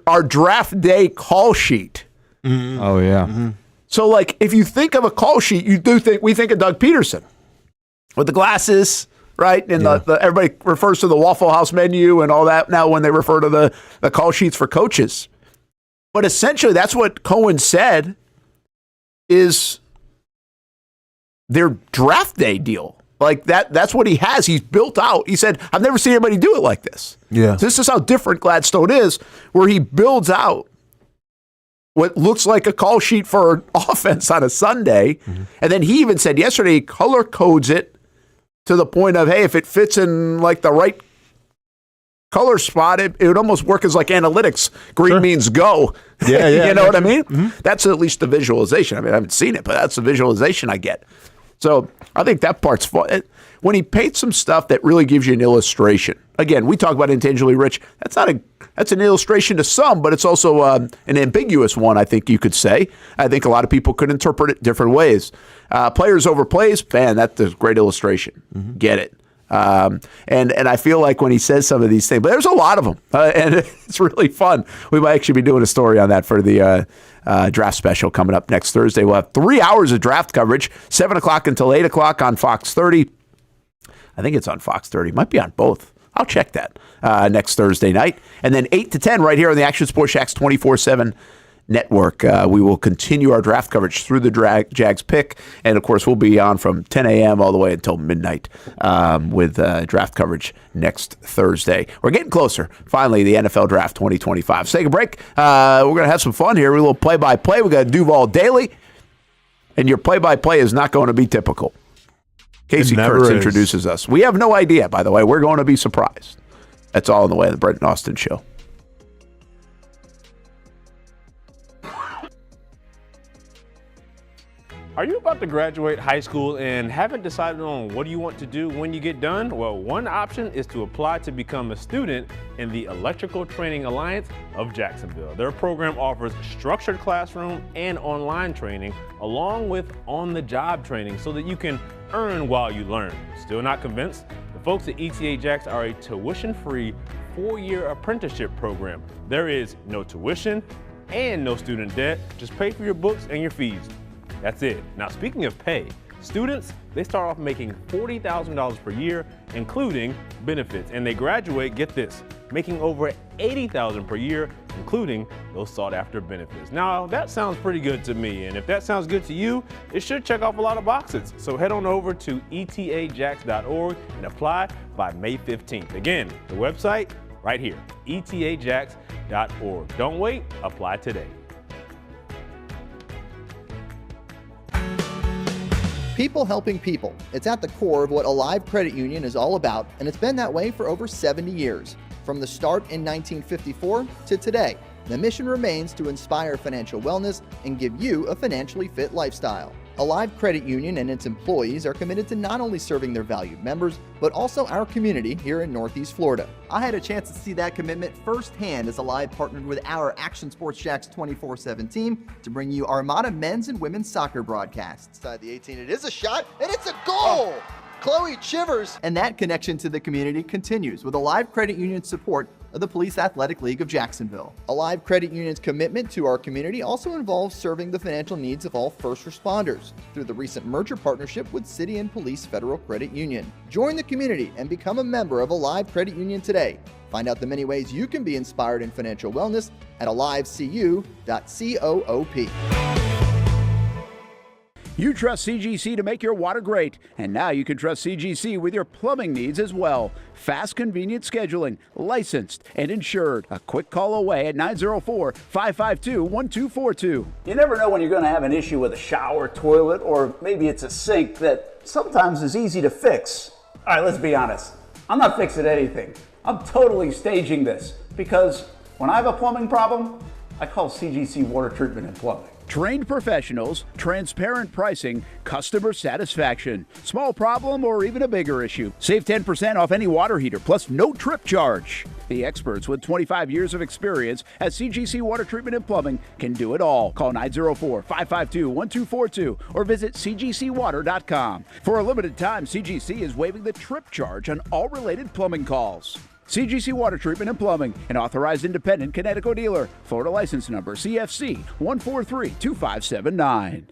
our draft day call sheet. Mm-hmm. Oh, yeah. Mm-hmm. So, if you think of a call sheet, we think of Doug Peterson with the glasses, right? And everybody refers to the Waffle House menu and all that now when they refer to the call sheets for coaches. But essentially, that's what Coen said is their draft day deal. That's what he has. He's built out. He said, I've never seen anybody do it like this. Yeah. So this is how different Gladstone is, where he builds out what looks like a call sheet for an offense on a Sunday. Mm-hmm. And then he even said yesterday, he color codes it to the point of, hey, if it fits in the right color spot, it would almost work as analytics. Green means go. Yeah, yeah. You know what I mean? Mm-hmm. That's at least the visualization. I haven't seen it, but that's the visualization I get. So I think that part's fun. When he paints some stuff that really gives you an illustration. Again, we talk about intangibly rich. That's an illustration to some, but it's also an ambiguous one, I think you could say. I think a lot of people could interpret it different ways. Players over plays, man, that's a great illustration. Mm-hmm. Get it. And I feel like when he says some of these things, but there's a lot of them, and it's really fun. We might actually be doing a story on that for the draft special coming up next Thursday. We'll have 3 hours of draft coverage, 7 o'clock until 8 o'clock on Fox 30. I think it's on Fox 30. Might be on both. I'll check that next Thursday night. And then 8 to 10 right here on the Action Sports Shacks 24/7 network. We will continue our draft coverage through the Jags pick. And, of course, we'll be on from 10 a.m. all the way until midnight with draft coverage next Thursday. We're getting closer. Finally, the NFL Draft 2025. Let's take a break. We're going to have some fun here. A little play-by-play. We got Duval Daily. And your play-by-play is not going to be typical. Casey Kurtz introduces us. We have no idea, by the way. We're going to be surprised. That's all in the way of the Brent Austen Show. Are you about to graduate high school and haven't decided on what you want to do when you get done? Well, one option is to apply to become a student in the Electrical Training Alliance of Jacksonville. Their program offers structured classroom and online training, along with on-the-job training so that you can earn while you learn. Still not convinced? The folks at ETA Jacks are a tuition-free 4-year apprenticeship program. There is no tuition and no student debt. Just pay for your books and your fees. That's it. Now, speaking of pay, students, they start off making $40,000 per year, including benefits, and they graduate, get this, making over $80,000 per year, including those sought-after benefits. Now, that sounds pretty good to me, and if that sounds good to you, it should check off a lot of boxes. So head on over to etajacks.org and apply by May 15th. Again, the website right here, etajacks.org. Don't wait, apply today. People helping people. It's at the core of what Alive Credit Union is all about, and it's been that way for over 70 years. From the start in 1954 to today, the mission remains to inspire financial wellness and give you a financially fit lifestyle. Alive Credit Union and its employees are committed to not only serving their valued members, but also our community here in Northeast Florida. I had a chance to see that commitment firsthand as Alive partnered with our Action Sports Jacks 24/7 team to bring you Armada men's and women's soccer broadcasts. Inside the 18, it is a shot, and it's a goal! Chloe Chivers. And that connection to the community continues with Alive Credit Union's support of the Police Athletic League of Jacksonville. Alive Credit Union's commitment to our community also involves serving the financial needs of all first responders through the recent merger partnership with City and Police Federal Credit Union. Join the community and become a member of Alive Credit Union today. Find out the many ways you can be inspired in financial wellness at alivecu.coop. You trust CGC to make your water great, and now you can trust CGC with your plumbing needs as well. Fast, convenient scheduling, licensed and insured. A quick call away at 904-552-1242. You never know when you're going to have an issue with a shower, toilet, or maybe it's a sink that sometimes is easy to fix. All right, let's be honest. I'm not fixing anything. I'm totally staging this because when I have a plumbing problem, I call CGC Water Treatment and Plumbing. Trained professionals, transparent pricing, customer satisfaction. Small problem or even a bigger issue. Save 10% off any water heater plus no trip charge. The experts with 25 years of experience at CGC Water Treatment and Plumbing can do it all. Call 904-552-1242 or visit cgcwater.com. For a limited time, CGC is waiving the trip charge on all related plumbing calls. CGC Water Treatment and Plumbing, an authorized independent Connecticut dealer. Florida license number CFC 1432579.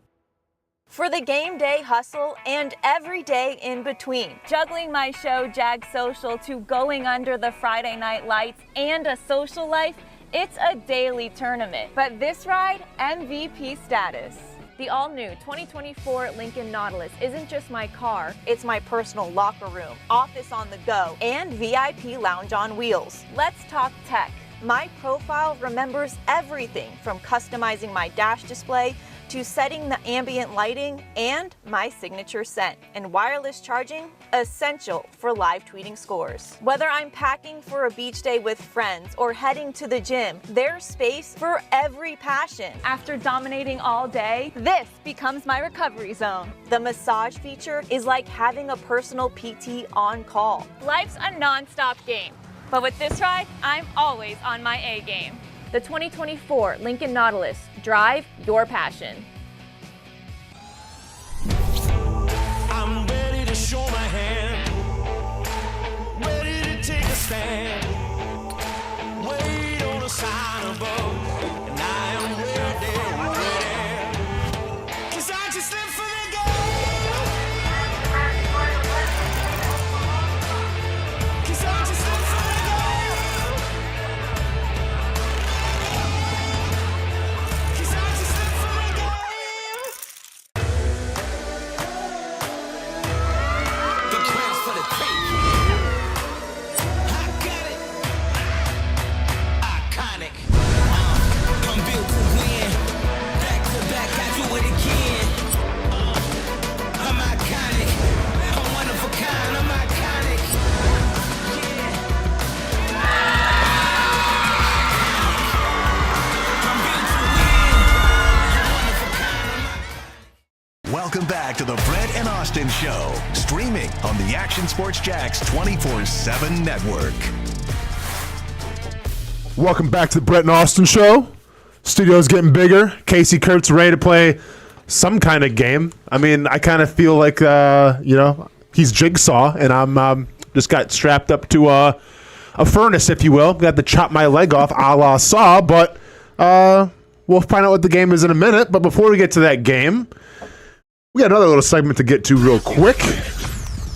For the game day hustle and every day in between. Juggling my show, Jag Social, to going under the Friday night lights and a social life, it's a daily tournament. But this ride, MVP status. The all-new 2024 Lincoln Nautilus isn't just my car, it's my personal locker room, office on the go, and VIP lounge on wheels. Let's talk tech. My profile remembers everything from customizing my dash display to setting the ambient lighting and my signature scent. And wireless charging, essential for live tweeting scores. Whether I'm packing for a beach day with friends or heading to the gym, there's space for every passion. After dominating all day, this becomes my recovery zone. The massage feature is like having a personal PT on call. Life's a non-stop game, but with this ride, I'm always on my A game. The 2024 Lincoln Nautilus. Drive your passion. I'm ready to show my hand, ready to take a stand. Wait on a sign above, and I am ready, ready. 'Cause I just live for the game. 'Cause I just live for the game. 'Cause I just live for the game. The crown's for the tape. I got it. Iconic. I'm built to win. Back to back, I do it again. I'm iconic. I'm one of a kind. I'm iconic. Welcome back to the Brent and Austen Show, streaming on the Action Sports Jax 24/7 network. Welcome back to the Brent and Austen Show. Studio's getting bigger. Casey Kurtz ready to play some kind of game. I mean, I kind of feel like, he's Jigsaw, and I'm just got strapped up to a furnace, if you will. Got to chop my leg off a la Saw, but we'll find out what the game is in a minute. But before we get to that game, we got another little segment to get to real quick.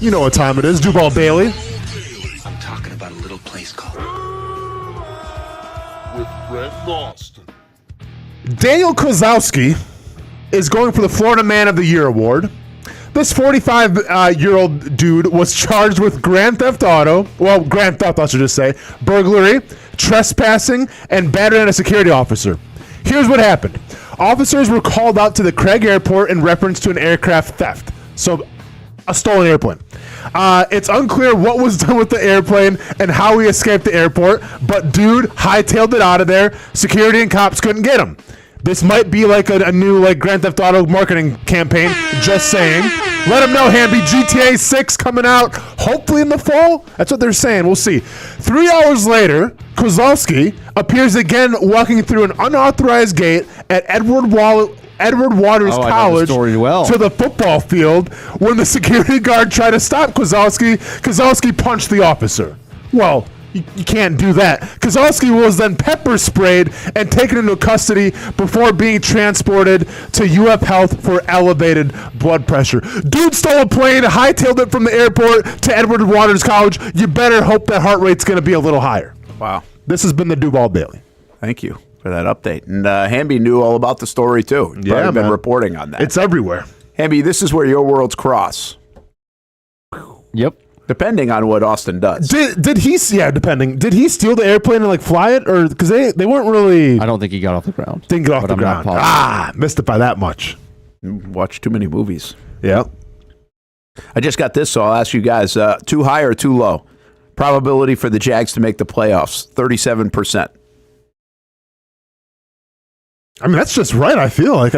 You know what time it is. Duval Bailey. I'm talking about a little place called with Brent Austen. Daniel Kozlowski is going for the Florida Man of the Year award. This 45-year-old dude was charged with grand theft, I should just say, burglary, trespassing, and battery on a security officer. Here's what happened. Officers were called out to the Craig Airport in reference to an aircraft theft. So, a stolen airplane. It's unclear what was done with the airplane and how he escaped the airport, but dude hightailed it out of there. Security and cops couldn't get him. This might be like a new Grand Theft Auto marketing campaign. Just saying. Let them know, Hamby. GTA 6 coming out hopefully in the fall. That's what they're saying. We'll see. 3 hours later, Kozlowski appears again walking through an unauthorized gate at Edward Edward Waters College to the football field when the security guard tried to stop Kozlowski. Kozlowski punched the officer. Well, you can't do that. Kozlowski was then pepper sprayed and taken into custody before being transported to UF Health for elevated blood pressure. Dude stole a plane, hightailed it from the airport to Edward Waters College. You better hope that heart rate's going to be a little higher. Wow. This has been the Duval Daily. Thank you for that update. And Hamby knew all about the story, too. He's probably been reporting on that. It's everywhere. Hamby, this is where your worlds cross. Yep. Depending on what Austen does. Did he? Yeah, depending. Did he steal the airplane and fly it, or because they weren't really? I don't think he got off the ground. Didn't get off the ground. Missed it by that much. Watch too many movies. Yeah. I just got this, so I'll ask you guys: too high or too low? Probability for the Jags to make the playoffs: 37%. I mean, that's just right. I feel like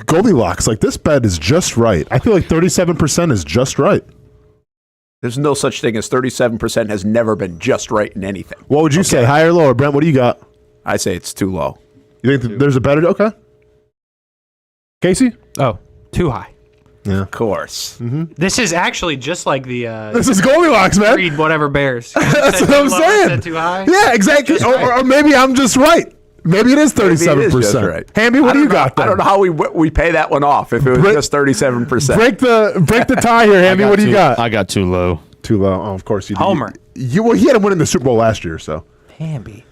Goldilocks. Like this bet is just right. I feel like 37% is just right. There's no such thing as 37% has never been just right in anything. What would you say, higher or lower? Brent, what do you got? I say it's too low. You think there's a better? Okay. Casey? Oh, too high. Yeah. Of course. Mm-hmm. This is actually just like the... this is Goldilocks, man. Read whatever bears. That's what I'm saying. Too high? Yeah, exactly. Or maybe I'm just right. Maybe it is 37%. Right. Hamby, what do you got? I don't know how we pay that one off if it was just 37%. Break the tie here, Hamby. What do you got? I got too low. Too low. Oh, of course you did. Homer. Well, he had him winning the Super Bowl last year, so. Hamby.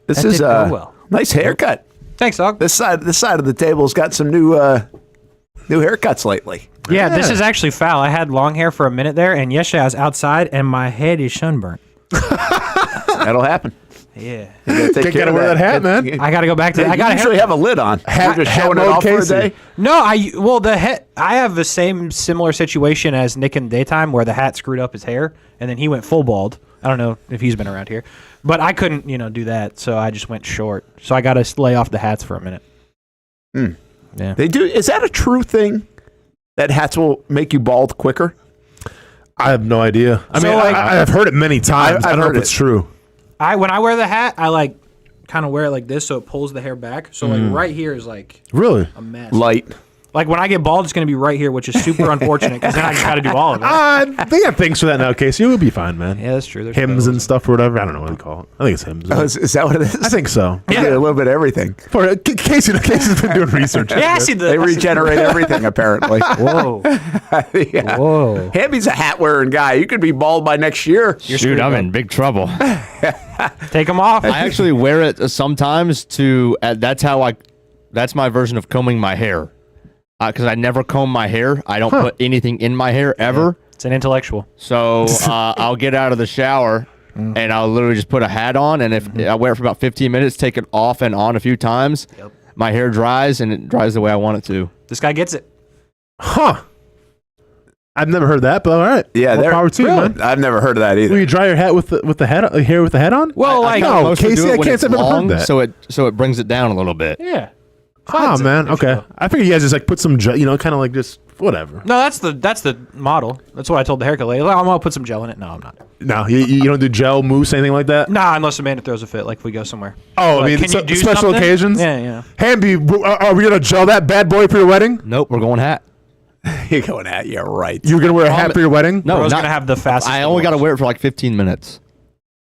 This That is didn't go well. Nice haircut. Thanks, dog. This side of the table's got some new haircuts lately. Yeah, this is actually foul. I had long hair for a minute there, and yesterday I was outside, and my head is sunburnt. That'll happen. Yeah. You gotta wear that hat, man. I got to go back to. I got usually have a lid on. Hat, You're just hat showing it mode, off for a Casey. day. No, the head. I have the similar situation as Nick in the daytime, where the hat screwed up his hair, and then he went full bald. I don't know if he's been around here, but I couldn't, do that, so I just went short. So I got to lay off the hats for a minute. Yeah. They do. Is that a true thing? That hats will make you bald quicker? I have no idea. I mean, I've heard it many times. I don't know if it's true. When I wear the hat, I kind of wear it like this, so it pulls the hair back. So right here is really a mess. Light. Like when I get bald, it's going to be right here, which is super unfortunate because then I just got to do all of it. They got things for that now, Casey. You'll be fine, man. Yeah, that's true. There's hymns and stuff or whatever. I don't know what they call it. I think it's hymns. Oh, is that what it is? I think so. Yeah, a little bit of everything. For Casey's been doing research. Yeah, I see They regenerate everything apparently. Whoa. Yeah. Whoa. Hamby's a hat wearing guy. You could be bald by next year. Shoot, I'm in big trouble. Take them off. I actually wear it sometimes that's my version of combing my hair. Because I never comb my hair. I don't put anything in my hair ever. Yeah. It's an intellectual. So I'll get out of the shower and I'll literally just put a hat on. And if I wear it for about 15 minutes, take it off and on a few times, my hair dries and it dries the way I want it to. This guy gets it. Huh. I've never heard that, but all right. Yeah, more power to you, man. I've never heard of that either. Will you dry your hat with the head hair with the head on? Well, no, Casey, I can't say I've never heard that. So it brings it down a little bit. Yeah. Oh man, okay. I figured you guys just put some, kind of like just whatever. No, that's the model. That's what I told the haircut lady. I'm gonna put some gel in it. No, I'm not. No, you don't do gel, mousse, anything like that. Nah, unless Amanda throws a fit, like if we go somewhere. Oh, like, I mean, can you do special something? occasions. Yeah. Hamby, are we gonna gel that bad boy for your wedding? Nope, we're going hat. You're going hat. Yeah, right. You're gonna wear a hat for your wedding? No, Bro's gonna have the fastest. I only got to wear it for like 15 minutes,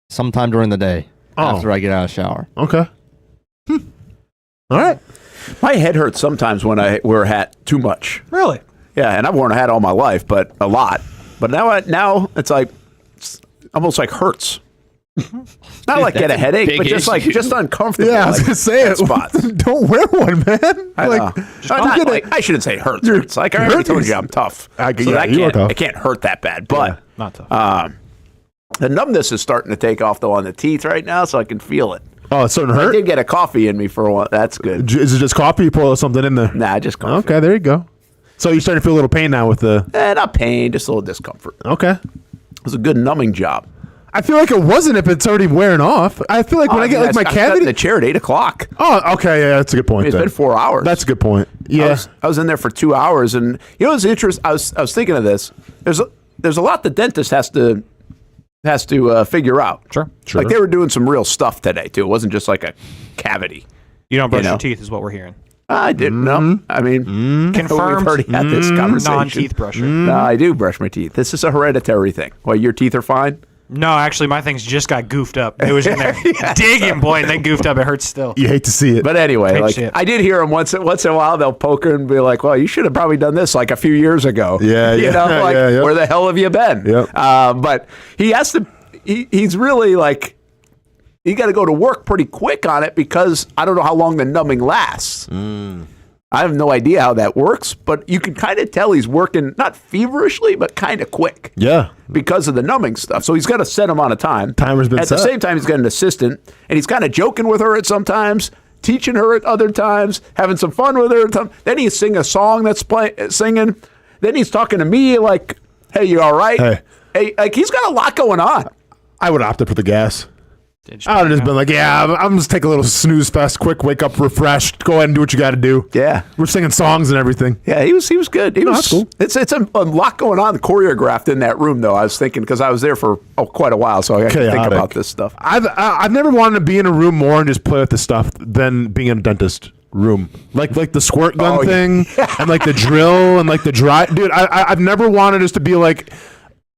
sometime during the day after I get out of the shower. Okay. All right. My head hurts sometimes when I wear a hat too much. Really? Yeah, and I've worn a hat all my life, but a lot. But now it's almost like hurts. Not like get a headache, but just uncomfortable. Yeah, I was gonna say it. Spots. Don't wear one, man. I shouldn't say hurts. It's like I already told you I'm tough. It can't hurt that bad, but not tough. The numbness is starting to take off though on the teeth right now, so I can feel it. Oh, it's starting to hurt? I did get a coffee in me for a while. That's good. Is it just coffee? You pour something in there? Nah, just coffee. Okay, there you go. So you're starting to feel a little pain now with the... not pain, just a little discomfort. Okay. It was a good numbing job. I feel like it wasn't if it's already wearing off. I feel like when I get my cavity... in the chair at 8 o'clock. Oh, okay, yeah, that's a good point. It's been 4 hours. That's a good point. Yeah. I was in there for 2 hours, and what's interesting? I was thinking of this. There's a lot the dentist has to figure out. Sure. Like they were doing some real stuff today too. It wasn't just like a cavity. You don't brush your teeth, is what we're hearing. I didn't know. I mean, Confirmed. we've already had this conversation. Non-teeth brusher. No, I do brush my teeth. This is a hereditary thing. Well, your teeth are fine? No, actually, my things just got goofed up. It was in there digging, boy, and they goofed up. It hurts still. You hate to see it. But anyway, like I did hear them once in a while. They'll poke her and be like, "Well, you should have probably done this like a few years ago." Yeah, you know, like where the hell have you been? Yep. But he has to. He's really like. You got to go to work pretty quick on it because I don't know how long the numbing lasts. I have no idea how that works, but you can kind of tell he's working not feverishly, but kind of quick. Yeah. Because of the numbing stuff. So he's got a set amount of time. Timer's been set. At the same time, he's got an assistant, and he's kind of joking with her at some times, teaching her at other times, having some fun with her at times. Then he sing a song that's singing. Then he's talking to me like, hey, you all right? Hey, like he's got a lot going on. I would opt for the gas. I would have just been like, I'm just take a little snooze fest, quick, wake up refreshed, go ahead and do what you got to do. Yeah. We're singing songs and everything. Yeah, he was good. That's cool. It's a lot going on choreographed in that room, though. I was thinking, because I was there for quite a while, so I can think about this stuff. I've never wanted to be in a room more and just play with the stuff than being in a dentist room. Like the squirt gun thing and like the drill and like the dry. Dude, I've never wanted just to be like,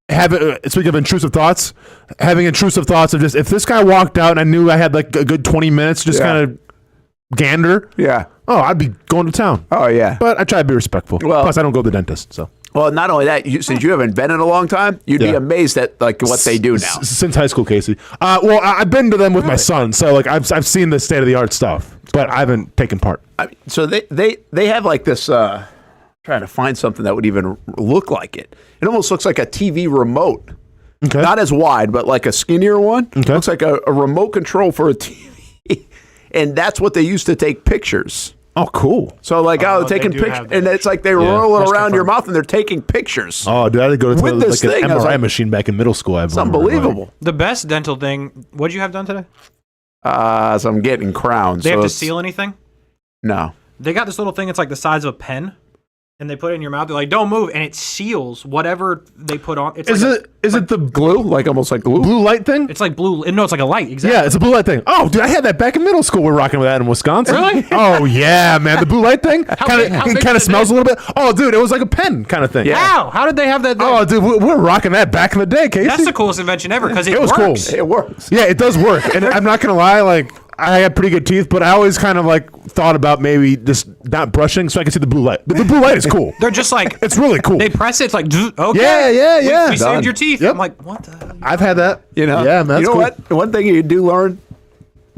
speaking of intrusive thoughts, having intrusive thoughts of just if this guy walked out and I knew I had like a good 20 minutes, just kind of gander. Yeah. Oh, I'd be going to town. Oh yeah. But I try to be respectful. Well, plus I don't go to the dentist. So. Well, not only that, since you haven't been in a long time, you'd be amazed at like what they do now. Since high school, Casey. Well, I've been to them with my son, so like I've seen the state of the art stuff, but I haven't taken part. So they have like this. Trying to find something that would even look like it. It almost looks like a TV remote. Okay. Not as wide, but like a skinnier one. Okay. Looks like a remote control for a TV. And that's what they use to take pictures. Oh, cool. So like, taking pictures. And it's like they roll it around your mouth and they're taking pictures. Oh, dude, I had to go to with this like thing. an MRI machine back in middle school. It's unbelievable. The best dental thing, what did you have done today? So I'm getting crowns. They have to seal anything? No. They got this little thing, it's like the size of a pen. And they put it in your mouth. They're like, "Don't move," and it seals whatever they put on. It's is it the glue? Like almost like glue? Blue light thing? It's like blue. No, it's like a light. Exactly. Yeah, it's a blue light thing. Oh, dude, I had that back in middle school. We're rocking with that in Wisconsin. Really? Oh yeah, man. The blue light thing kind of smells a little bit. Oh, dude, it was like a pen kind of thing. Yeah. How? How did they have that? Oh, dude, we're rocking that back in the day, Casey. That's the coolest invention ever because it was works. cool. It works. Yeah, it does work. And I'm not gonna lie, like I had pretty good teeth, but I always kind of like thought about maybe just not brushing so I could see the blue light. The blue light is cool. They're just like it's really cool. They press it. It's like okay. Yeah. We saved your teeth. Yep. I'm like, what the hell? I've had that. You know. Yeah, man. That's you know cool. what? One thing you do learn: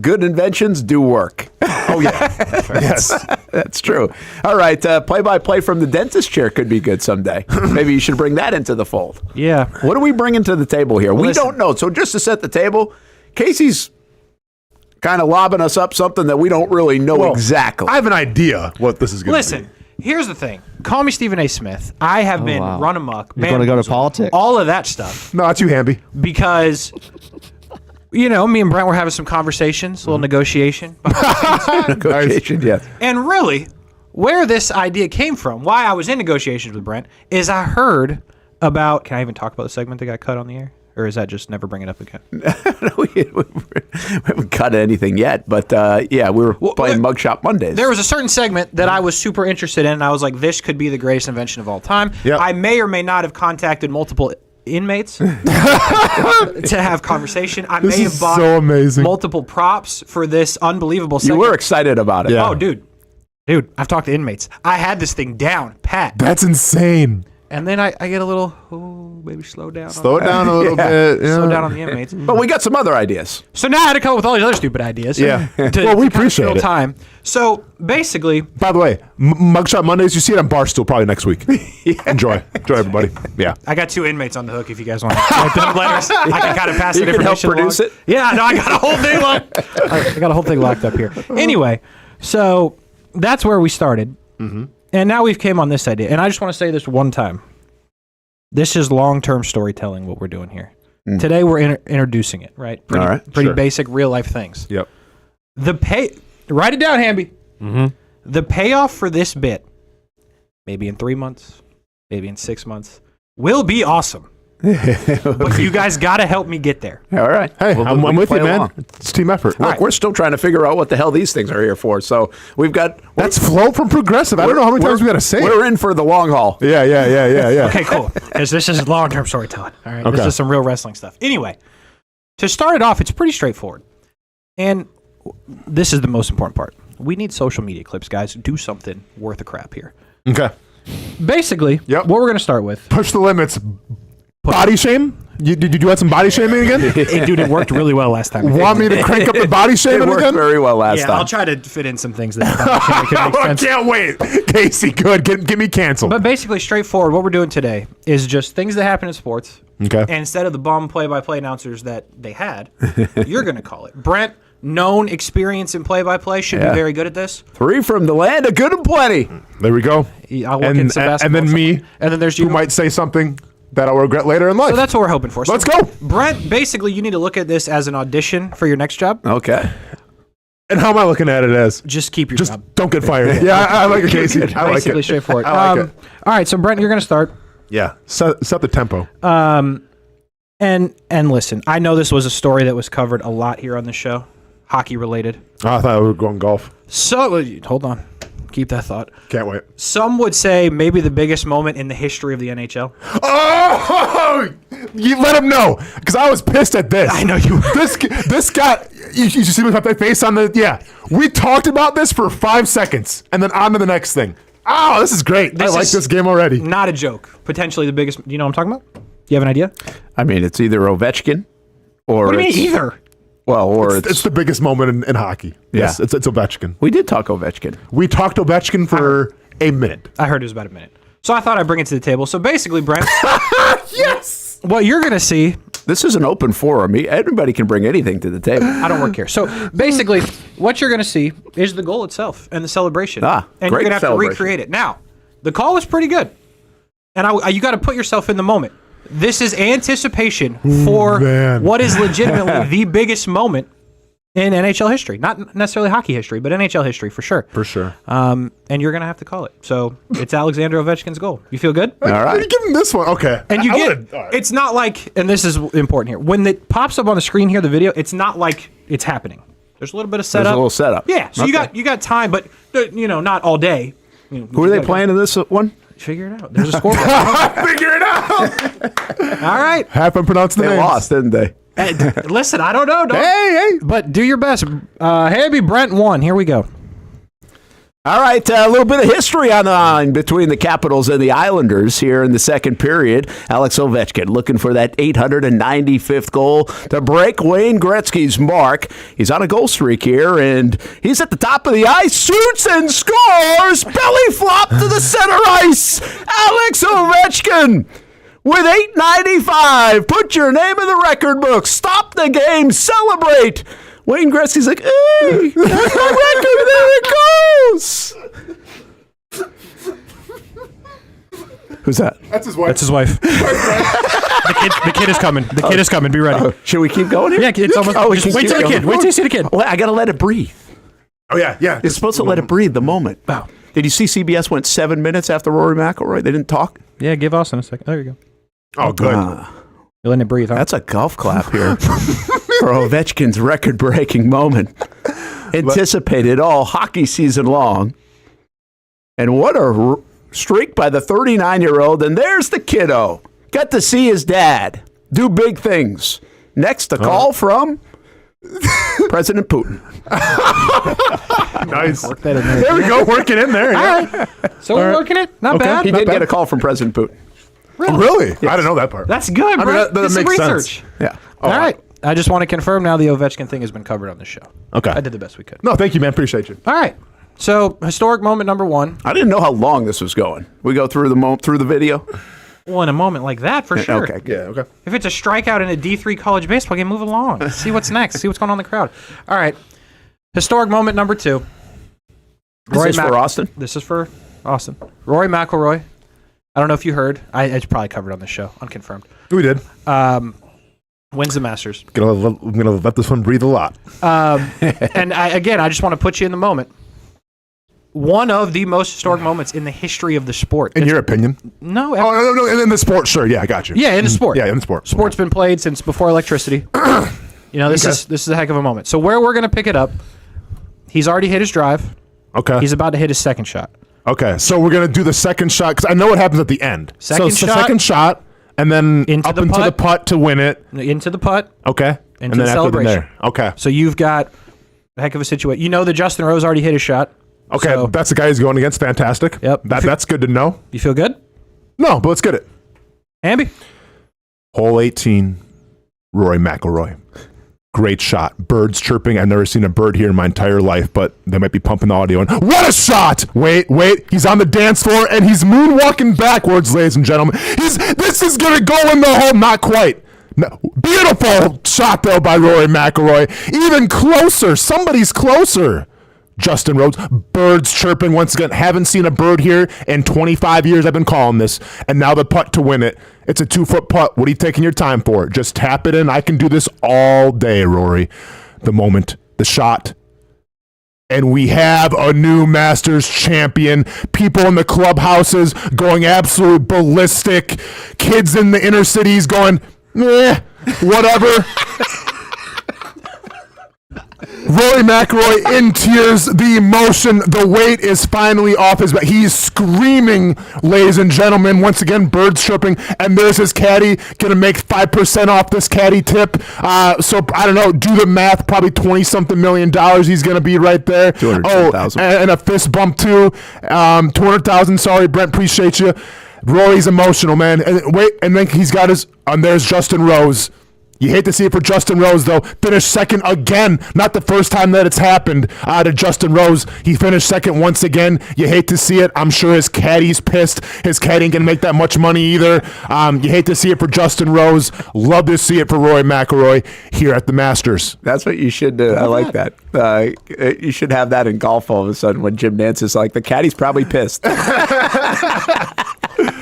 good inventions do work. Oh yeah. Yes, that's true. All right, play-by-play from the dentist chair could be good someday. Maybe you should bring that into the fold. Yeah. What are we bringing to the table here? We don't know. So just to set the table, Casey's kind of lobbing us up something that we don't really know exactly. I have an idea what this is going to be. Listen, here's the thing. Call me Stephen A. Smith. I have been run amok. You're going to go to politics? All of that stuff. No, it's you, Hamby. Because, you know, me and Brent were having some conversations, a little negotiation. Negotiation, yes. And really, where this idea came from, why I was in negotiations with Brent, is I heard about, can I even talk about the segment that got cut on the air? Or is that just never bring it up again? we haven't cut anything yet, but we were playing Mugshot Mondays. There was a certain segment that I was super interested in, and I was like, this could be the greatest invention of all time. Yep. I may or may not have contacted multiple inmates to have conversation. I may have bought multiple props for this unbelievable segment. You were excited about it. Yeah. Oh, dude, I've talked to inmates. I had this thing down, pat. That's insane. And then I get a little, maybe slow down. Slow it down a little bit. Yeah. Slow down on the inmates. But we got some other ideas. So now I had to come up with all these other stupid ideas. Yeah. Well, we appreciate it. Time. So basically. By the way, Mugshot Mondays, you see it on Barstool probably next week. Enjoy, everybody. Yeah. I got 2 inmates on the hook if you guys want to write them letters. I can kind of pass the information help produce along. it? Yeah, no, I got a whole thing I got a whole thing locked up here. Anyway, so that's where we started. Mm-hmm. And now we've came on this idea. And I just want to say this one time. This is long-term storytelling, what we're doing here. Mm. Today, we're introducing it, right? Pretty basic, real-life things. Yep. Write it down, Hamby. Mm-hmm. The payoff for this bit, maybe in 3 months, maybe in 6 months, will be awesome. But you guys got to help me get there. All right. Hey, I'm with you, man. Along. It's team effort. Look, we're still trying to figure out what the hell these things are here for. So we've got... That's flow from Progressive. I don't know how many times we got to say it. We're in for the long haul. Yeah. Okay, cool. This is long-term storytelling. All right, Okay. This is some real wrestling stuff. Anyway, to start it off, it's pretty straightforward. And this is the most important part. We need social media clips, guys. Do something worth a crap here. Okay. Basically, what we're going to start with. Push the limits. Body shame? Did you add some body shaming again? Dude, it worked really well last time. Want me to crank up the body shaming It worked again? very well last time. I'll try to fit in some things that could make I sense. can't wait. Casey, good. Get me canceled. But basically, straightforward, what we're doing today is just things that happen in sports. Okay. And instead of the bum play-by-play announcers that they had, you're going to call it. Brent, known experience in play-by-play, should be very good at this. 3 from the land of good and plenty. There we go. I'll work in some basketball. And then me. And then there's you. Who might say something that I'll regret later in life. So that's what we're hoping for. Let's go. Brent, basically, you need to look at this as an audition for your next job. Okay. And how am I looking at it as? Just keep your job. Don't get fired. Yeah, I like it, Casey. I like Basically it. straightforward. I like it. All right, so Brent, you're going to start. Yeah. Set the tempo. And listen, I know this was a story that was covered a lot here on the show, hockey related. Oh, I thought we were going golf. So hold on, keep that thought. Can't wait. Some would say maybe the biggest moment in the history of the NHL. Oh, you let him know because I was pissed at this. I know you were. This guy. You see me put that face on the. Yeah, we talked about this for 5 seconds and then on to the next thing. Oh, this is great. I like this game already. Not a joke. Potentially the biggest. Do you know what I'm talking about? Do you have an idea? I mean, it's either Ovechkin or... What do you mean either? Well, or it's the biggest moment in hockey. Yeah. Yes, it's Ovechkin. We did talk Ovechkin. We talked Ovechkin for a minute. I heard it was about a minute. So I thought I'd bring it to the table. So basically, Brent... Yes! What you're going to see... This is an open forum. Everybody can bring anything to the table. I don't work here. So basically, what you're going to see is the goal itself and the celebration. And you're great going to have to recreate it. Now, the call was pretty good. And you got to put yourself in the moment. This is anticipation for what is legitimately the biggest moment in NHL history. Not necessarily hockey history, but NHL history for sure. For sure. And you're going to have to call it. So it's Alexander Ovechkin's goal. You feel good? All right. You give him this one. Okay. And you it's not like, and this is important here, when it pops up on the screen here, the video, it's not like it's happening. There's a little bit of setup. There's a little setup. Yeah. So you got time, but not all day. Who are they playing in this one? Figure it out. There's a scoreboard. Figure it out. All right. Have them pronounce the They names. lost, didn't they? Hey, listen, I don't know. Hey. But do your best. Hamby, Brent won. Here we go. All right, a little bit of history on the line between the Capitals and the Islanders here in the second period. Alex Ovechkin looking for that 895th goal to break Wayne Gretzky's mark. He's on a goal streak here, and he's at the top of the ice, shoots and scores! Belly flop to the center ice! Alex Ovechkin with 895. Put your name in the record book. Stop the game. Celebrate. Wayne Gretzky's like, hey, that's my record. There it goes. Who's that? That's his wife. That's his wife. the kid is coming. The kid is coming. Be ready. Should we keep going here? Yeah, it's almost. Just wait till the kid. Wait till you see the kid. Well, I got to let it breathe. Oh, yeah. You're supposed to let it breathe the moment. Wow. Did you see CBS went 7 minutes after Rory McIlroy? They didn't talk? Yeah, give Austen a second. There you go. Oh, good. You're letting it breathe, huh? That's a golf clap here for Ovechkin's record-breaking moment. Anticipated all hockey season long. And what a streak by the 39-year-old. And there's the kiddo. Got to see his dad do big things. Next, a call from President Putin. Nice. Work that in there. There we go. Work it in there. All Yeah. right. So we're working it. Not bad. He did get a call from President Putin. Really? I didn't know that part. That's good, bro. I mean, that makes research. sense. Yeah. All right. I just want to confirm now the Ovechkin thing has been covered on the show. Okay. I did the best we could. No, thank you, man. Appreciate you. All right. So historic moment number one. I didn't know how long this was going. We go through the video. Well, in a moment like that, for sure. Okay. Yeah, okay. If it's a strikeout in a D3 college baseball game, move along. See what's next. See what's going on in the crowd. All right. Historic moment number two. Is this for Austen? This is for Austen. Rory McIlroy. I don't know if you heard. It's probably covered on the show. Unconfirmed. We did. Wins the Masters. I'm gonna let this one breathe a lot. And I just want to put you in the moment. one of the most historic moments in the history of the sport. In your opinion? No. No, in the sport, sure. Yeah, I got you. Yeah, in the sport. Yeah, in the sport. Sport's been played since before electricity. This is a heck of a moment. So where we're going to pick it up, he's already hit his drive. Okay. He's about to hit his second shot. Okay, so we're going to do the second shot, because I know what happens at the end. Second shot, and then into the putt to win it. Into the putt. Okay. Into the celebration. Okay. So you've got a heck of a situation. You know that Justin Rose already hit his shot. Okay, so that's the guy he's going against. Fantastic. Yep. That's good to know. You feel good? No, but let's get it. Hamby. Hole 18, Rory McIlroy. Great shot. Birds chirping. I've never seen a bird here in my entire life, but they might be pumping the audio in. What a shot! Wait. He's on the dance floor, and he's moonwalking backwards, ladies and gentlemen. This is going to go in the hole. Not quite. No. Beautiful shot, though, by Rory McIlroy. Even closer. Somebody's closer. Justin Rose. Birds chirping once again. Haven't seen a bird here in 25 years. I've been calling this. And now the putt to win it. It's a 2-foot putt. What are you taking your time for? Just tap it in. I can do this all day, Rory. The moment, the shot. And we have a new Masters champion. People in the clubhouses going absolute ballistic. Kids in the inner cities going, whatever. Rory McIlroy in tears, the emotion, the weight is finally off his back. He's screaming, ladies and gentlemen. Once again, birds chirping, and there's his caddy, going to make 5% off this caddy tip. So, I don't know, do the math, probably $20-something million he's going to be right there. $210,000. And a fist bump, too. $200,000, sorry, Brent, appreciate you. Rory's emotional, man. And then he's got and there's Justin Rose. You hate to see it for Justin Rose, though. Finished second again. Not the first time that it's happened to Justin Rose. He finished second once again. You hate to see it. I'm sure his caddy's pissed. His caddy ain't going to make that much money either. You hate to see it for Justin Rose. Love to see it for Rory McIlroy here at the Masters. That's what you should do. I like that. You should have that in golf all of a sudden when Jim Nance is like, the caddy's probably pissed.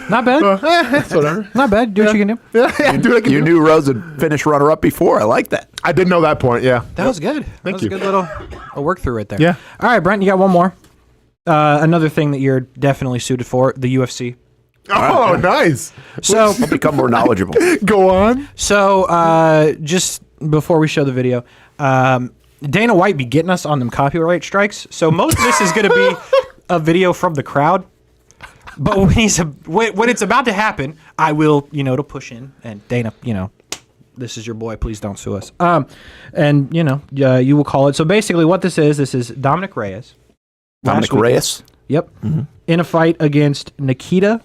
Not bad. That's whatever. Not bad. Do what you can do. You knew Rose would finish runner-up before. I like that. I did know that point, yeah. That was good. Thank you. you. A good little work through right there. Yeah. All right, Brent, you got one more. Another thing that you're definitely suited for, the UFC. Oh, nice. So I'll become more knowledgeable. Go on. So just before we show the video, Dana White be getting us on them copyright strikes. So most of this is going to be a video from the crowd. But when it's about to happen, I will, to push in and Dana, this is your boy. Please don't sue us. And you will call it. So basically, what this is Dominic Reyes. Dominic Reyes. Yep. Mm-hmm. In a fight against Nikita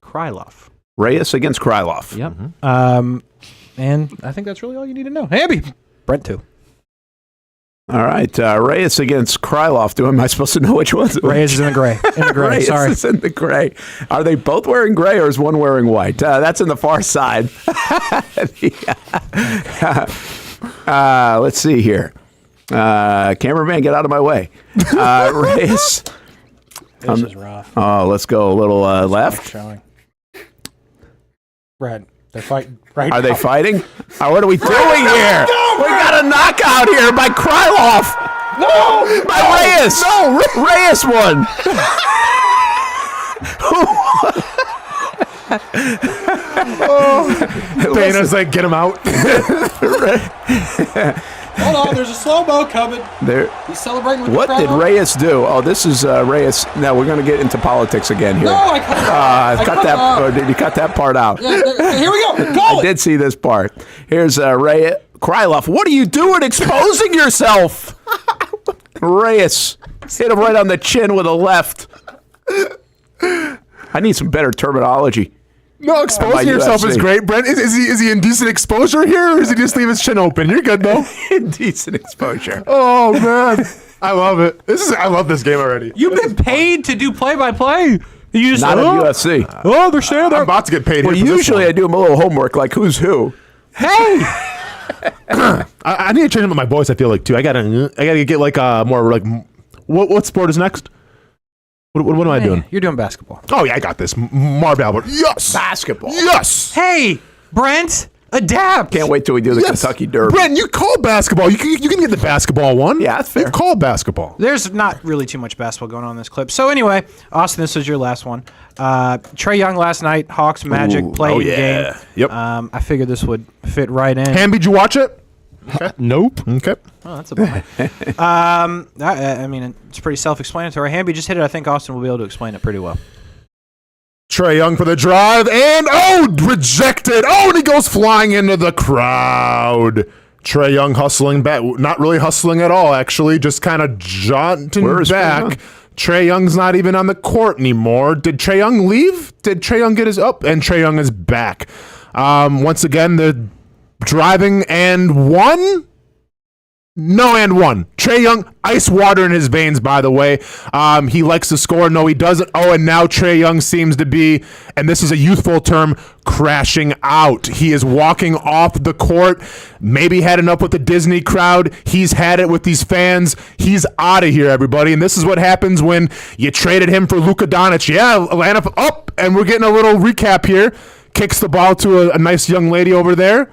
Krylov. Reyes against Krylov. Yep. Mm-hmm. And I think that's really all you need to know. Hamby. Brent too. All right, Reyes against Krylov. Am I supposed to know which one's? Reyes is in the gray. Reyes sorry. is in the gray. Are they both wearing gray, or is one wearing white? That's in the far side. Let's see here. Cameraman, get out of my way. Reyes. This is rough. Oh, let's go a little left. Showing. Brad, they're fighting right Are now. they fighting? What are we doing here? We got a knockout here by Krylov. No! By Reyes. No, Reyes won. Dana's like, get him out. Hold on, there's a slow-mo coming. He's celebrating with What the did crowd. Reyes do? Oh, this is Reyes. Now we're going to get into politics again here. No, I cut it out. I cut it that. out. Oh, did you cut that part out? Yeah, here we go. I did see this part. Here's Reyes. Krylov, what are you doing exposing yourself? Reyes hit him right on the chin with a left. I need some better terminology. No, exposing yourself is great, Brent. Is he indecent exposure here, or is he just leave his chin open? You're good, though. Indecent exposure. Oh, man. I love it. I love this game already. You've been paid to do play-by-play. You just Not in UFC. Oh, they're saying that. I'm about to get paid. Well, here for this usually one. I do a little homework, like who's who. Hey! I need to change up my voice. I feel like too. I gotta get like more like what sport is next? What am I doing? You're doing basketball. Oh yeah, I got this. Marv Albert. Yes. Basketball. Yes. Hey, Brent. Adapt. Can't wait till we do the Kentucky Derby. Brent, you call basketball. You can get the basketball one. Yeah, that's fair. You call basketball. There's not really too much basketball going on in this clip. So anyway, Austin, this is your last one. Trae Young last night, Hawks Magic playing game. Yep. I figured this would fit right in. Hamby, did you watch it? Okay. Nope. Okay. Oh, that's a bummer. I mean, it's pretty self-explanatory. Hamby just hit it. I think Austin will be able to explain it pretty well. Trae Young for the drive, and rejected. And he goes flying into the crowd. Trae Young hustling back, not really hustling at all, actually, just kind of jaunting back. Trae Young's not even on the court anymore. Did Trae Young leave? Did Trae Young get his up? And Trae Young is back. Once again, the driving and one. No and one. Trae Young, ice water in his veins, by the way. He likes to score. No, he doesn't. And now Trae Young seems to be, and this is a youthful term, crashing out. He is walking off the court. Maybe had enough with the Disney crowd. He's had it with these fans. He's out of here, everybody. And this is what happens when you traded him for Luka Doncic. Yeah, Atlanta up, and we're getting a little recap here. Kicks the ball to a nice young lady over there.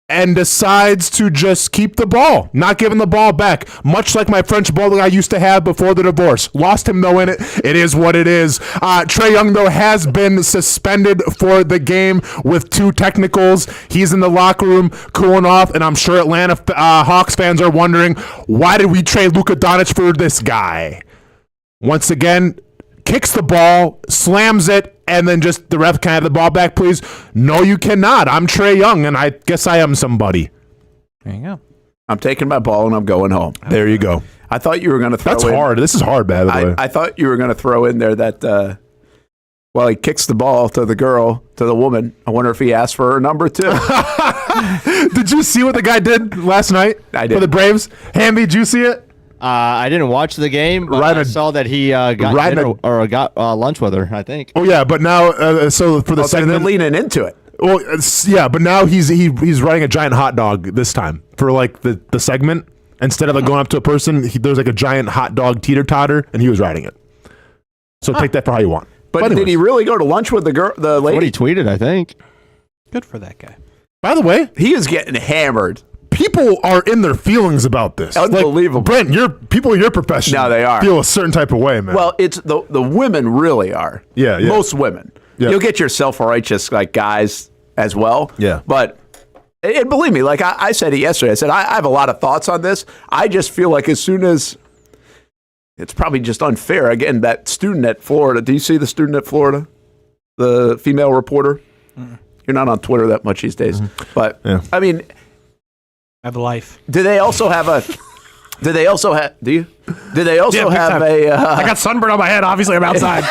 And decides to just keep the ball, not giving the ball back. Much like my French bulldog I used to have before the divorce. Lost him, though, in it. It is what it is. Trae Young, though, has been suspended for the game with 2 technicals. He's in the locker room cooling off, and I'm sure Atlanta Hawks fans are wondering, why did we trade Luka Doncic for this guy? Once again, kicks the ball, slams it, and then just the ref can have the ball back, please. No, you cannot. I'm Trae Young, and I guess I am somebody. There you go. I'm taking my ball and I'm going home. There you go. I thought you were going to throw That's in. hard. This is hard, by the way. I thought you were going to throw in there that, he kicks the ball to the woman. I wonder if he asked for her number too. Did you see what the guy did last night I did. for the Braves? Hamby, did you see it? I didn't watch the game, but I saw that he got dinner, or got lunch with her, I think. Oh, yeah, but now, so for the segment. They're leaning into it. Well, yeah, but now he's riding a giant hot dog this time for like the segment. Instead of like going up to a person, there's like a giant hot dog teeter-totter, and he was riding it. So take that for how you want. But did he really go to lunch with the lady? What he tweeted, I think. Good for that guy. By the way, he is getting hammered. People are in their feelings about this. Unbelievable. Like, Brent, people in your profession they are. Feel a certain type of way, man. Well, it's the women really are. Yeah. Most women. Yeah. You'll get your self-righteous like guys as well. Yeah. But and believe me, like I said it yesterday, I said I have a lot of thoughts on this. I just feel like as soon as it's probably just unfair. Again, that student at Florida. Do you see the student at Florida? The female reporter? Mm-mm. You're not on Twitter that much these days. Mm-hmm. But I mean, I have a life. Do they also have a? Do they also have? Do you? Do they also have a? I got sunburn on my head. Obviously, I'm outside.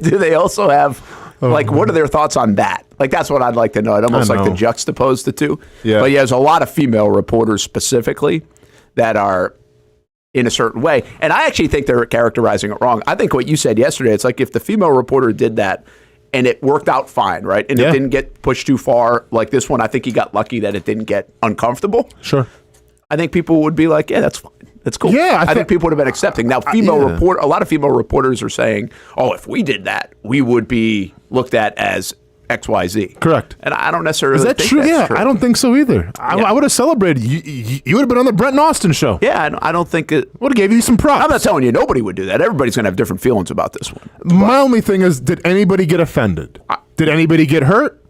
Do they also have? Like, what are their thoughts on that? Like, that's what I'd like to know. I'd almost like to juxtapose the two. Yeah. But there's a lot of female reporters specifically that are in a certain way, and I actually think they're characterizing it wrong. I think what you said yesterday, it's like if the female reporter did that. And it worked out fine, right? And it didn't get pushed too far. Like this one, I think he got lucky that it didn't get uncomfortable. Sure. I think people would be like, yeah, that's fine. That's cool. Yeah. I think people would have been accepting. Now, a lot of female reporters are saying, oh, if we did that, we would be looked at as XYZ. Correct. And I don't necessarily think that's true. That's true. I don't think so either. I would have celebrated. You would have been on the Brent Austen Show. Yeah, I don't think it would have gave you some props. I'm not telling you nobody would do that. Everybody's going to have different feelings about this one. My only thing is, did anybody get offended? Did anybody get hurt?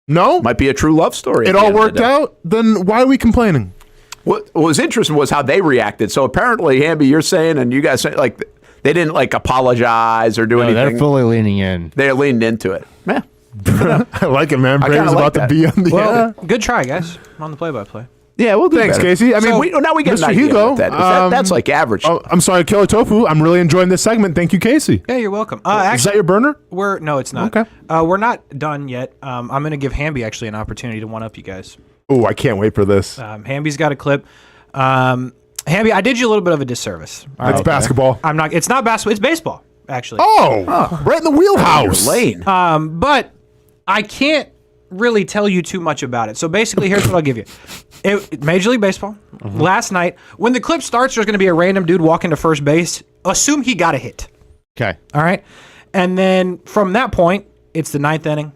No. Might be a true love story. It all worked out. Then why are we complaining? What was interesting was how they reacted. So apparently, Hamby, you're saying, and you guys say, like, they didn't like apologize or do anything. They're fully leaning in. They're leaning into it. Yeah. I like it, man. Braves about to be on the. Good try, guys. On the play-by-play. Yeah, we'll do Thanks, better. Casey. I mean, so, now we get Mr. an idea Hugo. That's like average. Oh, I'm sorry, Killer Tofu. I'm really enjoying this segment. Thank you, Casey. Yeah, you're welcome. Is Actually, that your burner? No, it's not. Okay. We're not done yet. I'm going to give Hamby actually an opportunity to one-up you guys. Oh, I can't wait for this. Hamby's got a clip. Hamby, I did you a little bit of a disservice. It's basketball. I'm not. It's not basketball. It's baseball, actually. Oh, right in the wheelhouse. Lane. But I can't really tell you too much about it. So basically, here's what I'll give you. Major League Baseball, last night, when the clip starts, there's going to be a random dude walking to first base. Assume he got a hit. Okay. All right? And then from that point, it's the ninth inning.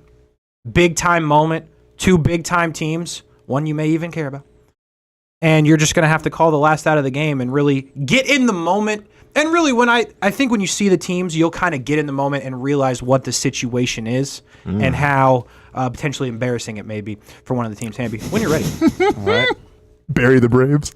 big-time moment, 2 big-time teams, one you may even care about. And you're just going to have to call the last out of the game and really get in the moment. And really, when I think when you see the teams, you'll kind of get in the moment and realize what the situation is and how potentially embarrassing it may be for one of the teams. Hamby, when you're ready. All right. Bury the Braves.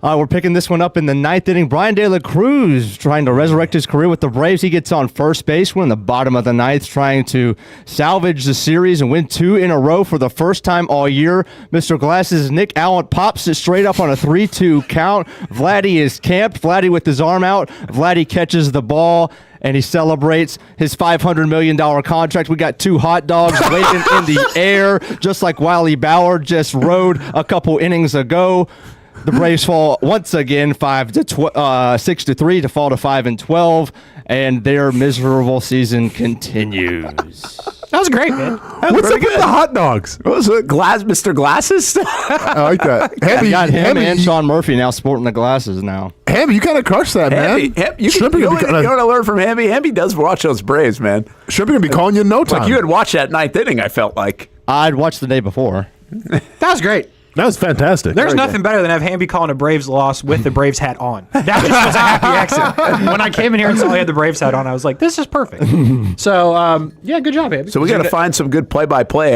We're picking this one up in the 9th inning. Brian De La Cruz trying to resurrect his career with the Braves. He gets on first base. We're in the bottom of the 9th, trying to salvage the series and win 2 in a row for the first time all year. Mr. Glasses' Nick Allen pops it straight up on a 3-2 count. Vladdy is camped. Vladdy with his arm out. Vladdy catches the ball, and he celebrates his $500 million contract. We got 2 hot dogs waiting in the air, just like Wiley Bauer just rode a couple innings ago. The Braves fall once again 6-3 to fall to 5-12, and their miserable season continues. That was great, man. What's up with the hot dogs? What was it? Mr. Glasses? I like that. I got him and Sean Murphy now sporting the glasses now. Hamby, you kind of crushed that, man. You want to learn from Hamby? Hamby does watch those Braves, man. Shrimp going to be calling you in no time. Like you had watched that 9th inning, I felt like. I'd watched the day before. That was great. That was fantastic. There's nothing better than have Hamby calling a Braves loss with the Braves hat on. That just was a happy accident. When I came in here and saw he had the Braves hat on, I was like, this is perfect. So, yeah, good job, Hamby. So we got to find some good play-by-play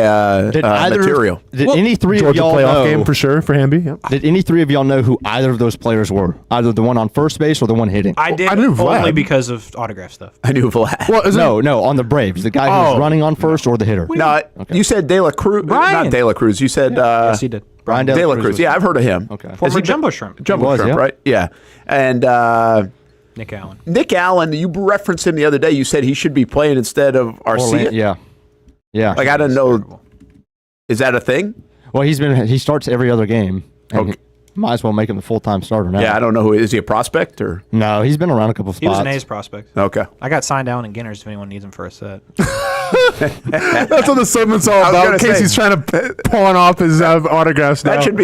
material. Did any three of Georgia y'all playoff know? game for sure for Hamby. Yep. Did any 3 of y'all know who either of those players were? Either the one on first base or the one hitting? I did, I knew Vlad. only because of autograph stuff. I knew Vlad. Well, No, on the Braves. The guy who's running on first or the hitter? No, you said De La Cruz. Brian. Not De La Cruz. You said Yes, he did. Brian De La Cruz. Yeah, I've heard of him. Okay. Former Jumbo Shrimp. Jumbo Shrimp, right? Yeah. And Nick Allen. Nick Allen, you referenced him the other day. You said he should be playing instead of Arcia. Yeah. Like, I didn't know. Is that a thing? Well, he starts every other game. Okay. Might as well make him the full-time starter now. Yeah, I don't know who. Is he a prospect or? No, he's been around a couple spots. He was an A's prospect. Okay. I got signed down in Ginners if anyone needs him for a set. That's what the segment's all about. Casey's trying to pawn off his autographs now. That should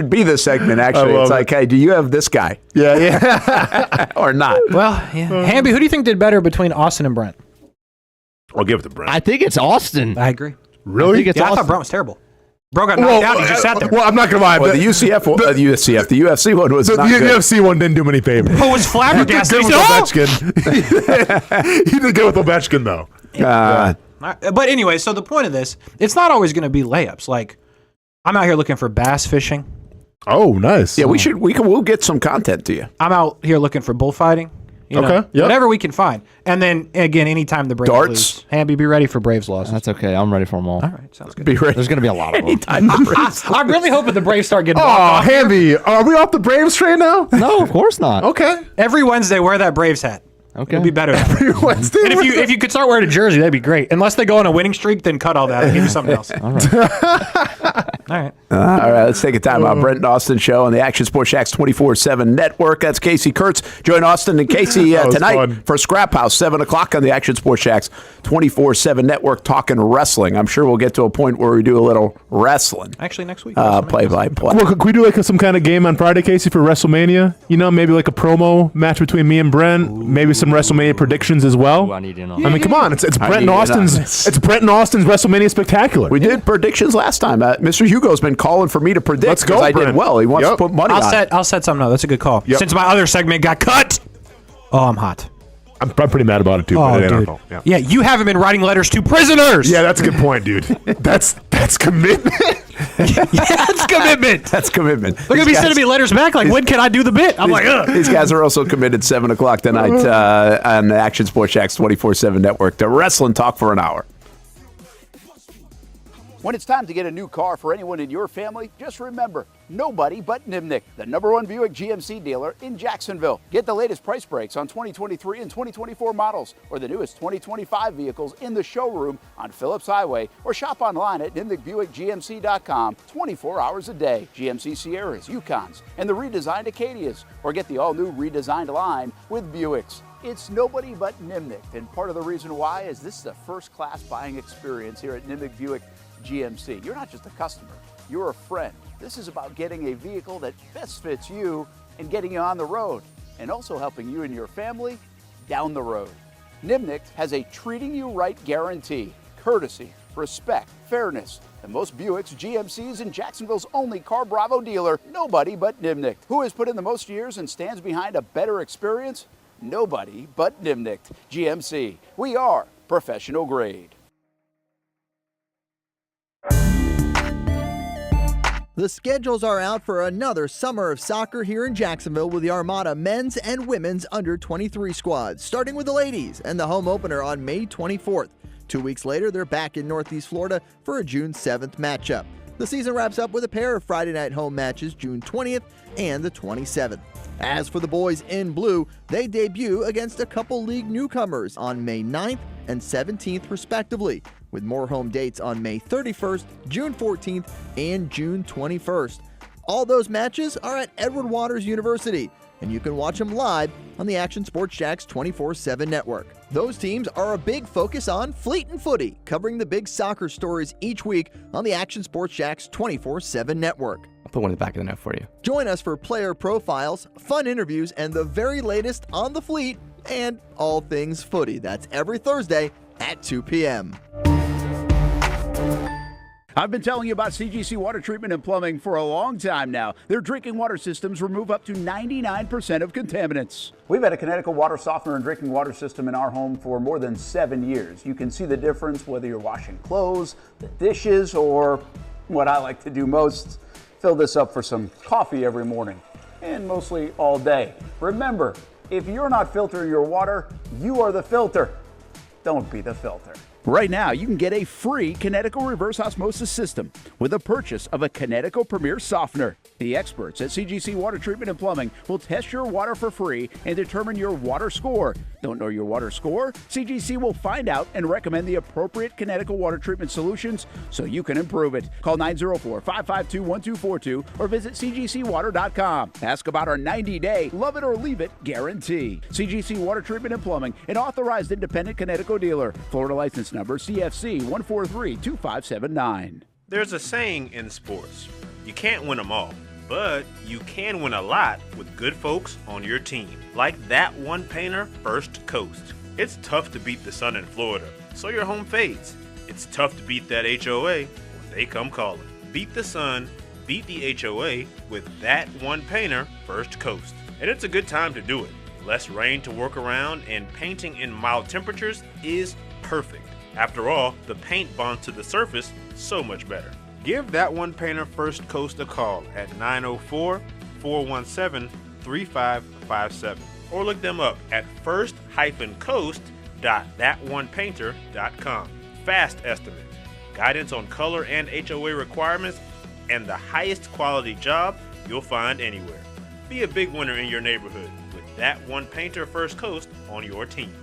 be the segment. Actually, it's like, hey, do you have this guy? Yeah. Or not? Well, yeah. Hamby, who do you think did better between Austen and Brent? I'll give it to Brent. I think it's Austin. I agree. Really? I thought Brent was terrible. Bro got knocked out. He just sat there. Well, I'm not going to lie. Well, the UCF one, the UFC one was not good. The UFC one didn't do him any favors. Oh, was flabbergasted. He did good with Ovechkin. He did good with Ovechkin, though. But anyway, so the point of this, it's not always going to be layups. Like, I'm out here looking for bass fishing. Oh, nice. Yeah, we'll get some content to you. I'm out here looking for bullfighting. Whatever we can find. And then, again, anytime the Braves lose. Hamby, be ready for Braves losses. That's okay. I'm ready for them all. All right, sounds good. Be ready. There's going to be a lot of them. I'm really hoping the Braves start getting Oh, Hamby, are we off the Braves train now? No, of course not. Okay. Every Wednesday, wear that Braves hat. Okay. It'll be better. Every Wednesday. And if you could start wearing a jersey, that'd be great. Unless they go on a winning streak, then cut all that and give you something else. All right. All right. All right, let's take a time out. Brent Austen Show on the Action Sports Shacks 24/7 Network. That's Casey Kurtz. Join Austin and Casey tonight for Scrap House, 7 o'clock on the Action Sports Shacks 24/7 Network, talking wrestling. I'm sure we'll get to a point where we do a little wrestling. Actually, next week. Play-by-play. Well, could we do like some kind of game on Friday, Casey, for WrestleMania? You know, maybe like a promo match between me and Brent. Maybe some WrestleMania predictions as well. I need in on I mean, come on, it's Brent and Austin's. It's Brent and Austin's WrestleMania Spectacular. We did predictions last time. Mr. Hugo's been calling for me to predict. Let's go, I Brent. did well. He wants to put money on it. I'll set something up. That's a good call. Yep. Since my other segment got cut. Oh, I'm hot. I'm pretty mad about it too. Oh, but it ain't dude. our fault. Yeah, you haven't been writing letters to prisoners. Yeah, that's a good point, dude. That's commitment. That's commitment. That's commitment. They're going to be sending me letters back like, when can I do the bit? I'm like, ugh. These guys are also committed 7 o'clock tonight on the Action Sports Shacks 24/7 Network to wrestling talk for an hour. When it's time to get a new car for anyone in your family, just remember, nobody but Nimnick, the #1 Buick GMC dealer in Jacksonville. Get the latest price breaks on 2023 and 2024 models or the newest 2025 vehicles in the showroom on Phillips Highway or shop online at NimnickBuickGMC.com 24 hours a day. GMC Sierras, Yukons, and the redesigned Acadias, or get the all-new redesigned line with Buicks. It's nobody but Nimnick, and part of the reason why is this is a first-class buying experience here at Nimnick Buick GMC. You're not just a customer, you're a friend. This is about getting a vehicle that best fits you and getting you on the road, and also helping you and your family down the road. Nimnick has a treating you right guarantee, courtesy respect, fairness. And most Buicks, GMCs, and Jacksonville's only Car Bravo dealer, nobody but Nimnicht. Who has put in the most years and stands behind a better experience? Nobody but Nimnicht. GMC. We are professional grade. The schedules are out for another summer of soccer here in Jacksonville with the Armada men's and women's under-23 squads, starting with the ladies and the home opener on May 24th. 2 weeks later, they're back in Northeast Florida for a June 7th matchup. The season wraps up with a pair of Friday night home matches June 20th and the 27th. As for the boys in blue, they debut against a couple league newcomers on May 9th and 17th respectively, with more home dates on May 31st, June 14th, and June 21st. All those matches are at Edward Waters University, and you can watch them live on the Action Sports Jacks 24/7 network. Those teams are a big focus on Fleet and Footy, covering the big soccer stories each week on the Action Sports Jacks 24/7 network. I'll put one in the back of the net for you. Join us for player profiles, fun interviews, and the very latest on the Fleet and all things footy. That's every Thursday at 2 p.m. I've been telling you about CGC Water Treatment and Plumbing for a long time now. Their drinking water systems remove up to 99% of contaminants. We've had a Connecticut water softener and drinking water system in our home for more than 7 years. You can see the difference whether you're washing clothes, the dishes, or what I like to do most, fill this up for some coffee every morning, and mostly all day. Remember, if you're not filtering your water, you are the filter. Don't be the filter. Right now, you can get a free Connecticut reverse osmosis system with a purchase of a Connecticut Premier Softener. The experts at CGC Water Treatment and Plumbing will test your water for free and determine your water score. Don't know your water score? CGC will find out and recommend the appropriate Connecticut water treatment solutions so you can improve it. Call 904-552-1242 or visit cgcwater.com. Ask about our 90-day love it or leave it guarantee. CGC Water Treatment and Plumbing, an authorized independent Connecticut dealer. Florida license number CFC 1432579. There's a saying in sports, you can't win them all, but you can win a lot with good folks on your team. Like that one painter, First Coast. It's tough to beat the sun in Florida, so your home fades. It's tough to beat that HOA when they come calling. Beat the sun, beat the HOA with that one painter, First Coast. And it's a good time to do it. Less rain to work around, and painting in mild temperatures is perfect. After all, the paint bonds to the surface so much better. Give that one painter First Coast a call at 904-417-3557 or look them up at first-coast.thatonepainter.com. Fast estimate, guidance on color and HOA requirements, and the highest quality job you'll find anywhere. Be a big winner in your neighborhood with that one painter First Coast on your team.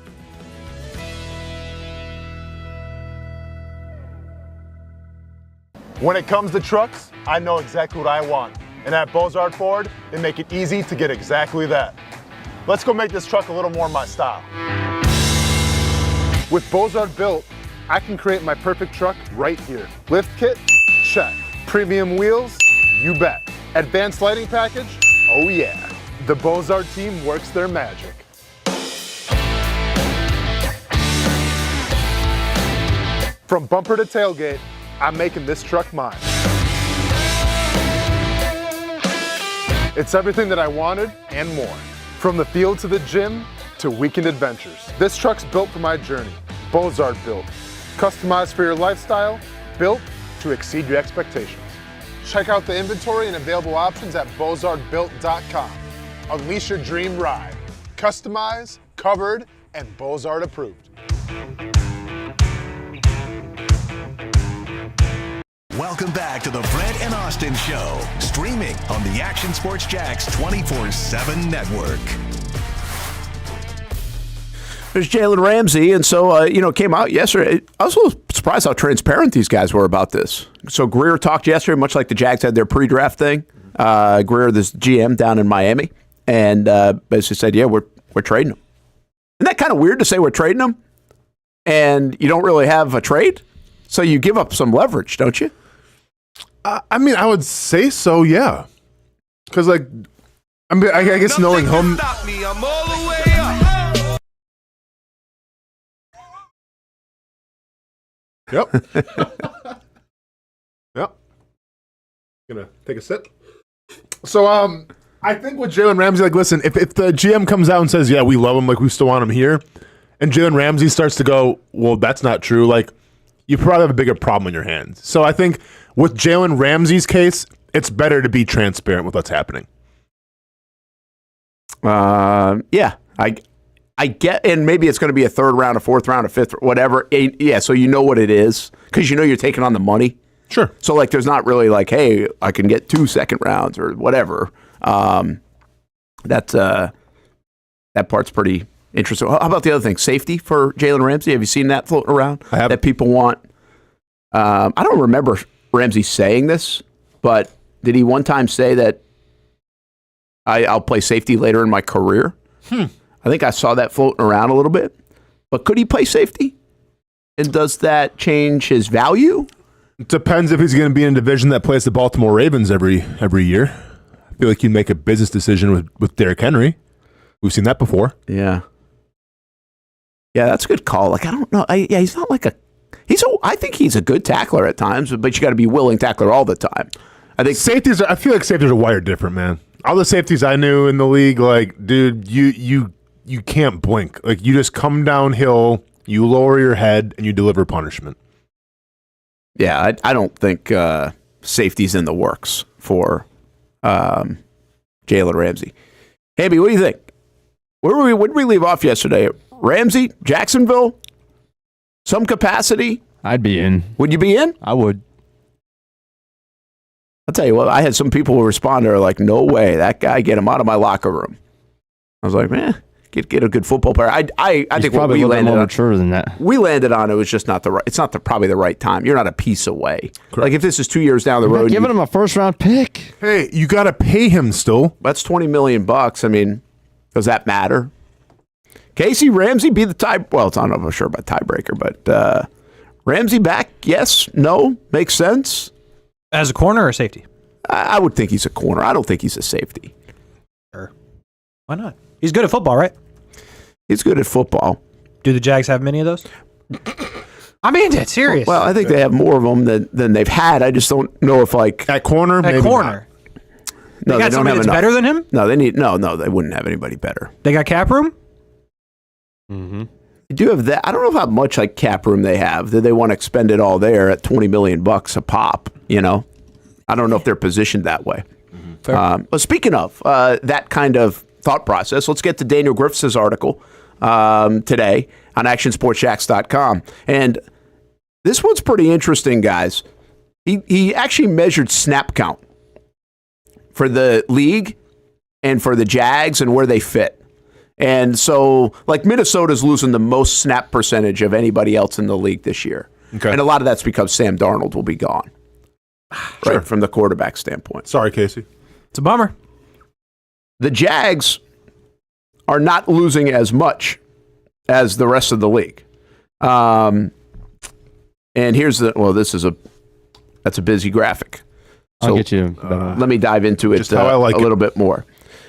When it comes to trucks, I know exactly what I want. And at Bozard Ford, they make it easy to get exactly that. Let's go make this truck a little more my style. With Bozard Built, I can create my perfect truck right here. Lift kit? Check. Premium wheels? You bet. Advanced lighting package? Oh yeah. The Bozard team works their magic. From bumper to tailgate, I'm making this truck mine. It's everything that I wanted and more. From the field to the gym to weekend adventures. This truck's built for my journey. Bozard Built. Customized for your lifestyle, built to exceed your expectations. Check out the inventory and available options at bozardbuilt.com. Unleash your dream ride. Customized, covered, and Bozard approved. Welcome back to the Brent and Austen Show, streaming on the Action Sports Jacks 24/7 network. There's Jalen Ramsey, and so, it came out yesterday. I was a little surprised how transparent these guys were about this. So Greer talked yesterday, much like the Jags had their pre-draft thing. Greer, this GM down in Miami, and basically said, yeah, we're trading him. Isn't that kind of weird to say we're trading him, and you don't really have a trade? So you give up some leverage, don't you? I would say so, yeah. Because, I guess knowing him. Stop me, I'm all the way up. Yep. Yep. Gonna take a sip. So, I think with Jalen Ramsey, like, listen, if the GM comes out and says, yeah, we love him, like, we still want him here, and Jalen Ramsey starts to go, well, that's not true, like, you probably have a bigger problem in your hands. So I think with Jalen Ramsey's case, it's better to be transparent with what's happening. Yeah, I get, and maybe it's going to be a third round, a fourth round, a fifth, whatever. Yeah, so you know what it is because you know you're taking on the money. Sure. So like, there's not really like, hey, I can get 2 second rounds or whatever. That part's pretty interesting. How about the other thing? Safety for Jalen Ramsey. Have you seen that floating around? I have. That people want. I don't remember Ramsey saying this, but did he one time say that I'll play safety later in my career? I think I saw that floating around a little bit. But could he play safety? And does that change his value? It depends if he's going to be in a division that plays the Baltimore Ravens every year. I feel like you'd make a business decision with Derrick Henry. We've seen that before. Yeah. Yeah, that's a good call. Like, I don't know. He's not like I think he's a good tackler at times, but you got to be willing tackler all the time. I think safeties. I feel like safeties are wired different, man. All the safeties I knew in the league, like, dude, you can't blink. Like, you just come downhill, you lower your head, and you deliver punishment. Yeah, I don't think safety's in the works for Jalen Ramsey. Hamby, what do you think? Where did we leave off yesterday? Ramsey, Jacksonville, some capacity. I'd be in. Would you be in? I would. I'll tell you what. I had some people who respond are like, "No way, that guy, get him out of my locker room." I was like, "Man, get a good football player." I think what we landed on, mature than that. We landed on it was just not the right. It's not probably the right time. You're not a piece away. Correct. Like if this is 2 years down the road, giving him a first round pick. Hey, you got to pay him still. That's $20 million. I mean, does that matter? Casey, Ramsey be the tie. Well, it's not sure about tiebreaker, but Ramsey back? Yes, no, makes sense. As a corner or safety? I would think he's a corner. I don't think he's a safety. Sure. Why not? He's good at football, right? He's good at football. Do the Jags have many of those? I mean, it's serious. Well, I think they have more of them than they've had. I just don't know if like at corner. At corner. No, they got somebody that's better than him? No, they wouldn't have anybody better. They got cap room? Mm-hmm. They do have that. I don't know how much like cap room they have. Do they want to expend it all there at $20 million a pop? You know, I don't know if they're positioned that way. Mm-hmm. But speaking of that kind of thought process, let's get to Daniel Griffiths' article today on actionsportsjacks.com. And this one's pretty interesting, guys. He actually measured snap count for the league and for the Jags and where they fit. And so, like, Minnesota's losing the most snap percentage of anybody else in the league this year. Okay. And a lot of that's because Sam Darnold will be gone. Sure. Right, from the quarterback standpoint. Sorry, Casey. It's a bummer. The Jags are not losing as much as the rest of the league. And here's that's a busy graphic. So, I'll get you. Let me dive into it how I like a little bit more.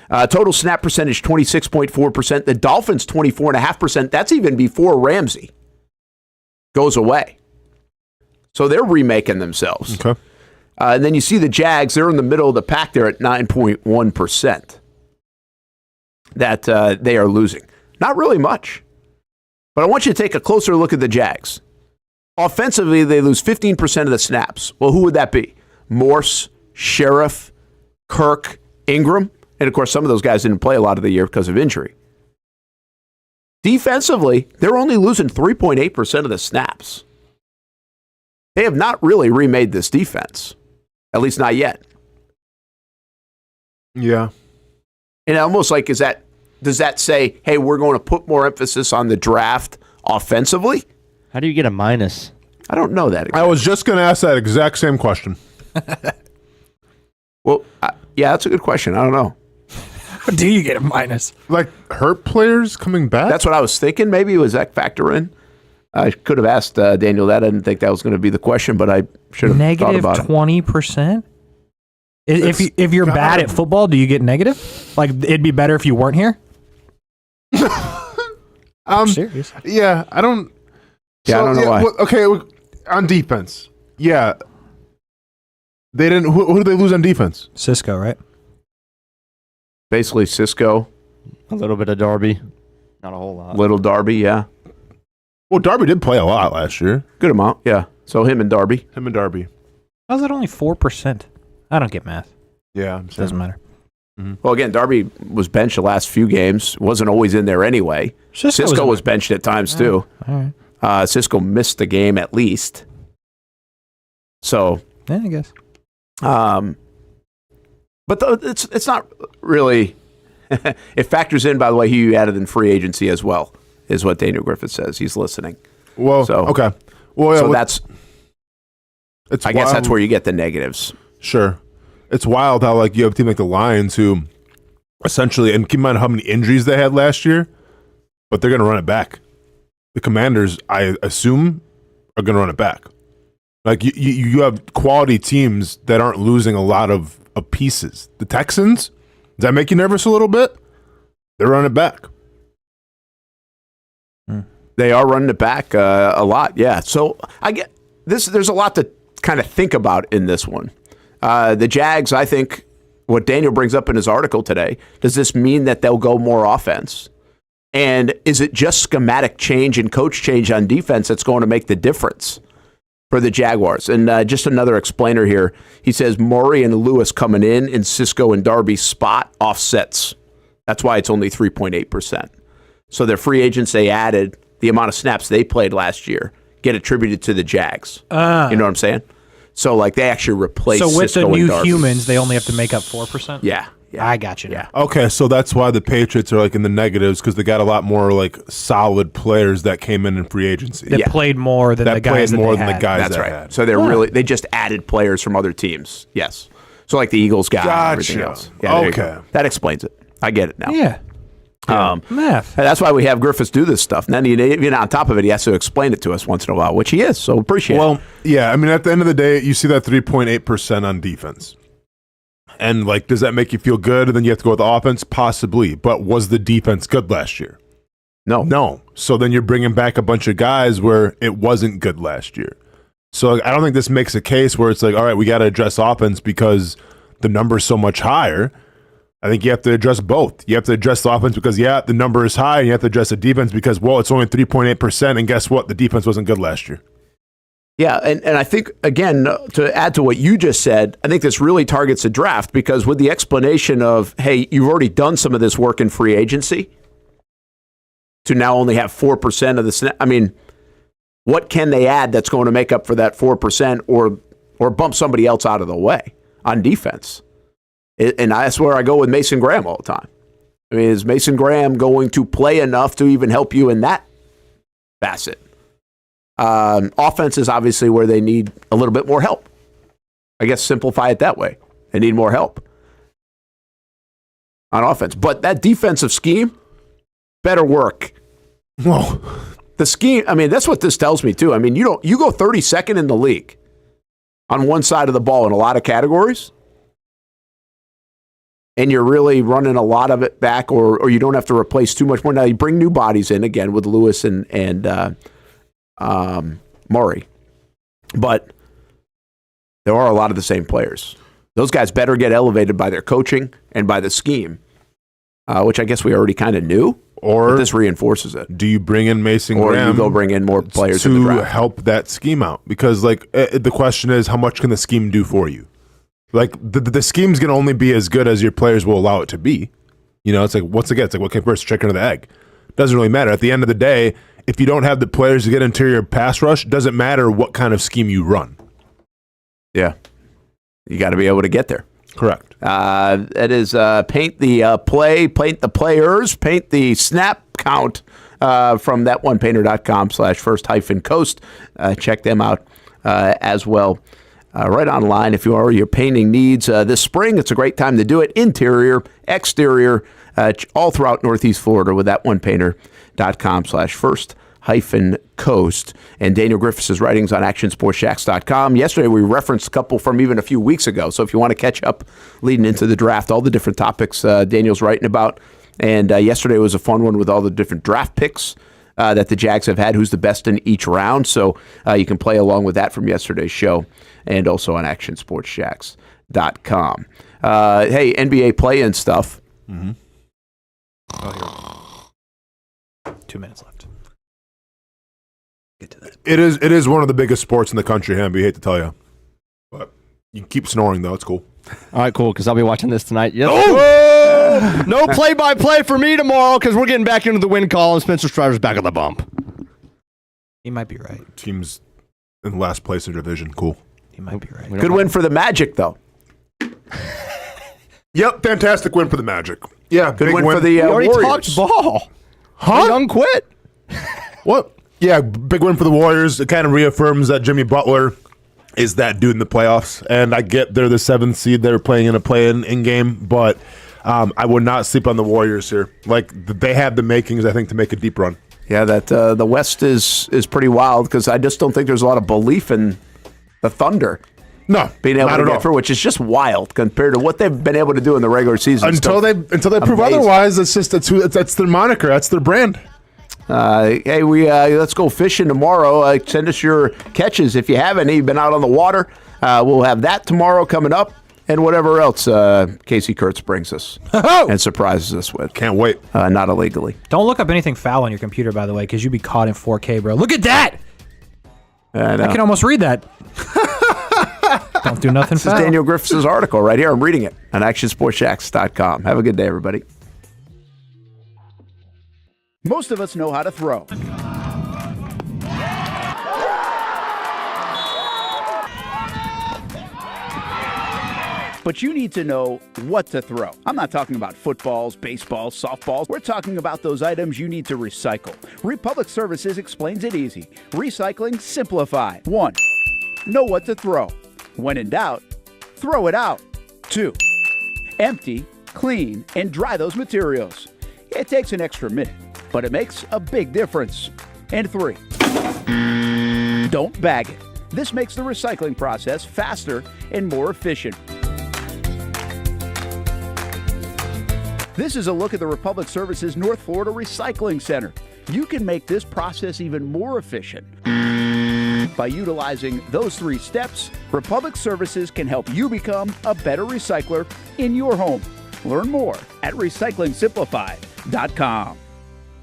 Total snap percentage, 26.4%. The Dolphins, 24.5%. That's even before Ramsey goes away. So they're remaking themselves. Okay. And then you see the Jags, they're in the middle of the pack there at 9.1% that they are losing. Not really much. But I want you to take a closer look at the Jags. Offensively, they lose 15% of the snaps. Well, who would that be? Morse, Sheriff, Kirk, Ingram. And, of course, some of those guys didn't play a lot of the year because of injury. Defensively, they're only losing 3.8% of the snaps. They have not really remade this defense, at least not yet. Yeah. And almost like, does that say, hey, we're going to put more emphasis on the draft offensively? How do you get a minus? I don't know that. Exactly. I was just going to ask that exact same question. Well, yeah, that's a good question. I don't know. How do you get a minus? Like hurt players coming back? That's what I was thinking. Maybe was that factor in? I could have asked Daniel that. I didn't think that was going to be the question, but I should have thought about it. Negative 20%? If you're bad at football, do you get negative? Like, it'd be better if you weren't here? Serious. Yeah, I don't... Yeah, I don't know why. Okay, on defense. Yeah. They didn't. Who did they lose on defense? Cisco, right? Basically, Cisco. A little bit of Darby. Not a whole lot. Little Darby, yeah. Well, Darby did play a lot last year. Good amount, yeah. So him and Darby. How's that only 4%? I don't get math. Yeah. Doesn't matter. Mm-hmm. Well, again, Darby was benched the last few games. Wasn't always in there anyway. Cisco was benched at times, too. All right. Cisco missed the game at least. So. Yeah, I guess. But it's not really. It factors in, by the way, who you added in free agency as well, is what Daniel Griffith says. He's listening. Well, so, okay. Well, yeah, so I guess that's where you get the negatives. Sure. It's wild how like you have a team like the Lions who essentially, and keep in mind how many injuries they had last year, but they're going to run it back. The Commanders, I assume, are going to run it back. Like you have quality teams that aren't losing a lot of pieces. The Texans, does that make you nervous a little bit? They're running it back. They are running it back a lot, yeah. So I get this. There's a lot to kind of think about in this one. The Jags, I think, what Daniel brings up in his article today, does this mean that they'll go more offense? And is it just schematic change and coach change on defense that's going to make the difference for the Jaguars? And just another explainer here. He says Murray and Lewis coming in Cisco and Darby's spot offsets. That's why it's only 3.8%. So their free agents they added, the amount of snaps they played last year, get attributed to the Jags. You know what I'm saying? So like they actually replaced So with Cisco the new and Darby. humans, they only have to make up 4%? Yeah. I got you. Yeah. Okay, so that's why the Patriots are like in the negatives because they got a lot more like solid players that came in free agency. That played more than the guys that they had. That's right. So they just added players from other teams. Yes. So like the Eagles got and everything else. Yeah, there you go. That explains it. I get it now. Yeah. Math. That's why we have Griffiths do this stuff. And then even on top of it, he has to explain it to us once in a while, which he is. So appreciate it. Well, yeah. I mean, at the end of the day, you see that 3.8% on defense. And, like, does that make you feel good? And then you have to go with the offense? Possibly. But was the defense good last year? No. So then you're bringing back a bunch of guys where it wasn't good last year. So I don't think this makes a case where it's like, all right, we got to address offense because the number's so much higher. I think you have to address both. You have to address the offense because, yeah, the number is high, and you have to address the defense because, well, it's only 3.8%, and guess what? The defense wasn't good last year. Yeah, and I think, again, to add to what you just said, I think this really targets the draft because with the explanation of, hey, you've already done some of this work in free agency to now only have 4% of the snap. I mean, what can they add that's going to make up for that 4% or bump somebody else out of the way on defense? And that's where I go with Mason Graham all the time. I mean, is Mason Graham going to play enough to even help you in that facet? Offense is obviously where they need a little bit more help. I guess simplify it that way. They need more help on offense. But that defensive scheme better work. Whoa. The scheme, I mean, that's what this tells me too. I mean, you go 32nd in the league on one side of the ball in a lot of categories, and you're really running a lot of it back, or you don't have to replace too much more. Now you bring new bodies in again with Lewis and Murray, but there are a lot of the same players. Those guys better get elevated by their coaching and by the scheme, which I guess we already kind of knew. Or this reinforces it. Do you bring in Mason Graham? Or you go bring in more players in the to draft? help that scheme out? Because like the question is, how much can the scheme do for you? Like the scheme's going to only be as good as your players will allow it to be. You know, it's like once again, it's like what came first, chicken or the egg? Doesn't really matter. At the end of the day, if you don't have the players to get interior pass rush, doesn't matter what kind of scheme you run. Yeah, you got to be able to get there. Correct. That is paint the play, paint the players, paint the snap count from thatonepainter.com/first-coast. Check them out as well. Right online, if you are your painting needs this spring, it's a great time to do it. Interior, exterior, all throughout Northeast Florida with thatonepainter.com/first-coast. And Daniel Griffiths' writings on actionsportsshacks.com. Yesterday, we referenced a couple from even a few weeks ago. So if you want to catch up leading into the draft, all the different topics Daniel's writing about. And yesterday was a fun one with all the different draft picks that the Jags have had, who's the best in each round. So you can play along with that from yesterday's show and also on actionsportsjacks.com. Hey, NBA play-in stuff. Mm-hmm. Oh, here. 2 minutes left. Get to that. It is one of the biggest sports in the country, Hamby. I hate to tell you. But you can keep snoring, though. It's cool. All right, cool, because I'll be watching this tonight. Yes. Oh! No play-by-play for me tomorrow because we're getting back into the win call and Spencer Strider's back on the bump. He might be right. Team's in last place in division. Cool. He might be right. Good win for the Magic, though. Yep, fantastic win for the Magic. Yeah, good big win for the We already Warriors. talked ball. Huh? Young quit. What? Yeah, big win for the Warriors. It kind of reaffirms that Jimmy Butler is that dude in the playoffs. And I get they're the 7th seed. They're playing in a play-in game, but I would not sleep on the Warriors here. Like, they have the makings, I think, to make a deep run. Yeah, that the West is pretty wild because I just don't think there's a lot of belief in the Thunder. No, being able not to at get all. thit, which is just wild compared to what they've been able to do in the regular season. Until they prove otherwise, that's their moniker, that's their brand. Hey, let's go fishing tomorrow. Send us your catches if you have any. You've been out on the water. We'll have that tomorrow coming up, and whatever else Casey Kurtz brings us and surprises us with. Can't wait. Not illegally. Don't look up anything foul on your computer, by the way, because you'd be caught in 4K, bro. Look at that! I can almost read that. Don't do nothing This is foul. Daniel Griffiths' article right here. I'm reading it on actionsportsjacks.com. Have a good day, everybody. Most of us know how to throw. But you need to know what to throw. I'm not talking about footballs, baseballs, softballs. We're talking about those items you need to recycle. Republic Services explains it easy. Recycling simplified. 1. Know what to throw. When in doubt, throw it out. 2. Empty, clean, and dry those materials. It takes an extra minute, but it makes a big difference. And 3. Don't bag it. This makes the recycling process faster and more efficient. This is a look at the Republic Services North Florida Recycling Center. You can make this process even more efficient. By utilizing those 3 steps, Republic Services can help you become a better recycler in your home. Learn more at recyclingsimplified.com.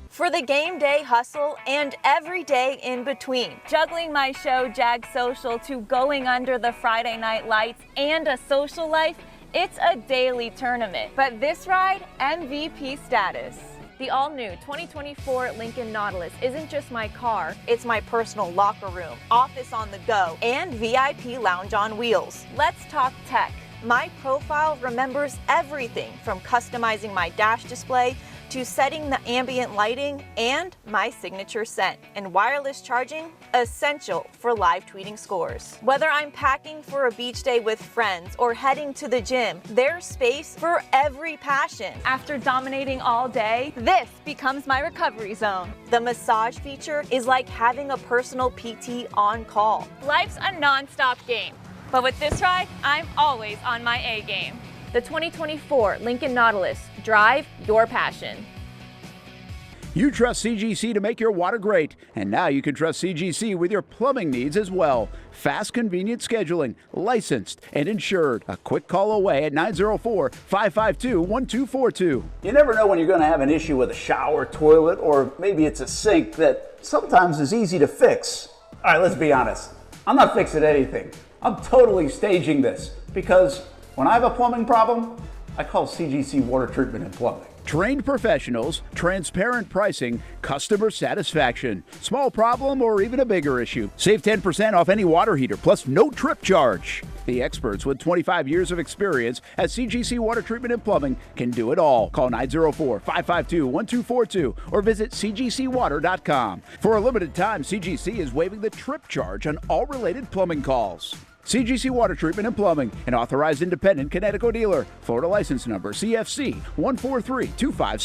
For the game day hustle and every day in between, juggling my show Jag Social to going under the Friday night lights and a social life, it's a daily tournament. But this ride, MVP status. The all-new 2024 Lincoln Nautilus isn't just my car, it's my personal locker room, office on the go, and VIP lounge on wheels. Let's talk tech. My profile remembers everything from customizing my dash display to setting the ambient lighting and my signature scent. And wireless charging, essential for live tweeting scores. Whether I'm packing for a beach day with friends or heading to the gym, there's space for every passion. After dominating all day, this becomes my recovery zone. The massage feature is like having a personal PT on call. Life's a non-stop game, but with this ride, I'm always on my A game. The 2024 Lincoln Nautilus. Drive your passion. You trust CGC to make your water great, and now you can trust CGC with your plumbing needs as well. Fast, convenient scheduling, licensed and insured. A quick call away at 904-552-1242. You never know when you're going to have an issue with a shower, toilet, or maybe it's a sink that sometimes is easy to fix. All right, let's be honest. I'm not fixing anything. I'm totally staging this because when I have a plumbing problem, I call CGC Water Treatment and Plumbing. Trained professionals, transparent pricing, customer satisfaction. Small problem or even a bigger issue. Save 10% off any water heater plus no trip charge. The experts with 25 years of experience at CGC Water Treatment and Plumbing can do it all. Call 904-552-1242 or visit cgcwater.com. For a limited time, CGC is waiving the trip charge on all related plumbing calls. CGC Water Treatment and Plumbing, an authorized independent Connecticut dealer. Florida license number CFC 14325.